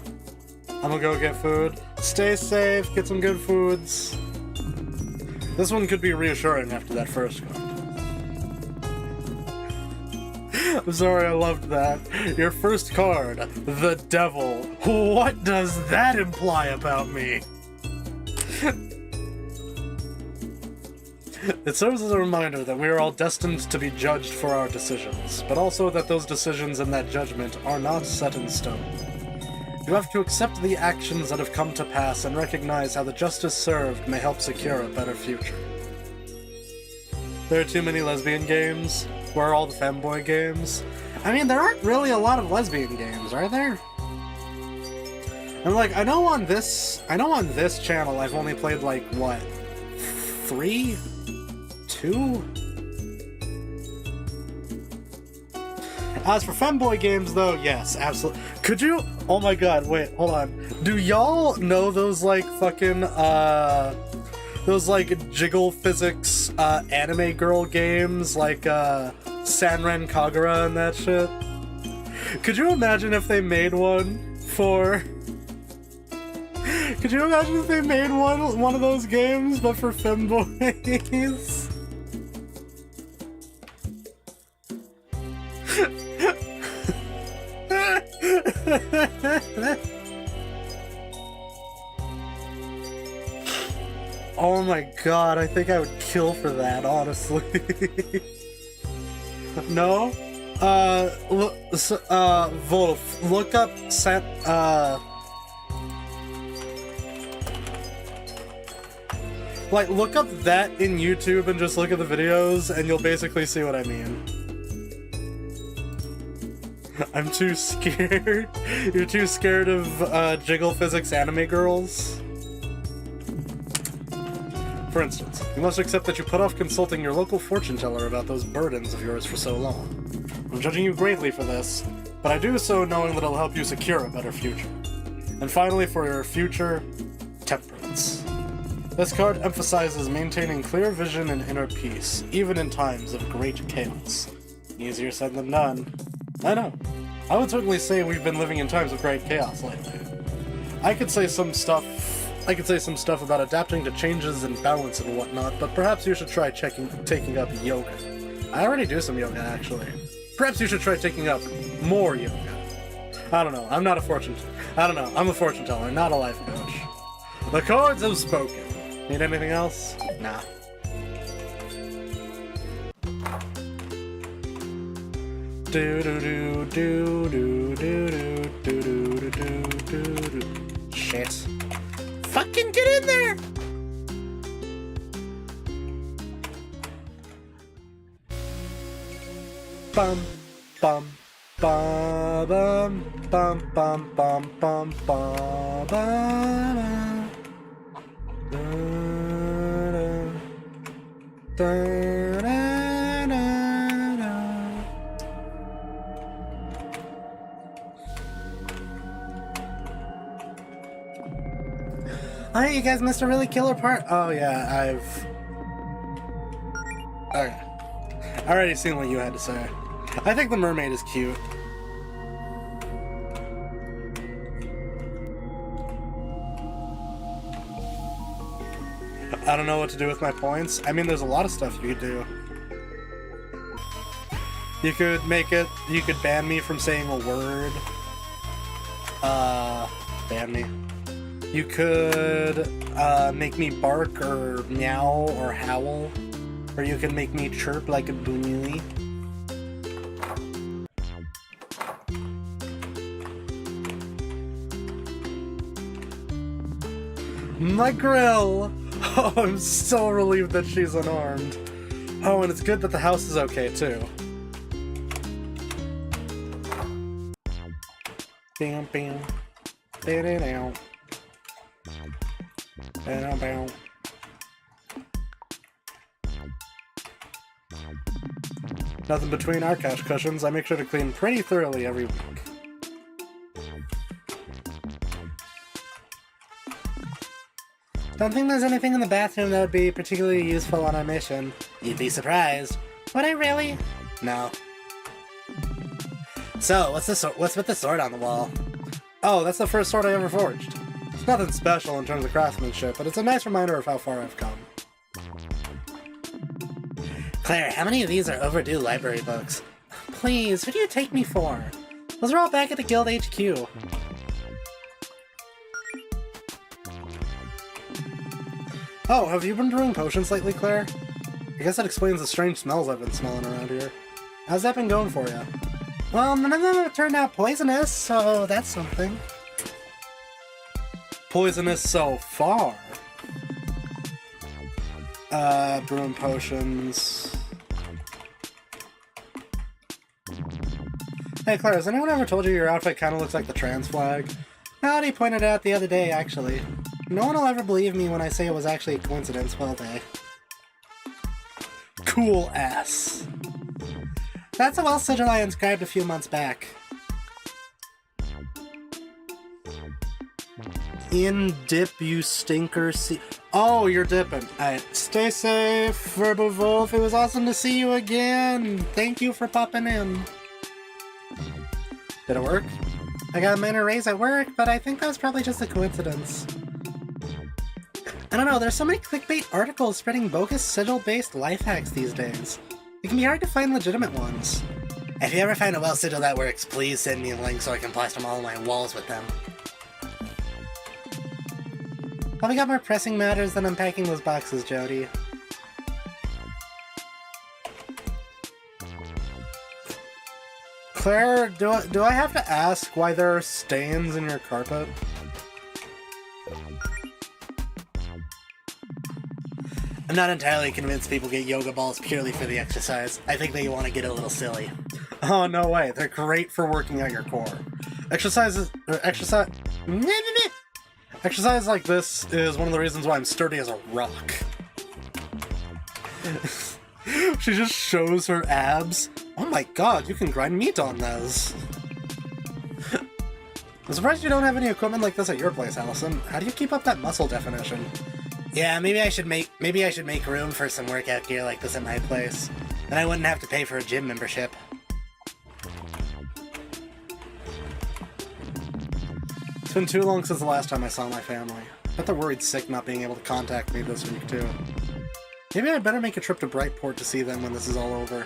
I'm gonna go get food. Stay safe, get some good foods. This one could be reassuring after that first card. I'm sorry, I loved that. Your first card, the devil. What does that imply about me? It serves as a reminder that we are all destined to be judged for our decisions, but also that those decisions and that judgment are not set in stone. You have to accept the actions that have come to pass and recognize how the justice served may help secure a better future. There are too many lesbian games. Where are all the femboy games? I mean, there aren't really a lot of lesbian games, are there? And like, I know on this channel I've only played like, what? 3? 2? As for femboy games, though, yes, absolutely. Could you? Oh my god, wait, hold on. Do y'all know those, like, fucking, those, like, jiggle physics, anime girl games, like, Sanren Kagura and that shit? Could you imagine if they made one for... Could you imagine if they made one of those games, but for femboys? Oh my god, I think I would kill for that, honestly. No? Wolf, look up like, look up that in YouTube and just look at the videos, and you'll basically see what I mean. I'm too scared. You're too scared of jiggle physics anime girls? For instance, you must accept that you put off consulting your local fortune teller about those burdens of yours for so long. I'm judging you greatly for this, but I do so knowing that it'll help you secure a better future. And finally, for your future, temperance. This card emphasizes maintaining clear vision and inner peace, even in times of great chaos. Easier said than done. I know. I would certainly say we've been living in times of great chaos lately. I could say some stuff about adapting to changes in balance and whatnot, but perhaps you should try taking up yoga. I already do some yoga, actually. Perhaps you should try taking up more yoga. I don't know, I'm a fortune teller, not a life coach. The cards have spoken. Need anything else? Nah. Do do do do do do do do do do do. Shit. Fucking get in there! Bum bum bum bum bum bum bum bum bum bum. Oh, you guys missed a really killer part. Oh yeah, Okay. I already seen what you had to say. I think the mermaid is cute. I don't know what to do with my points. I mean, there's a lot of stuff you could do. You could ban me from saying a word. Ban me. You could, make me bark or meow or howl. Or you can make me chirp like a bunny. My grill! Oh, I'm so relieved that she's unarmed. Oh, and it's good that the house is okay, too. Bam, bam. Ba-da-dow. Ba-da-bow. Nothing between our couch cushions. I make sure to clean pretty thoroughly every week. Don't think there's anything in the bathroom that would be particularly useful on our mission. You'd be surprised. Would I really? No. So, what's with the sword on the wall? Oh, that's the first sword I ever forged. It's nothing special in terms of craftsmanship, but it's a nice reminder of how far I've come. Claire, how many of these are overdue library books? Please, who do you take me for? Those are all back at the guild HQ. Oh, have you been brewing potions lately, Claire? I guess that explains the strange smells I've been smelling around here. How's that been going for you? Well, none of them have turned out poisonous, so that's something. Poisonous so far? Brewing potions... Hey Claire, has anyone ever told you your outfit kind of looks like the trans flag? Nobody pointed it out the other day, actually. No one will ever believe me when I say it was actually a coincidence, will they? Cool ass. That's a well sigil I inscribed a few months back. In dip, you stinker. Oh, you're dipping. Alright, stay safe, Verbal Wolf. It was awesome to see you again. Thank you for popping in. Did it work? I got a minor raise at work, but I think that was probably just a coincidence. I don't know, there's so many clickbait articles spreading bogus sigil-based life hacks these days. It can be hard to find legitimate ones. If you ever find a well sigil that works, please send me a link so I can plaster them all on my walls with them. Probably got more pressing matters than unpacking those boxes, Jody. Claire, do I have to ask why there are stains in your carpet? I'm not entirely convinced people get yoga balls purely for the exercise. I think they want to get a little silly. Oh, no way. They're great for working out your core. Exercise like this is one of the reasons why I'm sturdy as a rock. She just shows her abs. Oh my god, you can grind meat on those. I'm surprised you don't have any equipment like this at your place, Allison. How do you keep up that muscle definition? Yeah, maybe I should make room for some workout gear like this at my place. Then I wouldn't have to pay for a gym membership. It's been too long since the last time I saw my family. I bet they're worried sick not being able to contact me this week, too. Maybe I'd better make a trip to Brightport to see them when this is all over.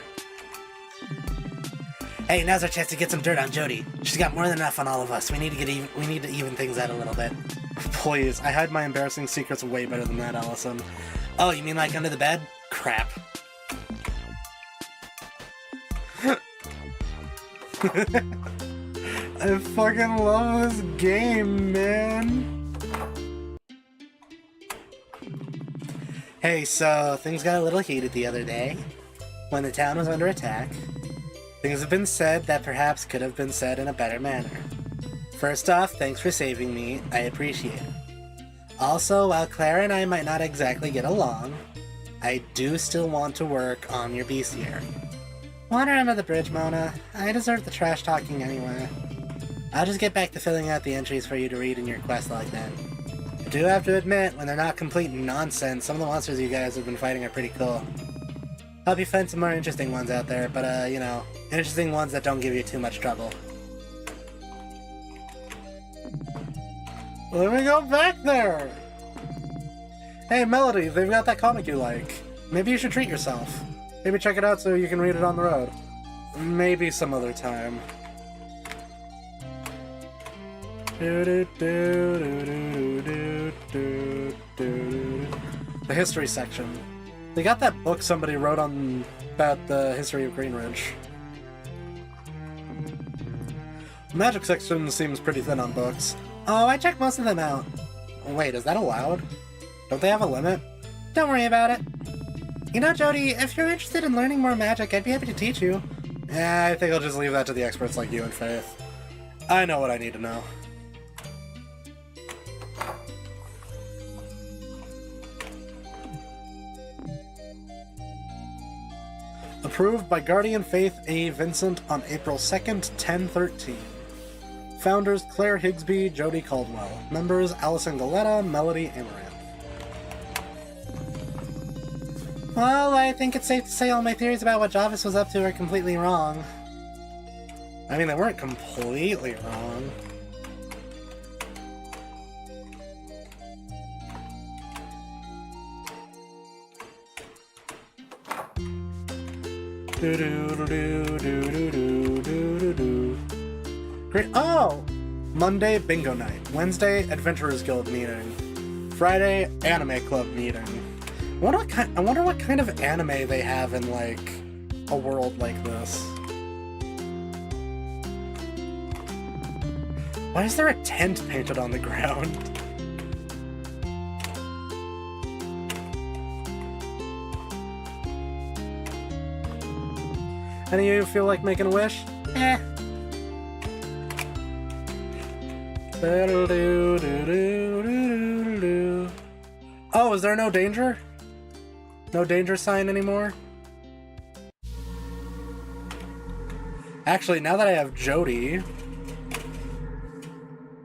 Hey, now's our chance to get some dirt on Jody. She's got more than enough on all of us. We need to even things out a little bit. Please, I hide my embarrassing secrets way better than that, Allison. Oh, you mean like under the bed? Crap. I fucking love this game, man. Hey, so things got a little heated the other day when the town was under attack. Things have been said that perhaps could have been said in a better manner. First off, thanks for saving me. I appreciate it. Also, while Clara and I might not exactly get along, I do still want to work on your bestiary. Water under the bridge, Mona. I deserve the trash talking anyway. I'll just get back to filling out the entries for you to read in your quest log then. I do have to admit, when they're not complete nonsense, some of the monsters you guys have been fighting are pretty cool. Hope you find some more interesting ones out there, but you know, interesting ones that don't give you too much trouble. Let me go back there! Hey, Melody, they've got that comic you like. Maybe you should treat yourself. Maybe check it out so you can read it on the road. Maybe some other time. The history section. They got that book somebody wrote on about the history of Greenridge. The magic section seems pretty thin on books. Oh, I checked most of them out. Wait, is that allowed? Don't they have a limit? Don't worry about it. You know, Jody, if you're interested in learning more magic, I'd be happy to teach you. I think I'll just leave that to the experts like you and Faith. I know what I need to know. Approved by Guardian Faith A. Vincent on April 2nd, 1013. Founders Claire Higsby, Jody Caldwell. Members Allison Galetta, Melody Amaranth. Well, I think it's safe to say all my theories about what Javis was up to are completely wrong. I mean, they weren't completely wrong. Great. Oh! Monday, bingo night. Wednesday, Adventurers Guild meeting. Friday, anime club meeting. I wonder what kind of anime they have in, like, a world like this. Why is there a tent painted on the ground? Any of you feel like making a wish? Eh. Oh, is there no danger? No danger sign anymore? Actually, now that I have Jody...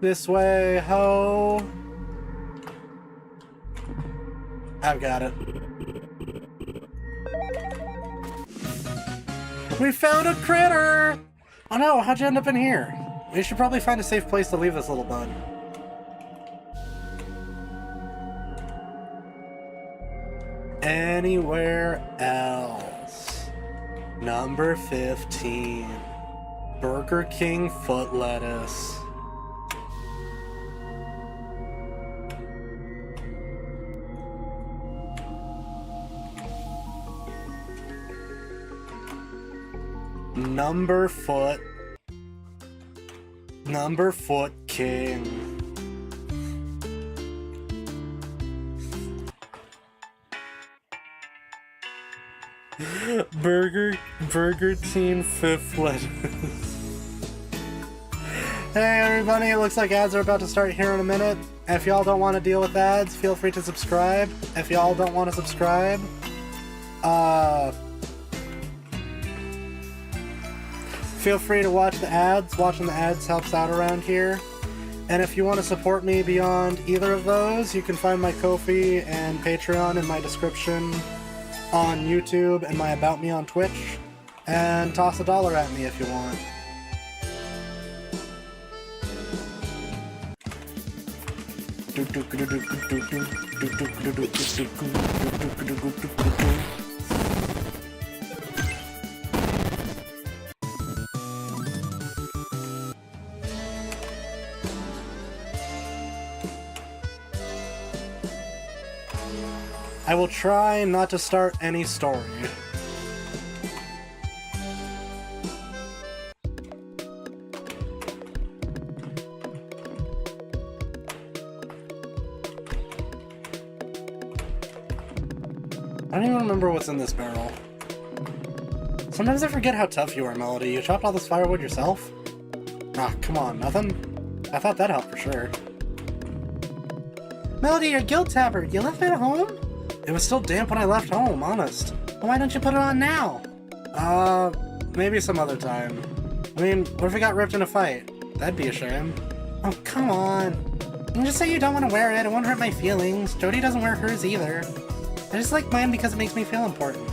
This way, ho! I've got it. We found a critter! Oh no, how'd you end up in here? We should probably find a safe place to leave this little bud. Anywhere else. Number 15. Burger King foot lettuce. Number foot king. Burger Teen fifth lettuce. Hey everybody, it looks like ads are about to start here in a minute. If y'all don't want to deal with ads, feel free to subscribe. If y'all don't want to subscribe, feel free to watch the ads. Watching the ads helps out around here. And if you want to support me beyond either of those, you can find my Ko-fi and Patreon in my description on YouTube and my About Me on Twitch. And toss $1 at me if you want. I will try not to start any story. I don't even remember what's in this barrel. Sometimes I forget how tough you are, Melody. You chopped all this firewood yourself? Ah, come on, nothing? I thought that helped for sure. Melody, your guild tabard, you left it at home? It was still damp when I left home, honest. Well, why don't you put it on now? Maybe some other time. I mean, what if we got ripped in a fight? That'd be a shame. Oh, come on. You can just say you don't want to wear it, it won't hurt my feelings. Jody doesn't wear hers either. I just like mine because it makes me feel important.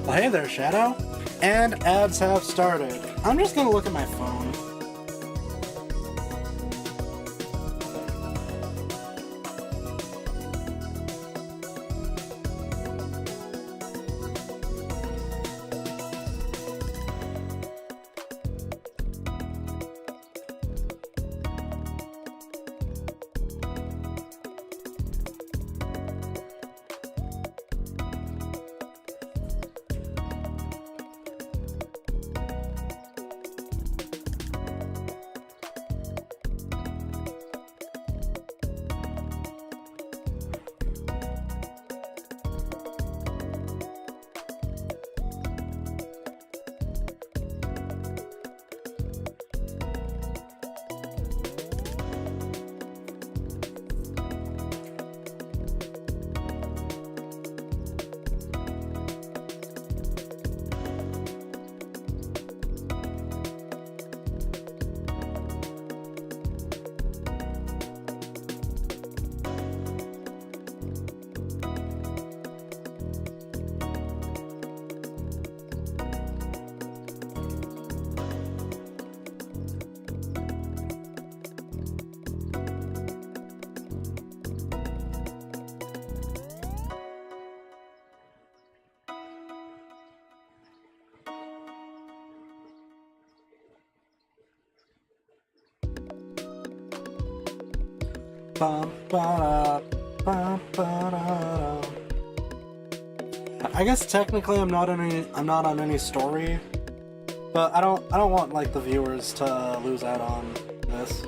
Well, hey there, Shadow. And ads have started. I'm just gonna look at my phone. I guess technically I'm not on any story, but I don't want like the viewers to lose out on this.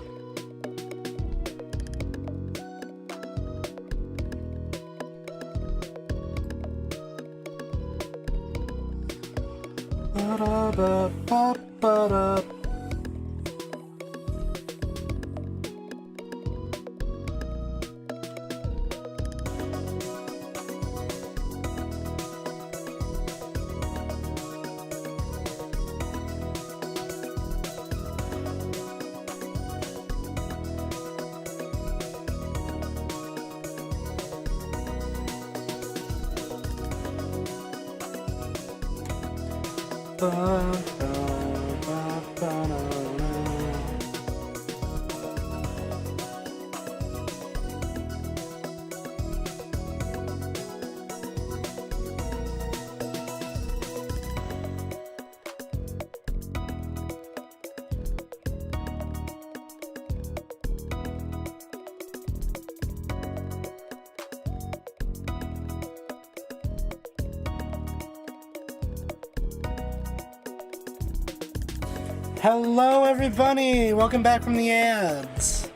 Hello everybody! Welcome back from the ads!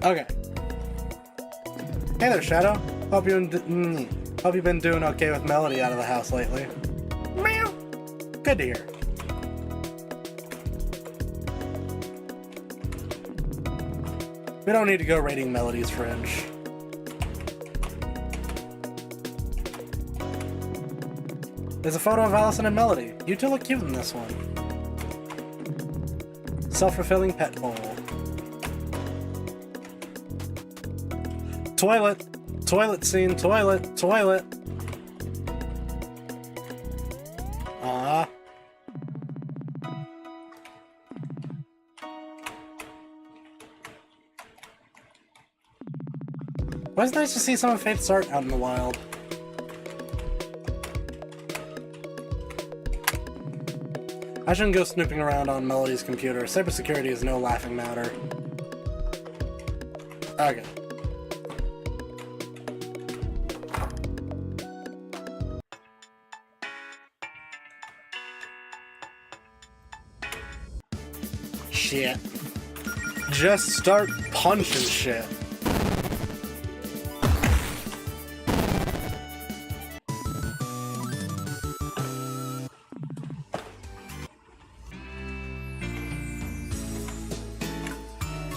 Okay. Hey there, Shadow. Hope you've been doing okay with Melody out of the house lately. Meow! Good to hear. We don't need to go raiding Melody's fridge. There's a photo of Allison and Melody. You two look cute in this one. Self-fulfilling pet hole. Toilet. Toilet scene. Toilet. Toilet. Ah. Well, it's nice to see some of Faith's art out in the wild. I shouldn't go snooping around on Melody's computer. Cybersecurity is no laughing matter. Okay. Shit. Just start punching shit.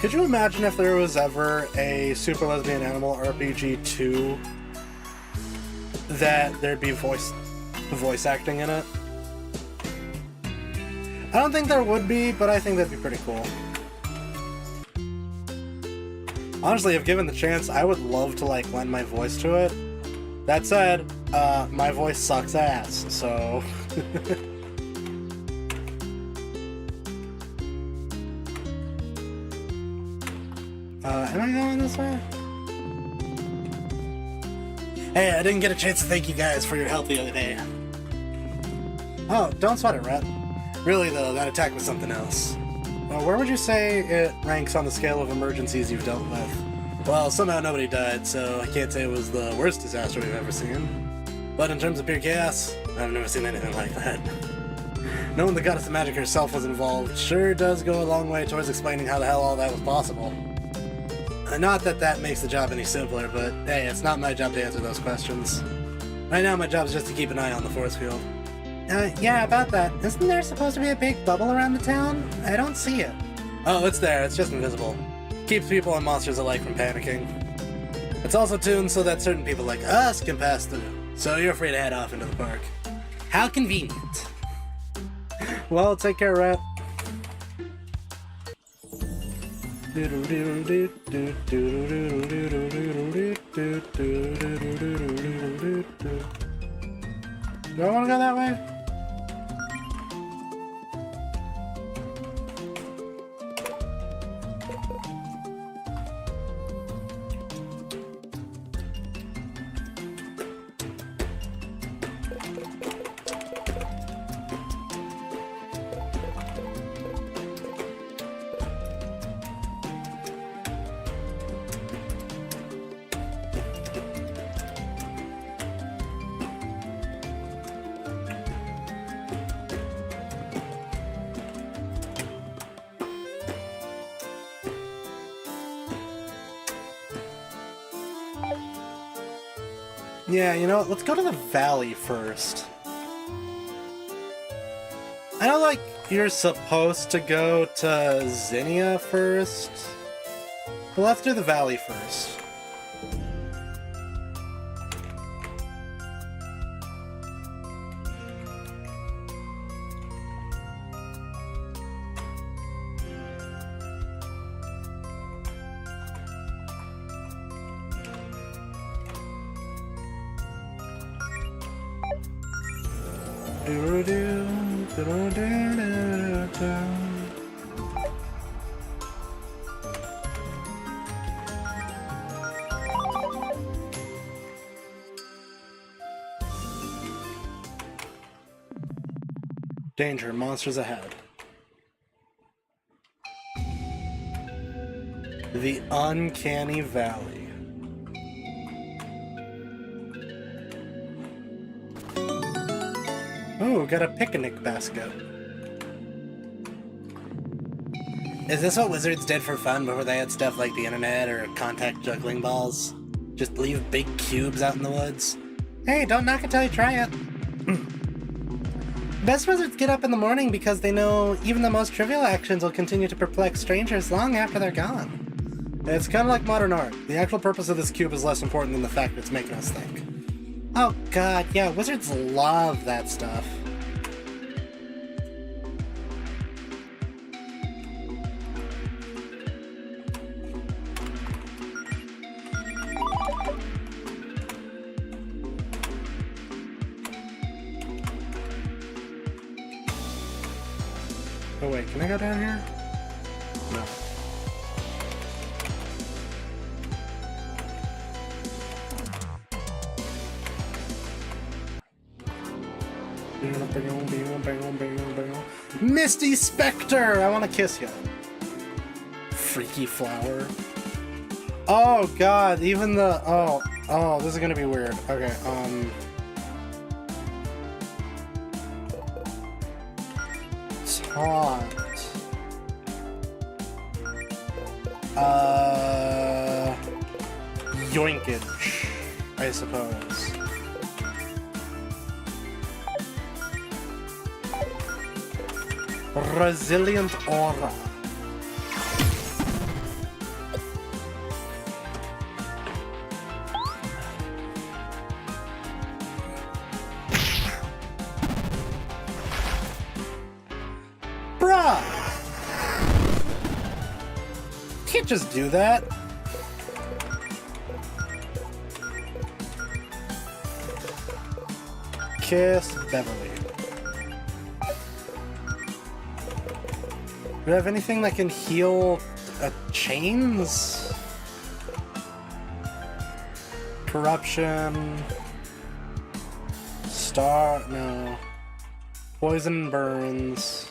Could you imagine if there was ever a Super Lesbian Animal RPG 2 that there'd be voice acting in it? I don't think there would be, but I think that'd be pretty cool. Honestly, if given the chance, I would love to like lend my voice to it. That said, my voice sucks ass, so... Am I going this way? Hey, I didn't get a chance to thank you guys for your help the other day. Oh, don't sweat it, Rhett. Really though, that attack was something else. Where would you say it ranks on the scale of emergencies you've dealt with? Well, somehow nobody died, so I can't say it was the worst disaster we've ever seen. But in terms of pure chaos, I've never seen anything like that. Knowing the goddess of magic herself was involved sure does go a long way towards explaining how the hell all that was possible. Not that that makes the job any simpler, but hey, it's not my job to answer those questions. Right now my job is just to keep an eye on the force field. Yeah, about that. Isn't there supposed to be a big bubble around the town? I don't see it. Oh, it's there. It's just invisible. Keeps people and monsters alike from panicking. It's also tuned so that certain people like us can pass through, so you're free to head off into the park. How convenient. Well, take care, Rat. Do I want to go that way? Yeah, you know what? Let's go to the valley first. I know, like, you're supposed to go to Zinnia first. But let's do the valley first. Danger, monsters ahead. The Uncanny Valley. Oh, got a picnic basket. Is this what wizards did for fun before they had stuff like the internet or contact juggling balls? Just leave big cubes out in the woods? Hey, don't knock it till you try it. Best wizards get up in the morning because they know even the most trivial actions will continue to perplex strangers long after they're gone. It's kind of like modern art. The actual purpose of this cube is less important than the fact that it's making us think. Oh god, yeah, wizards love that stuff. Oh wait, can I go down here? No. Misty Spectre! I want to kiss you. Freaky flower. Oh god, even the... Oh, this is gonna be weird. Okay, Taunt. Yoinkage, I suppose. Resilient Aura. Bruh! Can't just do that. Kiss Beverly. Do we have anything that can heal chains? Corruption. Star. No. Poison burns.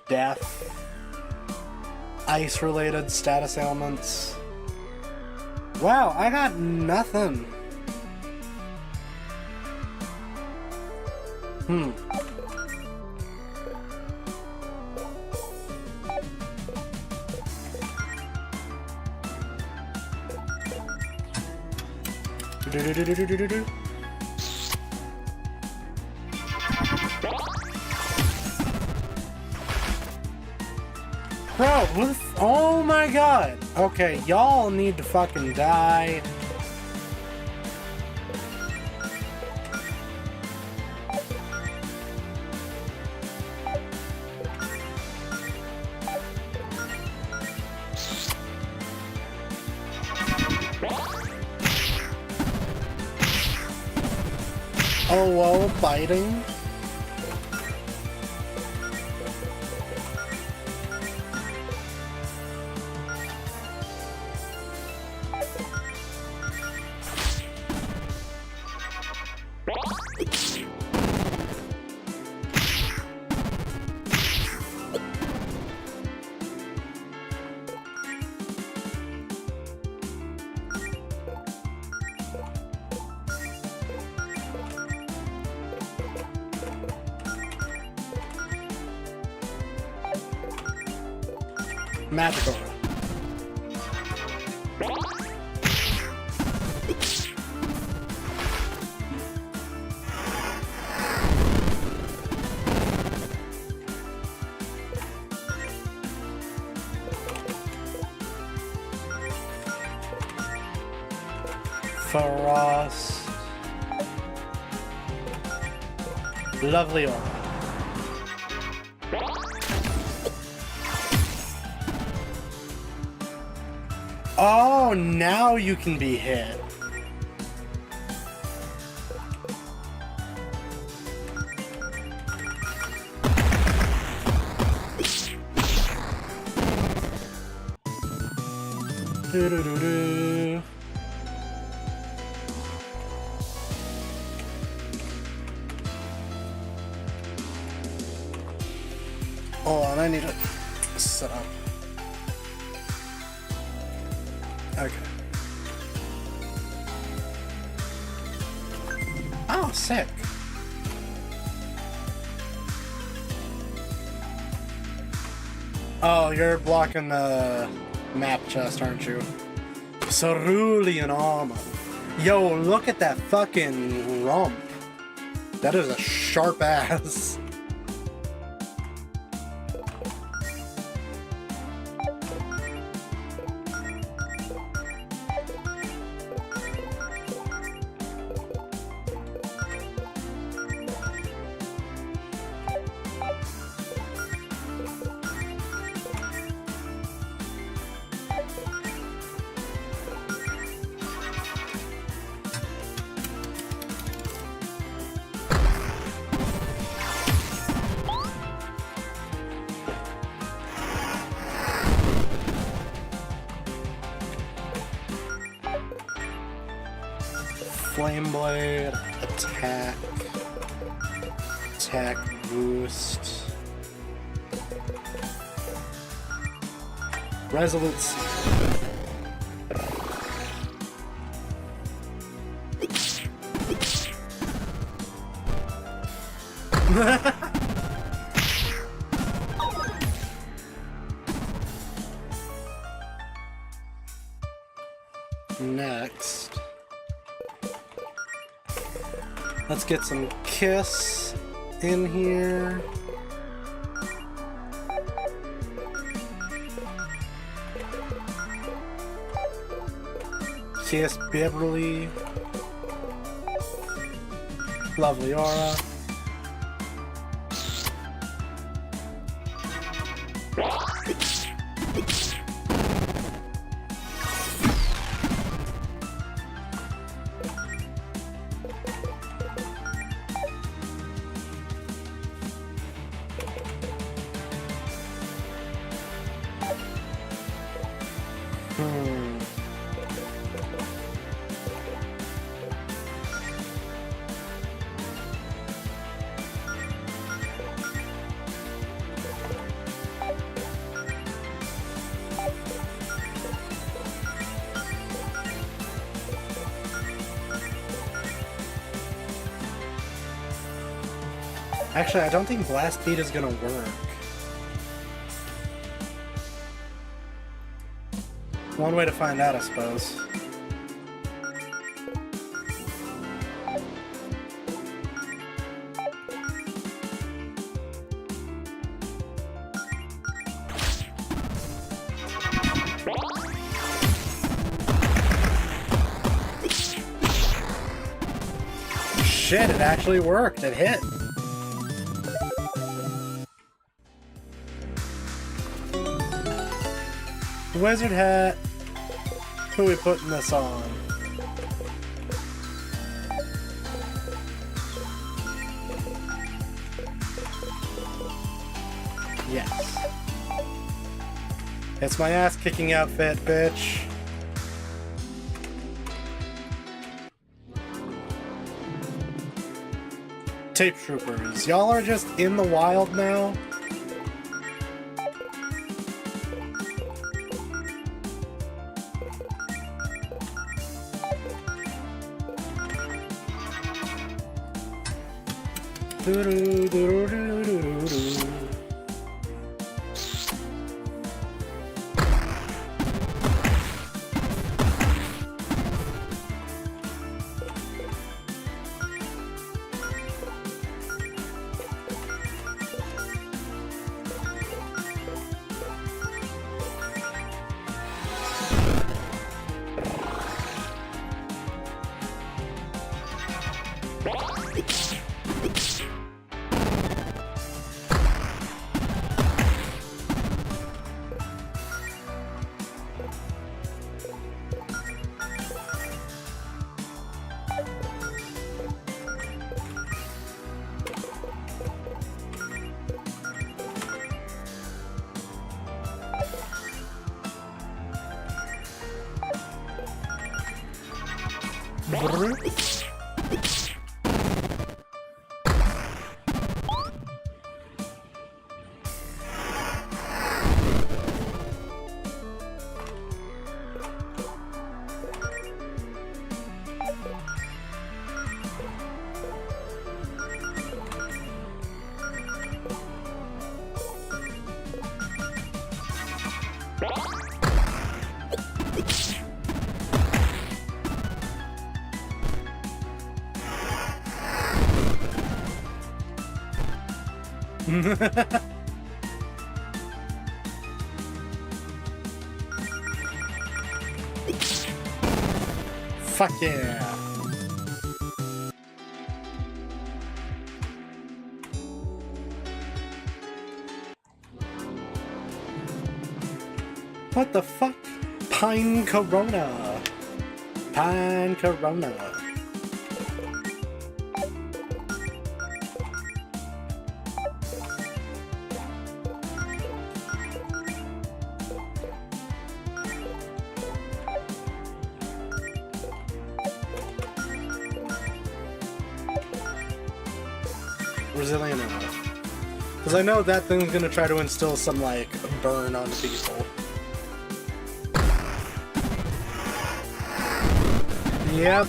Death. Ice related status ailments. Wow, I got nothing. Bro, oh my god! Okay, y'all need to fucking die. Oh, whoa, biting. Magical. Frost. Lovely aura. Oh, now you can be hit. Do-do-do-do. Hold on, I need to set up. Okay. Oh, sick. Oh, you're blocking the map chest, aren't you? Cerulean armor. Yo, look at that fucking rump. That is a sharp ass. Flame Blade, attack, attack boost, Resolute Seal. Next, let's get some Kiss in here. Kiss Beverly. Lovely Aura. Actually, I don't think Blast Beat is gonna work. One way to find out, I suppose. Shit, it actually worked. It hit. Wizard hat. Who are we putting this on? Yes. It's my ass kicking outfit, bitch. Tape Troopers, y'all are just in the wild now? Fuck yeah. What the fuck? Pine Corona. Pine Corona. Resilient enough. Because I know that thing's gonna try to instill some, like, burn on people. Yep.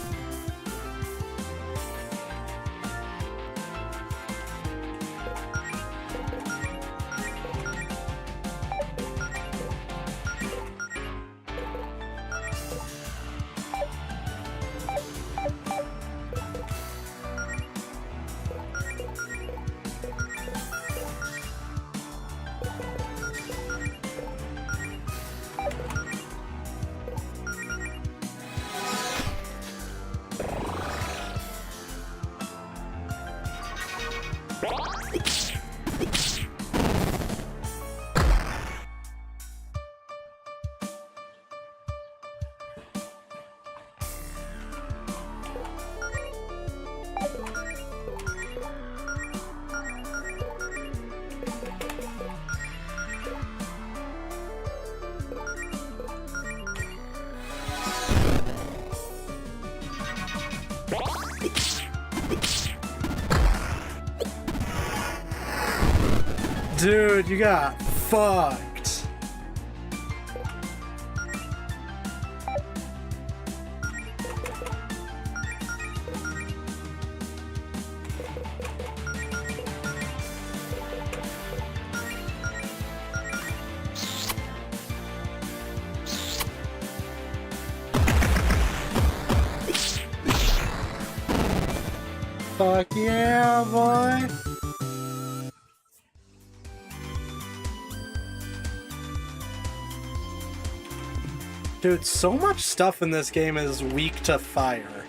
Dude, you got fucked. Fuck yeah, boy. Dude, so much stuff in this game is weak to fire.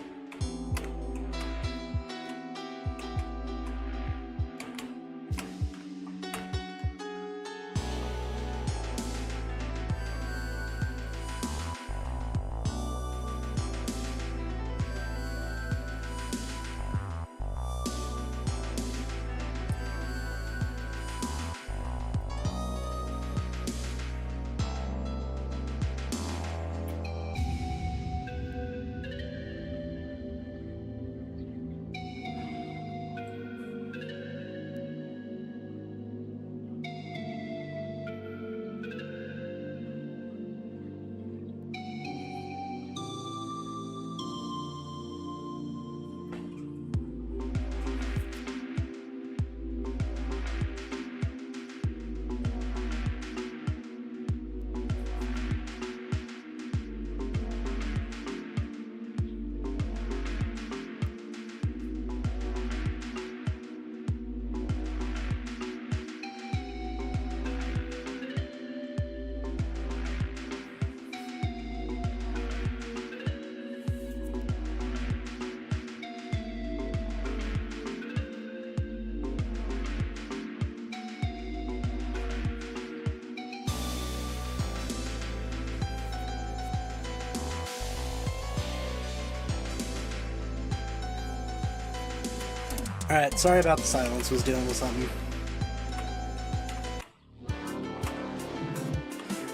Alright, sorry about the silence, was dealing with something.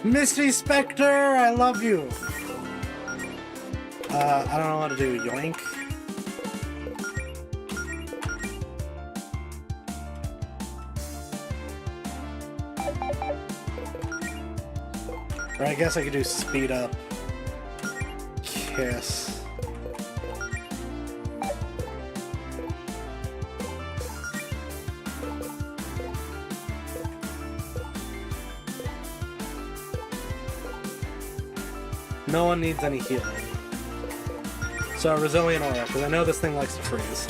Misty Spectre, I love you! I don't know what to do, yoink? Or I guess I could do speed up. Kiss. No one needs any healing. So, Resilient Aura, because I know this thing likes to freeze.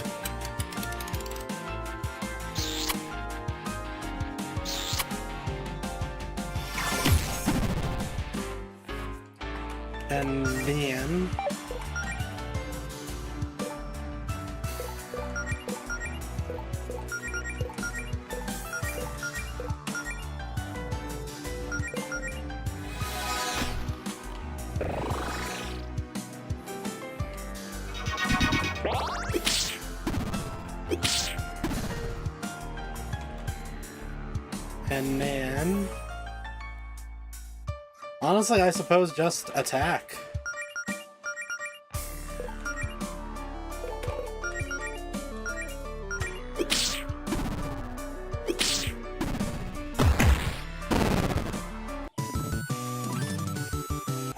And then... honestly, I suppose just attack.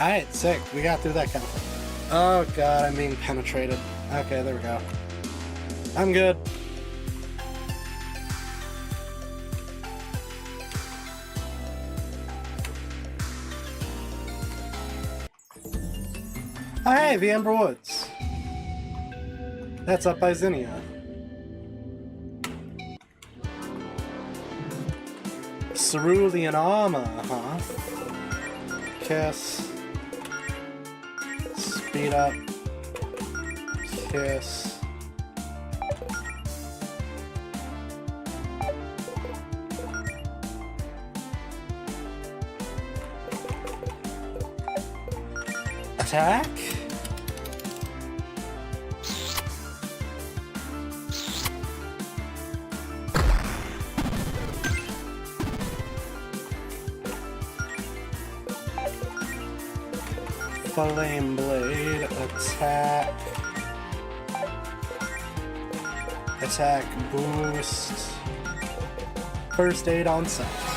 Alright, sick. We got through that kind of thing. Oh god, I'm being penetrated. Okay, there we go. I'm good. Oh hey, the Ember Woods. That's up by Zinnia. Cerulean armor, huh? Kiss. Speed up. Kiss. Attack? Flame Blade, attack. Attack boost. First aid on self.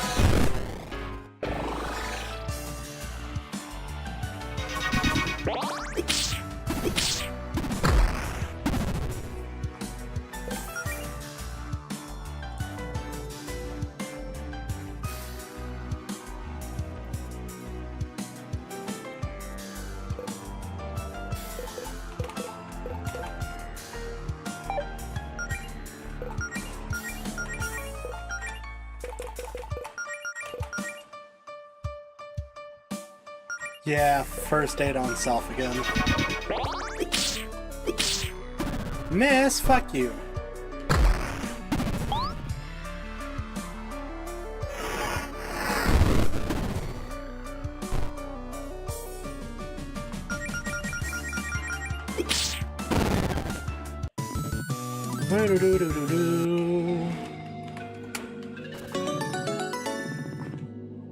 Yeah, first aid on self again. Miss, fuck you.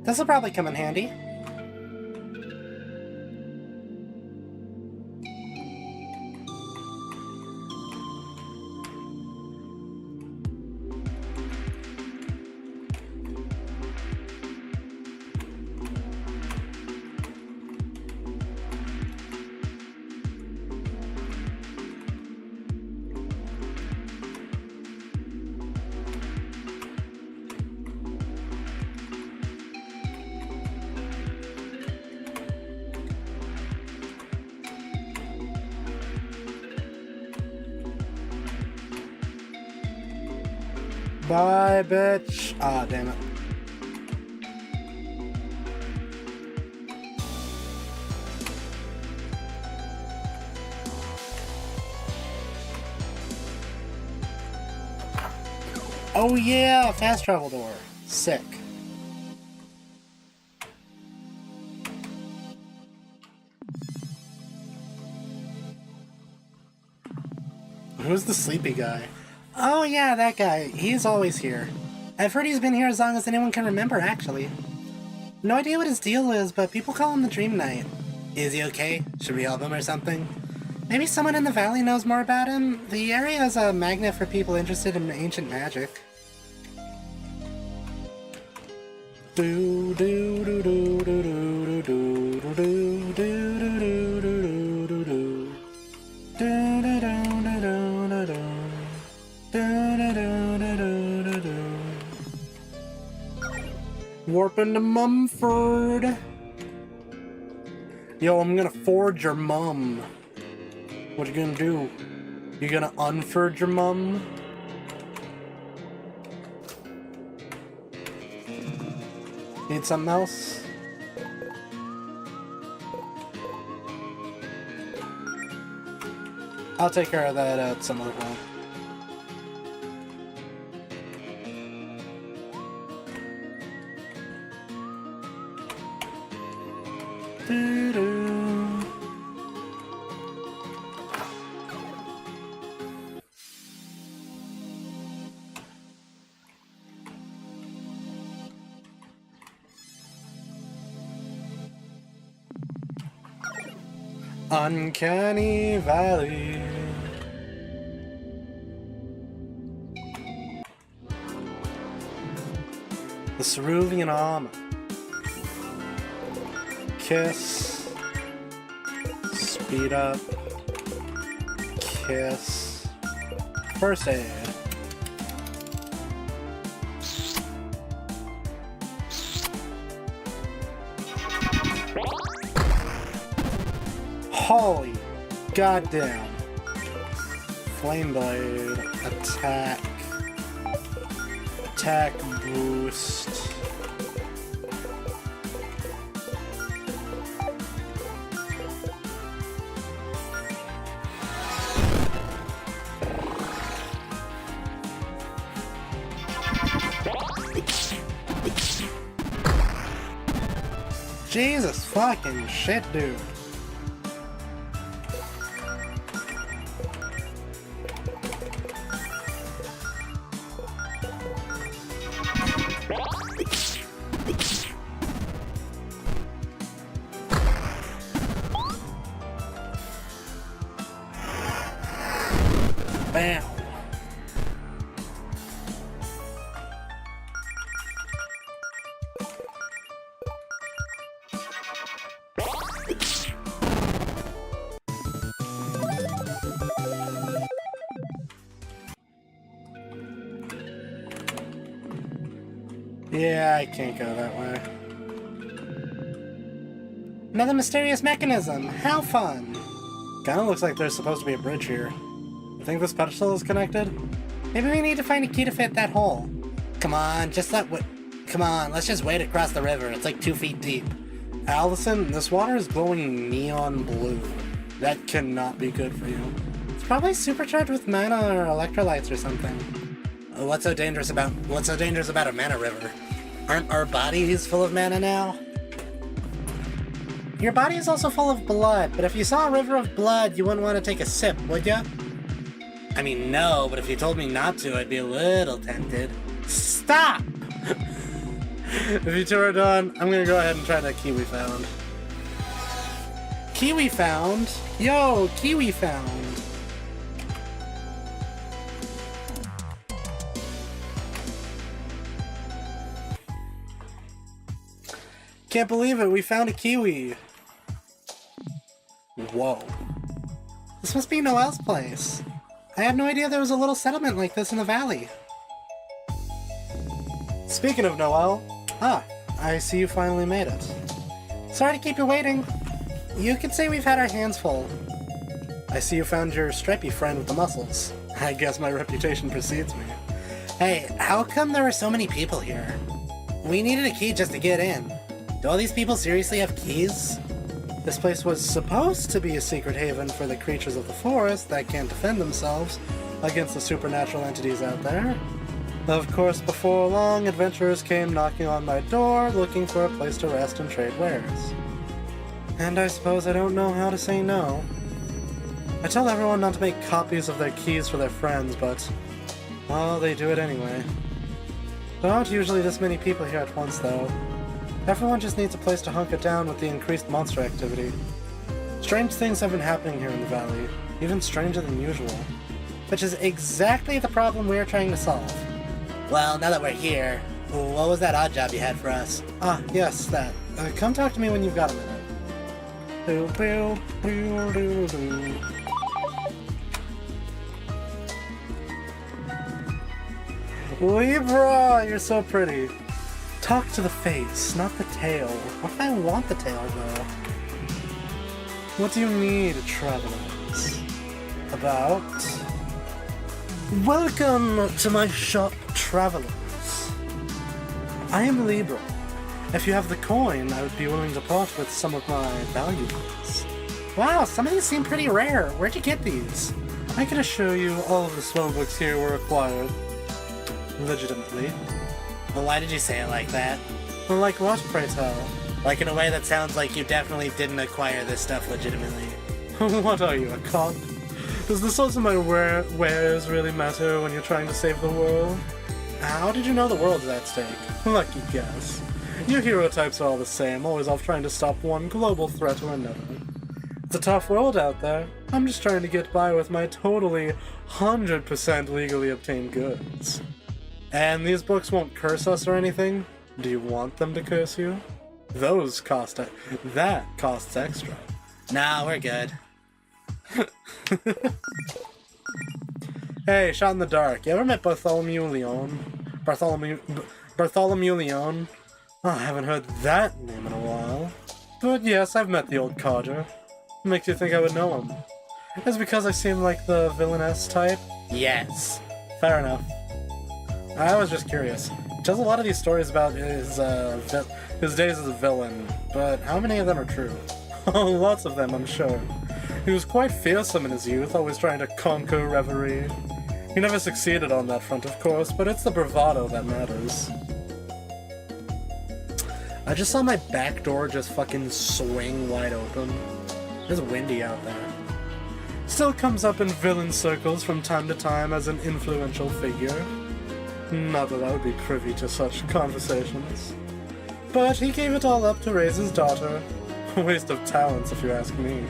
This will probably come in handy. Bye, bitch. Ah, damn it. Oh yeah, fast travel door. Sick. Who's the sleepy guy? Oh yeah, that guy. He's always here. I've heard he's been here as long as anyone can remember, actually. No idea what his deal is, but people call him the Dream Knight. Is he okay? Should we help him or something? Maybe someone in the valley knows more about him? The area is a magnet for people interested in ancient magic. Do do do do do do do do do do do do do do do. Do do do do do do. Warp into Mumford. Yo, I'm gonna forge your mum. What you gonna do? You gonna unforge your mum? Need something else? I'll take care of that at some other point. Uncanny Valley. The Cerulean Armor. Kiss. Speed up. Kiss. First aid. Holy goddamn. Flame Blade. Attack. Attack boost. Jesus fucking shit, dude. Bam. Yeah, I can't go that way. Another mysterious mechanism. How fun. Kinda looks like there's supposed to be a bridge here. You think this pedestal is connected? Maybe we need to find a key to fit that hole. Come on, come on, let's just wade across the river. It's like 2 feet deep. Allison, this water is glowing neon blue. That cannot be good for you. It's probably supercharged with mana or electrolytes or something. What's so dangerous about a mana river? Aren't our bodies full of mana now? Your body is also full of blood, but if you saw a river of blood, you wouldn't want to take a sip, would ya? I mean, no, but if you told me not to, I'd be a little tempted. Stop! If you two are done, I'm gonna go ahead and try that key we found. Kiwi found? Yo, kiwi found. Can't believe it, we found a kiwi! Whoa. This must be Noelle's place. I had no idea there was a little settlement like this in the valley. Speaking of Noelle, I see you finally made it. Sorry to keep you waiting. You could say we've had our hands full. I see you found your stripy friend with the muscles. I guess my reputation precedes me. Hey, how come there were so many people here? We needed a key just to get in. Do all these people seriously have keys? This place was supposed to be a secret haven for the creatures of the forest that can't defend themselves against the supernatural entities out there. Of course, before long, adventurers came knocking on my door looking for a place to rest and trade wares. And I suppose I don't know how to say no. I tell everyone not to make copies of their keys for their friends, but, well, they do it anyway. There aren't usually this many people here at once, though. Everyone just needs a place to hunker down with the increased monster activity. Strange things have been happening here in the valley, even stranger than usual. Which is exactly the problem we're trying to solve. Well, now that we're here, what was that odd job you had for us? Ah, yes, that. Come talk to me when you've got a minute. Boo, boo, boo, boo, boo. Libra, you're so pretty. Talk to the face, not the tail. What if I want the tail, though? What do you need, travelers? About? Welcome to my shop, travelers. I am Libra. If you have the coin, I would be willing to part with some of my valuables. Wow, some of these seem pretty rare. Where'd you get these? I can assure you all of the spellbooks here were acquired legitimately. Well, why did you say it like that? Well, like what, pray tell? Like in a way that sounds like you definitely didn't acquire this stuff legitimately. What are you, a cop? Does the source of my wares really matter when you're trying to save the world? How did you know the world's at stake? Lucky guess. You hero types are all the same, always off trying to stop one global threat or another. It's a tough world out there. I'm just trying to get by with my totally 100% legally obtained goods. And these books won't curse us or anything? Do you want them to curse you? Those cost that costs extra. Nah, we're good. Hey, shot in the dark. You ever met Bartholomew Leon? Bartholomew Leon? Oh, I haven't heard that name in a while. But yes, I've met the old codger. Makes you think I would know him. Is it because I seem like the villainess type? Yes. Fair enough. I was just curious. He tells a lot of these stories about his days as a villain, but how many of them are true? Oh, lots of them, I'm sure. He was quite fearsome in his youth, always trying to conquer revelry. He never succeeded on that front, of course, but it's the bravado that matters. I just saw my back door just fucking swing wide open. It's windy out there. Still comes up in villain circles from time to time as an influential figure. Not that I would be privy to such conversations. But he gave it all up to raise his daughter. A waste of talents, if you ask me.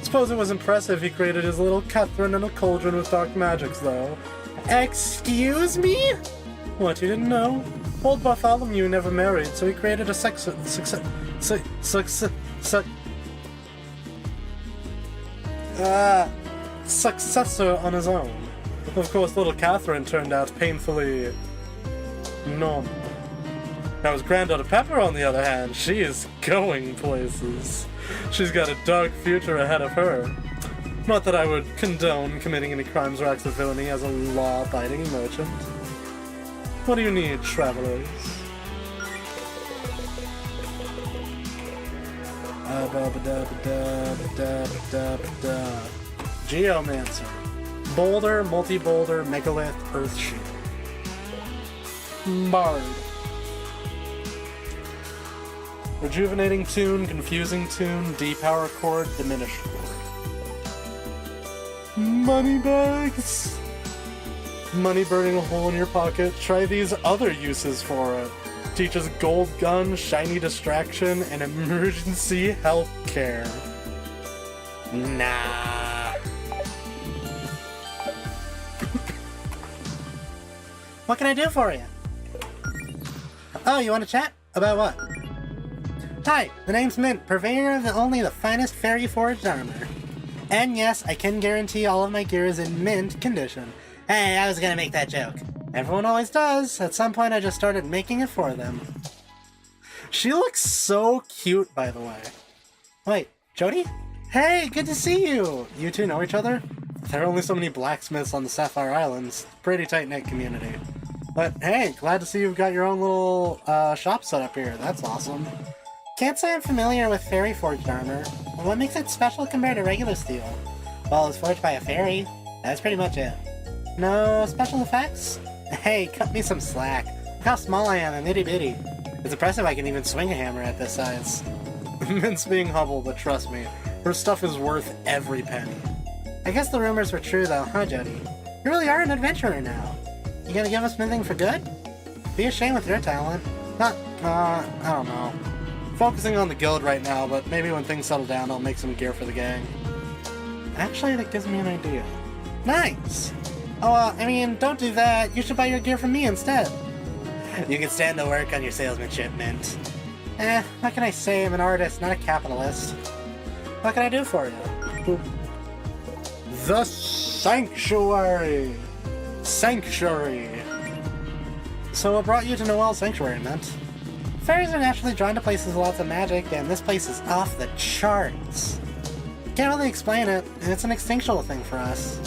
Suppose it was impressive he created his little Catherine in a cauldron with dark magics, though. Excuse me? What, you didn't know? Old Bartholomew never married, so he created a successor on his own. Of course, little Catherine turned out painfully normal. Now his granddaughter Pepper, on the other hand, she is going places. She's got a dark future ahead of her. Not that I would condone committing any crimes or acts of villainy as a law-abiding merchant. What do you need, travelers? Geomancer. Boulder, multi-boulder, megalith, earth shield. Bard. Rejuvenating tune, confusing tune, depower chord, diminished chord. Money bags! Money burning a hole in your pocket. Try these other uses for it. Teaches gold gun, shiny distraction, and emergency health care. Nah. What can I do for you? Oh, you want to chat? About what? Hi, the name's Mint, purveyor of only the finest fairy forged armor. And yes, I can guarantee all of my gear is in mint condition. Hey, I was gonna make that joke. Everyone always does. At some point I just started making it for them. She looks so cute, by the way. Wait, Jody? Hey, good to see you! You two know each other? There are only so many blacksmiths on the Sapphire Islands. Pretty tight-knit community. But hey, glad to see you've got your own little shop set up here. That's awesome. Can't say I'm familiar with fairy forged armor. What makes it special compared to regular steel? Well, it's forged by a fairy. That's pretty much it. No special effects? Hey, cut me some slack. Look how small I am and itty-bitty. It's impressive I can even swing a hammer at this size. Mint's being humble, but trust me, her stuff is worth every penny. I guess the rumors were true though, huh, Jody? You really are an adventurer now. You gonna give us smithing for good? Be a shame with your talent. I don't know. Focusing on the guild right now, but maybe when things settle down, I'll make some gear for the gang. Actually, that gives me an idea. Nice! Oh, I mean, don't do that. You should buy your gear from me instead. You can stand to work on your salesmanship, Mint. What can I say? I'm an artist, not a capitalist. What can I do for you? The Sanctuary! Sanctuary! So what brought you to Noel's Sanctuary, Mint? Fairies are naturally drawn to places with lots of magic, and this place is off the charts. Can't really explain it, and it's an instinctual thing for us.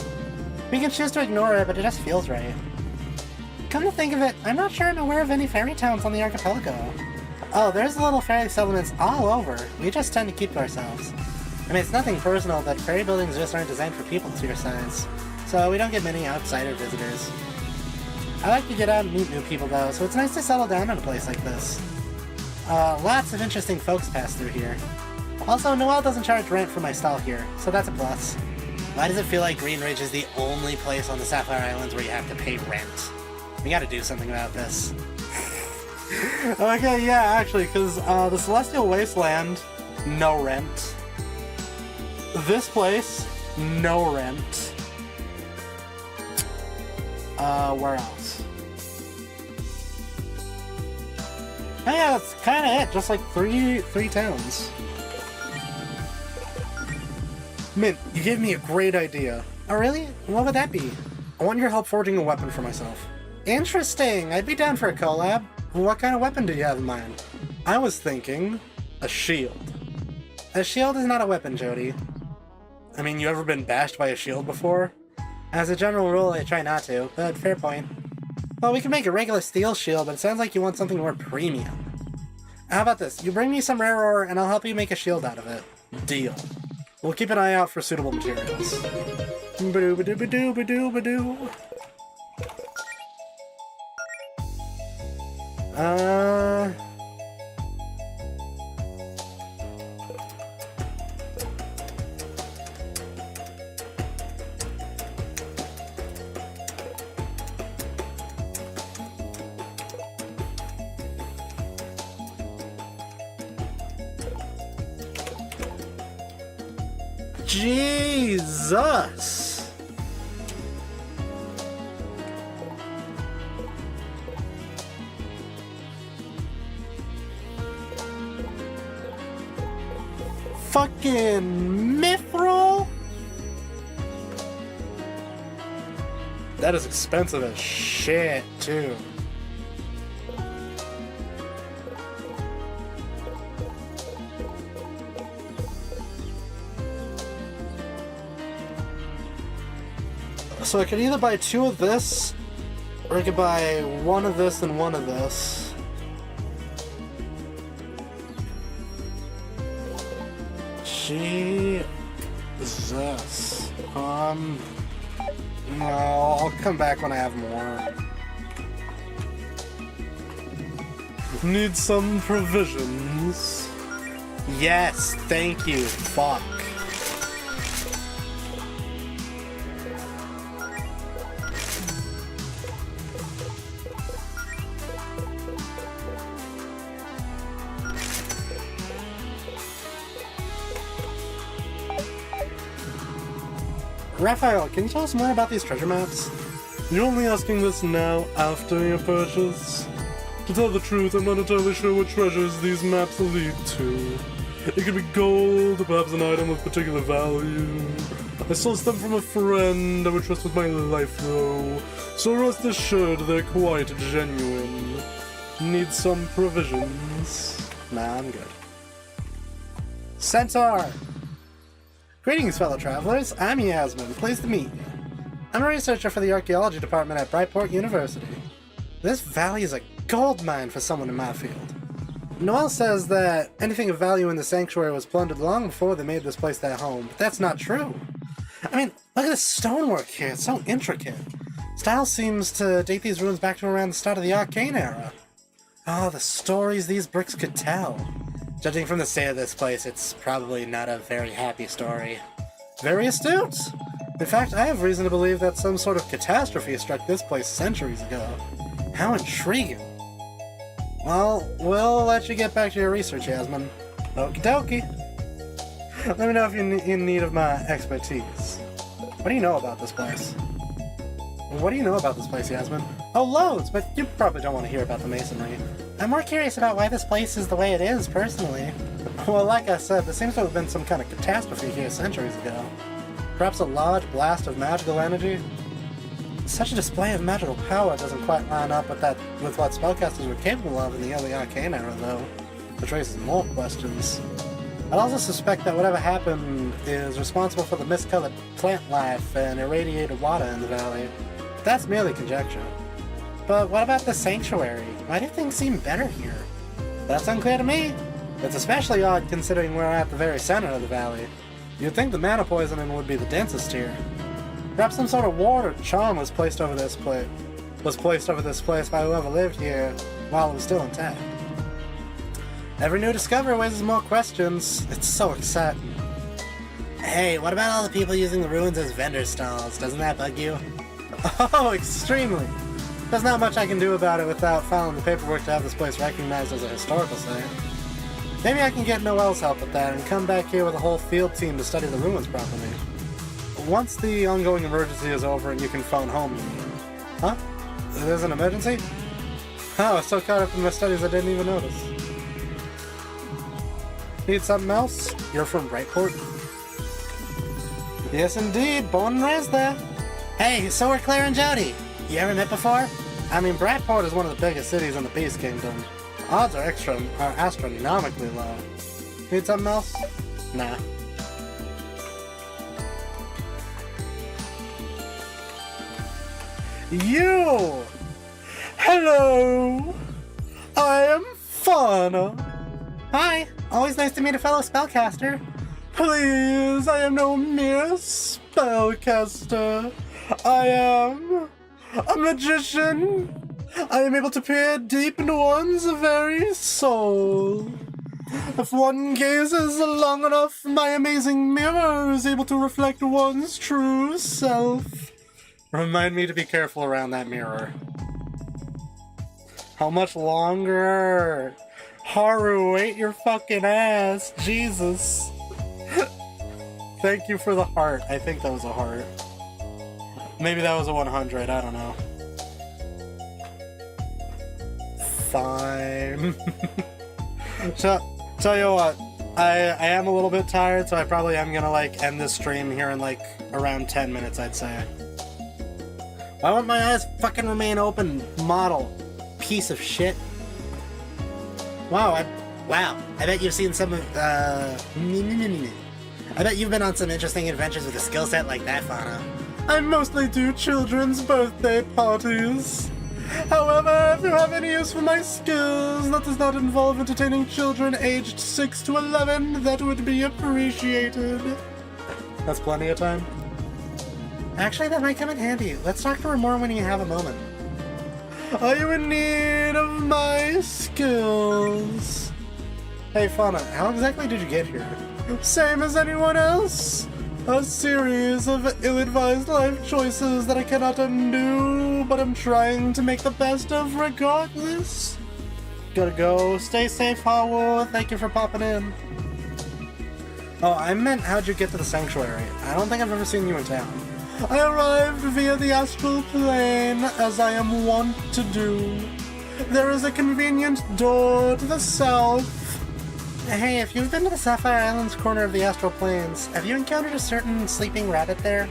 We can choose to ignore it, but it just feels right. Come to think of it, I'm not sure I'm aware of any fairy towns on the archipelago. Oh, there's little fairy settlements all over. We just tend to keep to ourselves. I mean, it's nothing personal, but fairy buildings just aren't designed for people to your size. So we don't get many outsider visitors. I like to get out and meet new people though, so it's nice to settle down in a place like this. Lots of interesting folks pass through here. Also, Noelle doesn't charge rent for my stall here, so that's a plus. Why does it feel like Green Ridge is the only place on the Sapphire Islands where you have to pay rent? We gotta do something about this. Okay, yeah, actually, because the Celestial Wasteland, no rent. This place, no rent. Where else? Oh yeah, that's kind of it. Just like three towns. Mint, you gave me a great idea. Oh really? What would that be? I want your help forging a weapon for myself. Interesting. I'd be down for a collab. What kind of weapon do you have in mind? I was thinking a shield. A shield is not a weapon, Jody. I mean, you ever been bashed by a shield before? As a general rule, I try not to, but fair point. Well, we can make a regular steel shield, but it sounds like you want something more premium. How about this? You bring me some rare ore, and I'll help you make a shield out of it. Deal. We'll keep an eye out for suitable materials. Ba-doo-ba-doo-ba-doo-ba-doo-ba-doo. Jesus! Fucking mithril? That is expensive as shit, too. So I could either buy 2 of this, or I could buy 1 of this and 1 of this. Jesus. No, I'll come back when I have more. Need some provisions. Yes, thank you. Fuck. Raphael, can you tell us more about these treasure maps? You're only asking this now after your purchase? To tell the truth, I'm not entirely sure what treasures these maps lead to. It could be gold, or perhaps an item of particular value. I sourced them from a friend I would trust with my life, though, so rest assured they're quite genuine. Need some provisions? Nah, I'm good. Centaur! Greetings, fellow travelers. I'm Yasmin. Pleased to meet you. I'm a researcher for the archaeology department at Brightport University. This valley is a gold mine for someone in my field. Noel says that anything of value in the sanctuary was plundered long before they made this place their home, but that's not true. I mean, look at the stonework here. It's so intricate. Style seems to date these ruins back to around the start of the Arcane era. Oh, the stories these bricks could tell. Judging from the state of this place, it's probably not a very happy story. Very astute! In fact, I have reason to believe that some sort of catastrophe struck this place centuries ago. How intriguing! Well, we'll let you get back to your research, Yasmin. Okie dokie. Let me know if you're in need of my expertise. What do you know about this place? What do you know about this place, Yasmin? Oh, loads, but you probably don't want to hear about the masonry. I'm more curious about why this place is the way it is, personally. Well, like I said, there seems to have been some kind of catastrophe here centuries ago. Perhaps a large blast of magical energy? Such a display of magical power doesn't quite line up with what spellcasters were capable of in the early Arcane era, though. Which raises more questions. I'd also suspect that whatever happened is responsible for the mist-colored plant life and irradiated water in the valley. That's merely conjecture. But what about the sanctuary? Why do things seem better here? That's unclear to me. It's especially odd considering we're at the very center of the valley. You'd think the mana poisoning would be the densest here. Perhaps some sort of ward or charm was placed over this place by whoever lived here while it was still intact. Every new discovery raises more questions. It's so exciting. Hey, what about all the people using the ruins as vendor stalls? Doesn't that bug you? Oh, extremely! There's not much I can do about it without filing the paperwork to have this place recognized as a historical site. Maybe I can get Noel's help with that and come back here with a whole field team to study the ruins properly. Once the ongoing emergency is over and you can phone home, you mean. Huh? There's an emergency? Oh, I was so caught up in my studies I didn't even notice. Need something else? You're from Brightport? Yes, indeed. Born and raised there. Hey, so are Claire and Jody. You ever met before? I mean, Brightport is one of the biggest cities in the Beast Kingdom. Odds are astronomically low. Need something else? Nah. You! Hello! I am Fauna. Hi, always nice to meet a fellow spellcaster. Please, I am no mere spellcaster. I am a magician. I am able to peer deep into one's very soul. If one gazes long enough, my amazing mirror is able to reflect one's true self. Remind me to be careful around that mirror. How much longer? Haru, wait your fucking ass. Jesus. Thank you for the heart. I think that was a heart. Maybe that was a 100. I don't know. Fine. Tell you what. I am a little bit tired, so I probably am gonna end this stream here in around 10 minutes, I'd say. Why won't my eyes fucking remain open, model? Piece of shit. Wow, I bet you've seen some of, I bet you've been on some interesting adventures with a skill set like that, Fauna. I mostly do children's birthday parties. However, if you have any use for my skills that does not involve entertaining children aged 6 to 11, that would be appreciated. That's plenty of time. Actually, that might come in handy. Let's talk to her more when you have a moment. Are you in need of my skills? Hey Fauna, how exactly did you get here? Same as anyone else. A series of ill-advised life choices that I cannot undo, but I'm trying to make the best of regardless. Gotta go. Stay safe, Haru. Thank you for popping in. Oh, I meant how'd you get to the sanctuary? I don't think I've ever seen you in town. I arrived via the astral plane, as I am wont to do. There is a convenient door to the south. Hey, if you've been to the Sapphire Islands corner of the astral planes, have you encountered a certain sleeping rabbit there?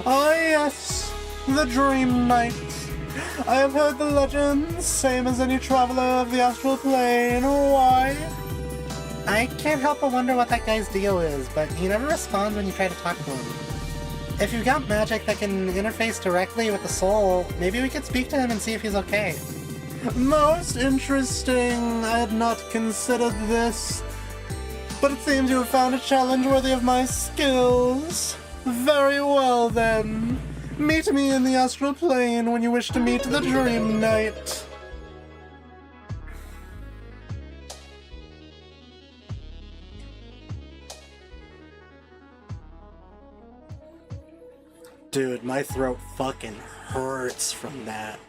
Ah yes, the Dream Knight. I have heard the legends, same as any traveler of the astral plane. Why? I can't help but wonder what that guy's deal is, but he never responds when you try to talk to him. If you've got magic that can interface directly with the soul, maybe we could speak to him and see if he's okay. Most interesting. I had not considered this. But it seems you have found a challenge worthy of my skills. Very well then. Meet me in the astral plane when you wish to meet the Dream Knight. Dude, my throat fucking hurts from that.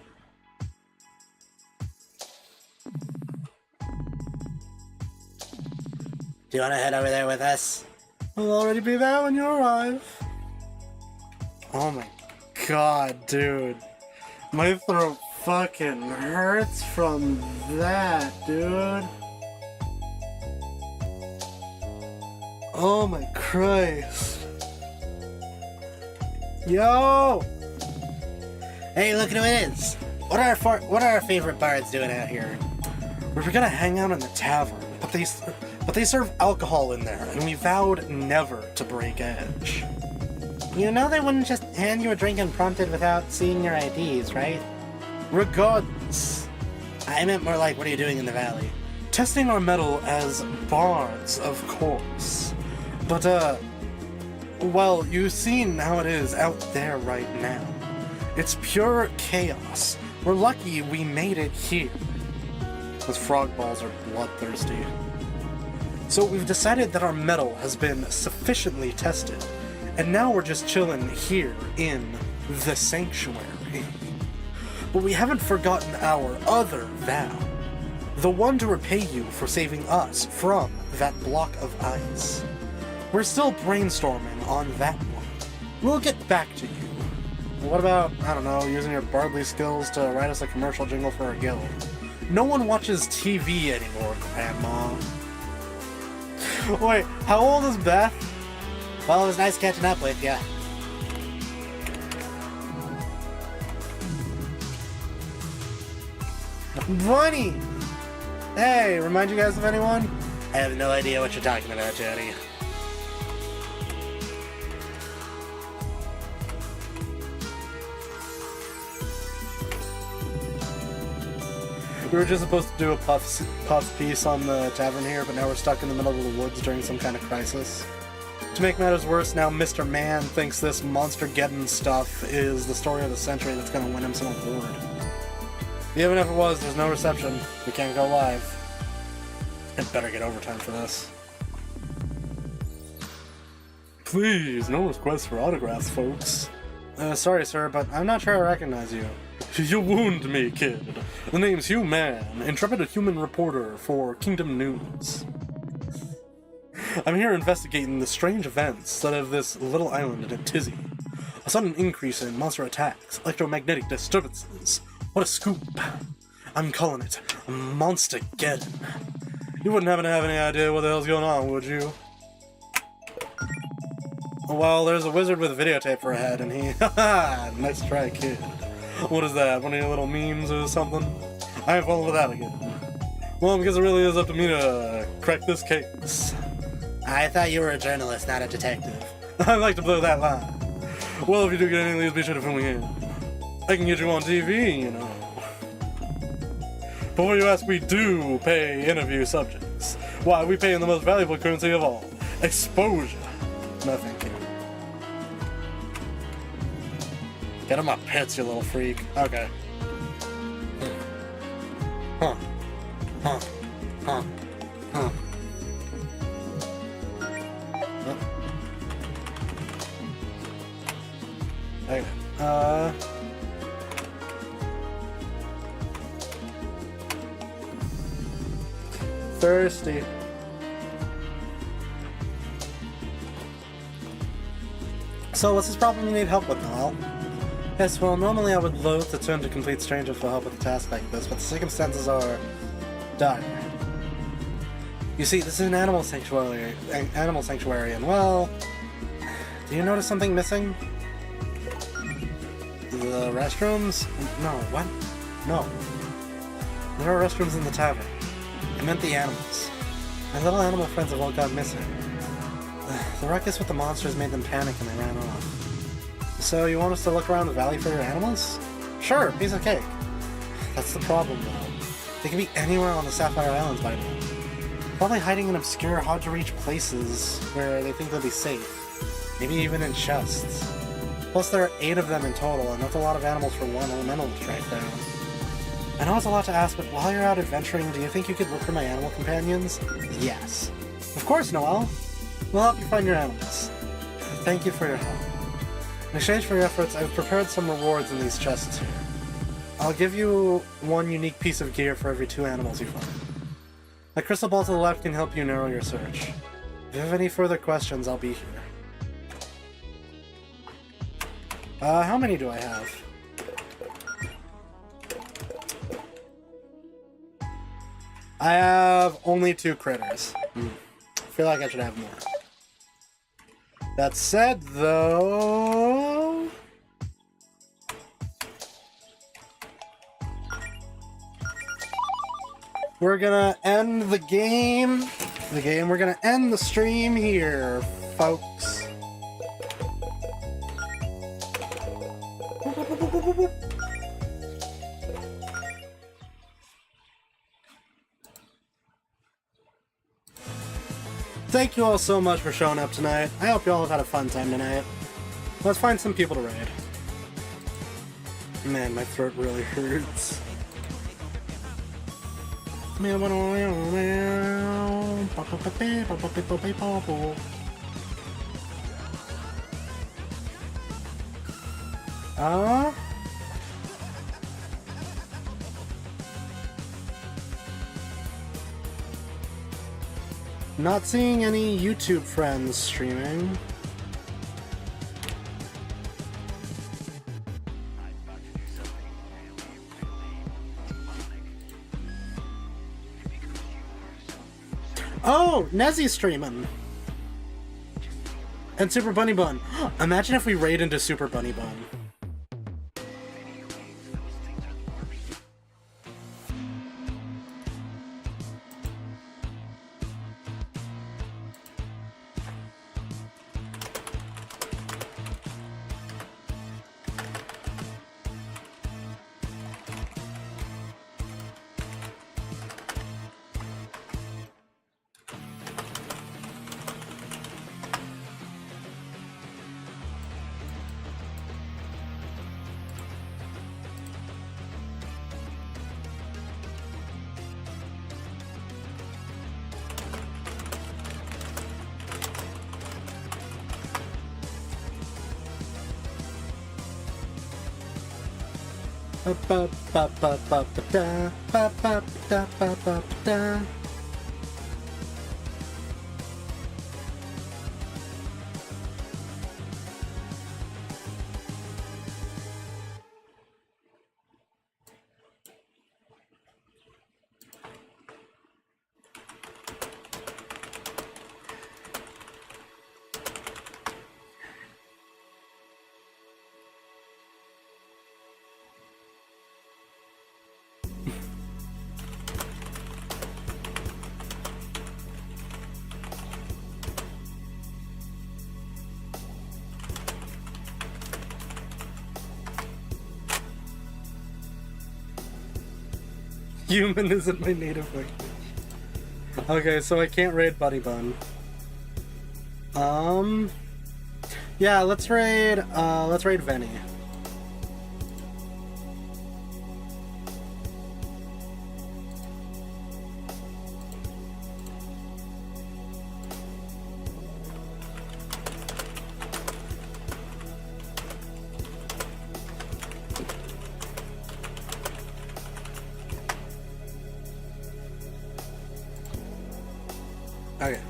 Do you want to head over there with us? We'll already be there when you arrive. Oh my god, dude. My throat fucking hurts from that, dude. Oh my Christ. Yo! Hey, look at who it is! What are our favorite bards doing out here? We were gonna hang out in the tavern, but they serve alcohol in there, and we vowed never to break edge. You know they wouldn't just hand you a drink unprompted without seeing your IDs, right? Regardless. I meant more like, what are you doing in the valley? Testing our mettle as bards, of course. But, well, you've seen how it is out there right now. It's pure chaos. We're lucky we made it here. Those frog balls are bloodthirsty. So we've decided that our mettle has been sufficiently tested, and now we're just chilling here in the sanctuary. But we haven't forgotten our other vow. The one to repay you for saving us from that block of ice. We're still brainstorming on that one. We'll get back to you. What about, I don't know, using your bardly skills to write us a commercial jingle for our guild? No one watches TV anymore, Grandma. Wait, how old is Beth? Well, it was nice catching up with ya. Bunny! Hey, remind you guys of anyone? I have no idea what you're talking about, Jody. We were just supposed to do a Puff's piece on the tavern here, but now we're stuck in the middle of the woods during some kind of crisis. To make matters worse, now Mr. Man thinks this Monster-Geddon stuff is the story of the century that's gonna win him some award. Even if it was, there's no reception. We can't go live. I'd better get overtime for this. Please, no requests for autographs, folks. Sorry, sir, but I'm not sure I recognize you. You wound me, kid. The name's Hugh Man, intrepid human reporter for Kingdom News. I'm here investigating the strange events that have this little island in a tizzy. A sudden increase in monster attacks, electromagnetic disturbances. What a scoop. I'm calling it Monster-Geddon. You wouldn't happen to have any idea what the hell's going on, would you? Well, there's a wizard with a videotape for a head, and he... Haha! Nice try, kid. What is that, one of your little memes or something? I ain't falling for that again. Well, because it really is up to me to crack this case. I thought you were a journalist, not a detective. I like to blow that line. Well, if you do get any of these, be sure to fill me in. I can get you on TV, you know. Before you ask, we do pay interview subjects. Why, we pay in the most valuable currency of all. Exposure. No, thank you. Get on my pits, you little freak. Okay. Huh. Huh. Huh. Huh. Okay. Thirsty. So, what's this problem you need help with, Noel? Yes, well, normally I would loathe to turn to complete strangers for help with a task like this, but the circumstances are dire. You see, this is an animal sanctuary, and well, do you notice something missing? The restrooms? No, what? No. There are restrooms in the tavern. I meant the animals. My little animal friends have all gone missing. The ruckus with the monsters made them panic and they ran off. So you want us to look around the valley for your animals? Sure, piece of cake. That's the problem, though. They could be anywhere on the Sapphire Islands by now. Probably hiding in obscure, hard-to-reach places where they think they'll be safe. Maybe even in chests. Plus, there are 8 of them in total, and that's a lot of animals for one elemental to track down. I know it's a lot to ask, but while you're out adventuring, do you think you could look for my animal companions? Yes. Of course, Noel. We'll help you find your animals. Thank you for your help. In exchange for your efforts, I've prepared some rewards in these chests here. I'll give you one unique piece of gear for every 2 animals you find. The crystal ball to the left can help you narrow your search. If you have any further questions, I'll be here. How many do I have? I have only 2 critters. I feel like I should have more. That said, though... we're gonna end the game. We're gonna end the stream here, folks. Thank you all so much for showing up tonight. I hope you all have had a fun time tonight. Let's find some people to raid. Man, my throat really hurts. Not seeing any YouTube friends streaming. Oh, Nezzy's streaming. And Super Bunny Bun. Imagine if we raid into Super Bunny Bun. Human isn't my native language. Okay, so I can't raid Bunny Bun. Yeah, let's raid Venny. Okay.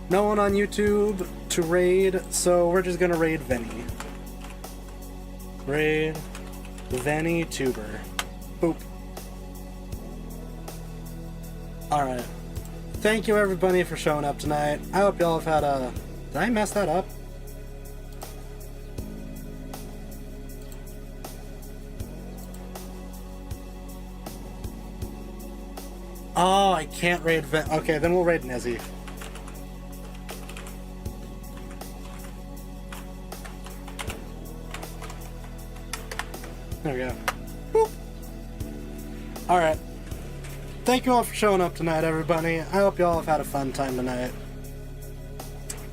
No one on YouTube to raid, so we're just gonna raid Venny. Raid vtuber. Boop. Alright. Thank you everybody for showing up tonight. I hope y'all have had a... Did I mess that up? Oh, I can't raid Okay, then we'll raid Nezzy. There we go. Boop. Alright. Thank you all for showing up tonight, everybody. I hope y'all have had a fun time tonight.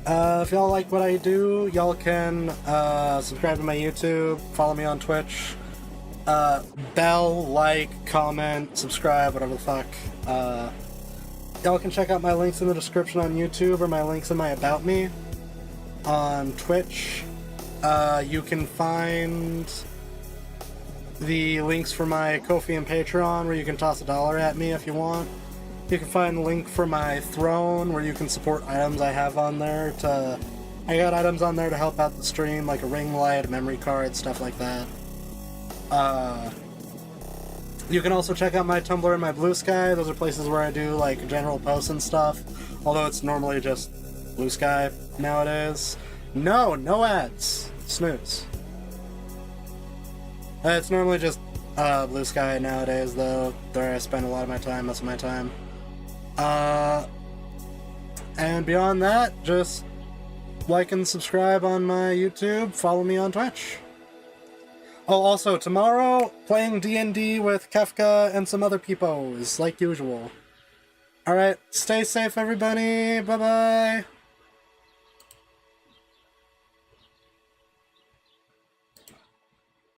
If y'all like what I do, y'all can subscribe to my YouTube, follow me on Twitch, bell, like, comment, subscribe, whatever the fuck. Y'all can check out my links in the description on YouTube or my links in my About Me on Twitch. You can find the links for my Ko-fi and Patreon, where you can toss $1 at me if you want. You can find the link for my Throne, where you can support items I have on there I got items on there to help out the stream, like a ring light, a memory card, stuff like that. You can also check out my Tumblr and my Blue Sky. Those are places where I do, like, general posts and stuff, although it's normally just Blue Sky nowadays. No ads! Snooze. It's normally just Blue Sky nowadays, though, where I spend a lot of my time, most of my time. And beyond that, just like and subscribe on my YouTube, follow me on Twitch. Oh, also, tomorrow, playing D&D with Kefka and some other peepos, like usual. Alright, stay safe, everybody, bye-bye!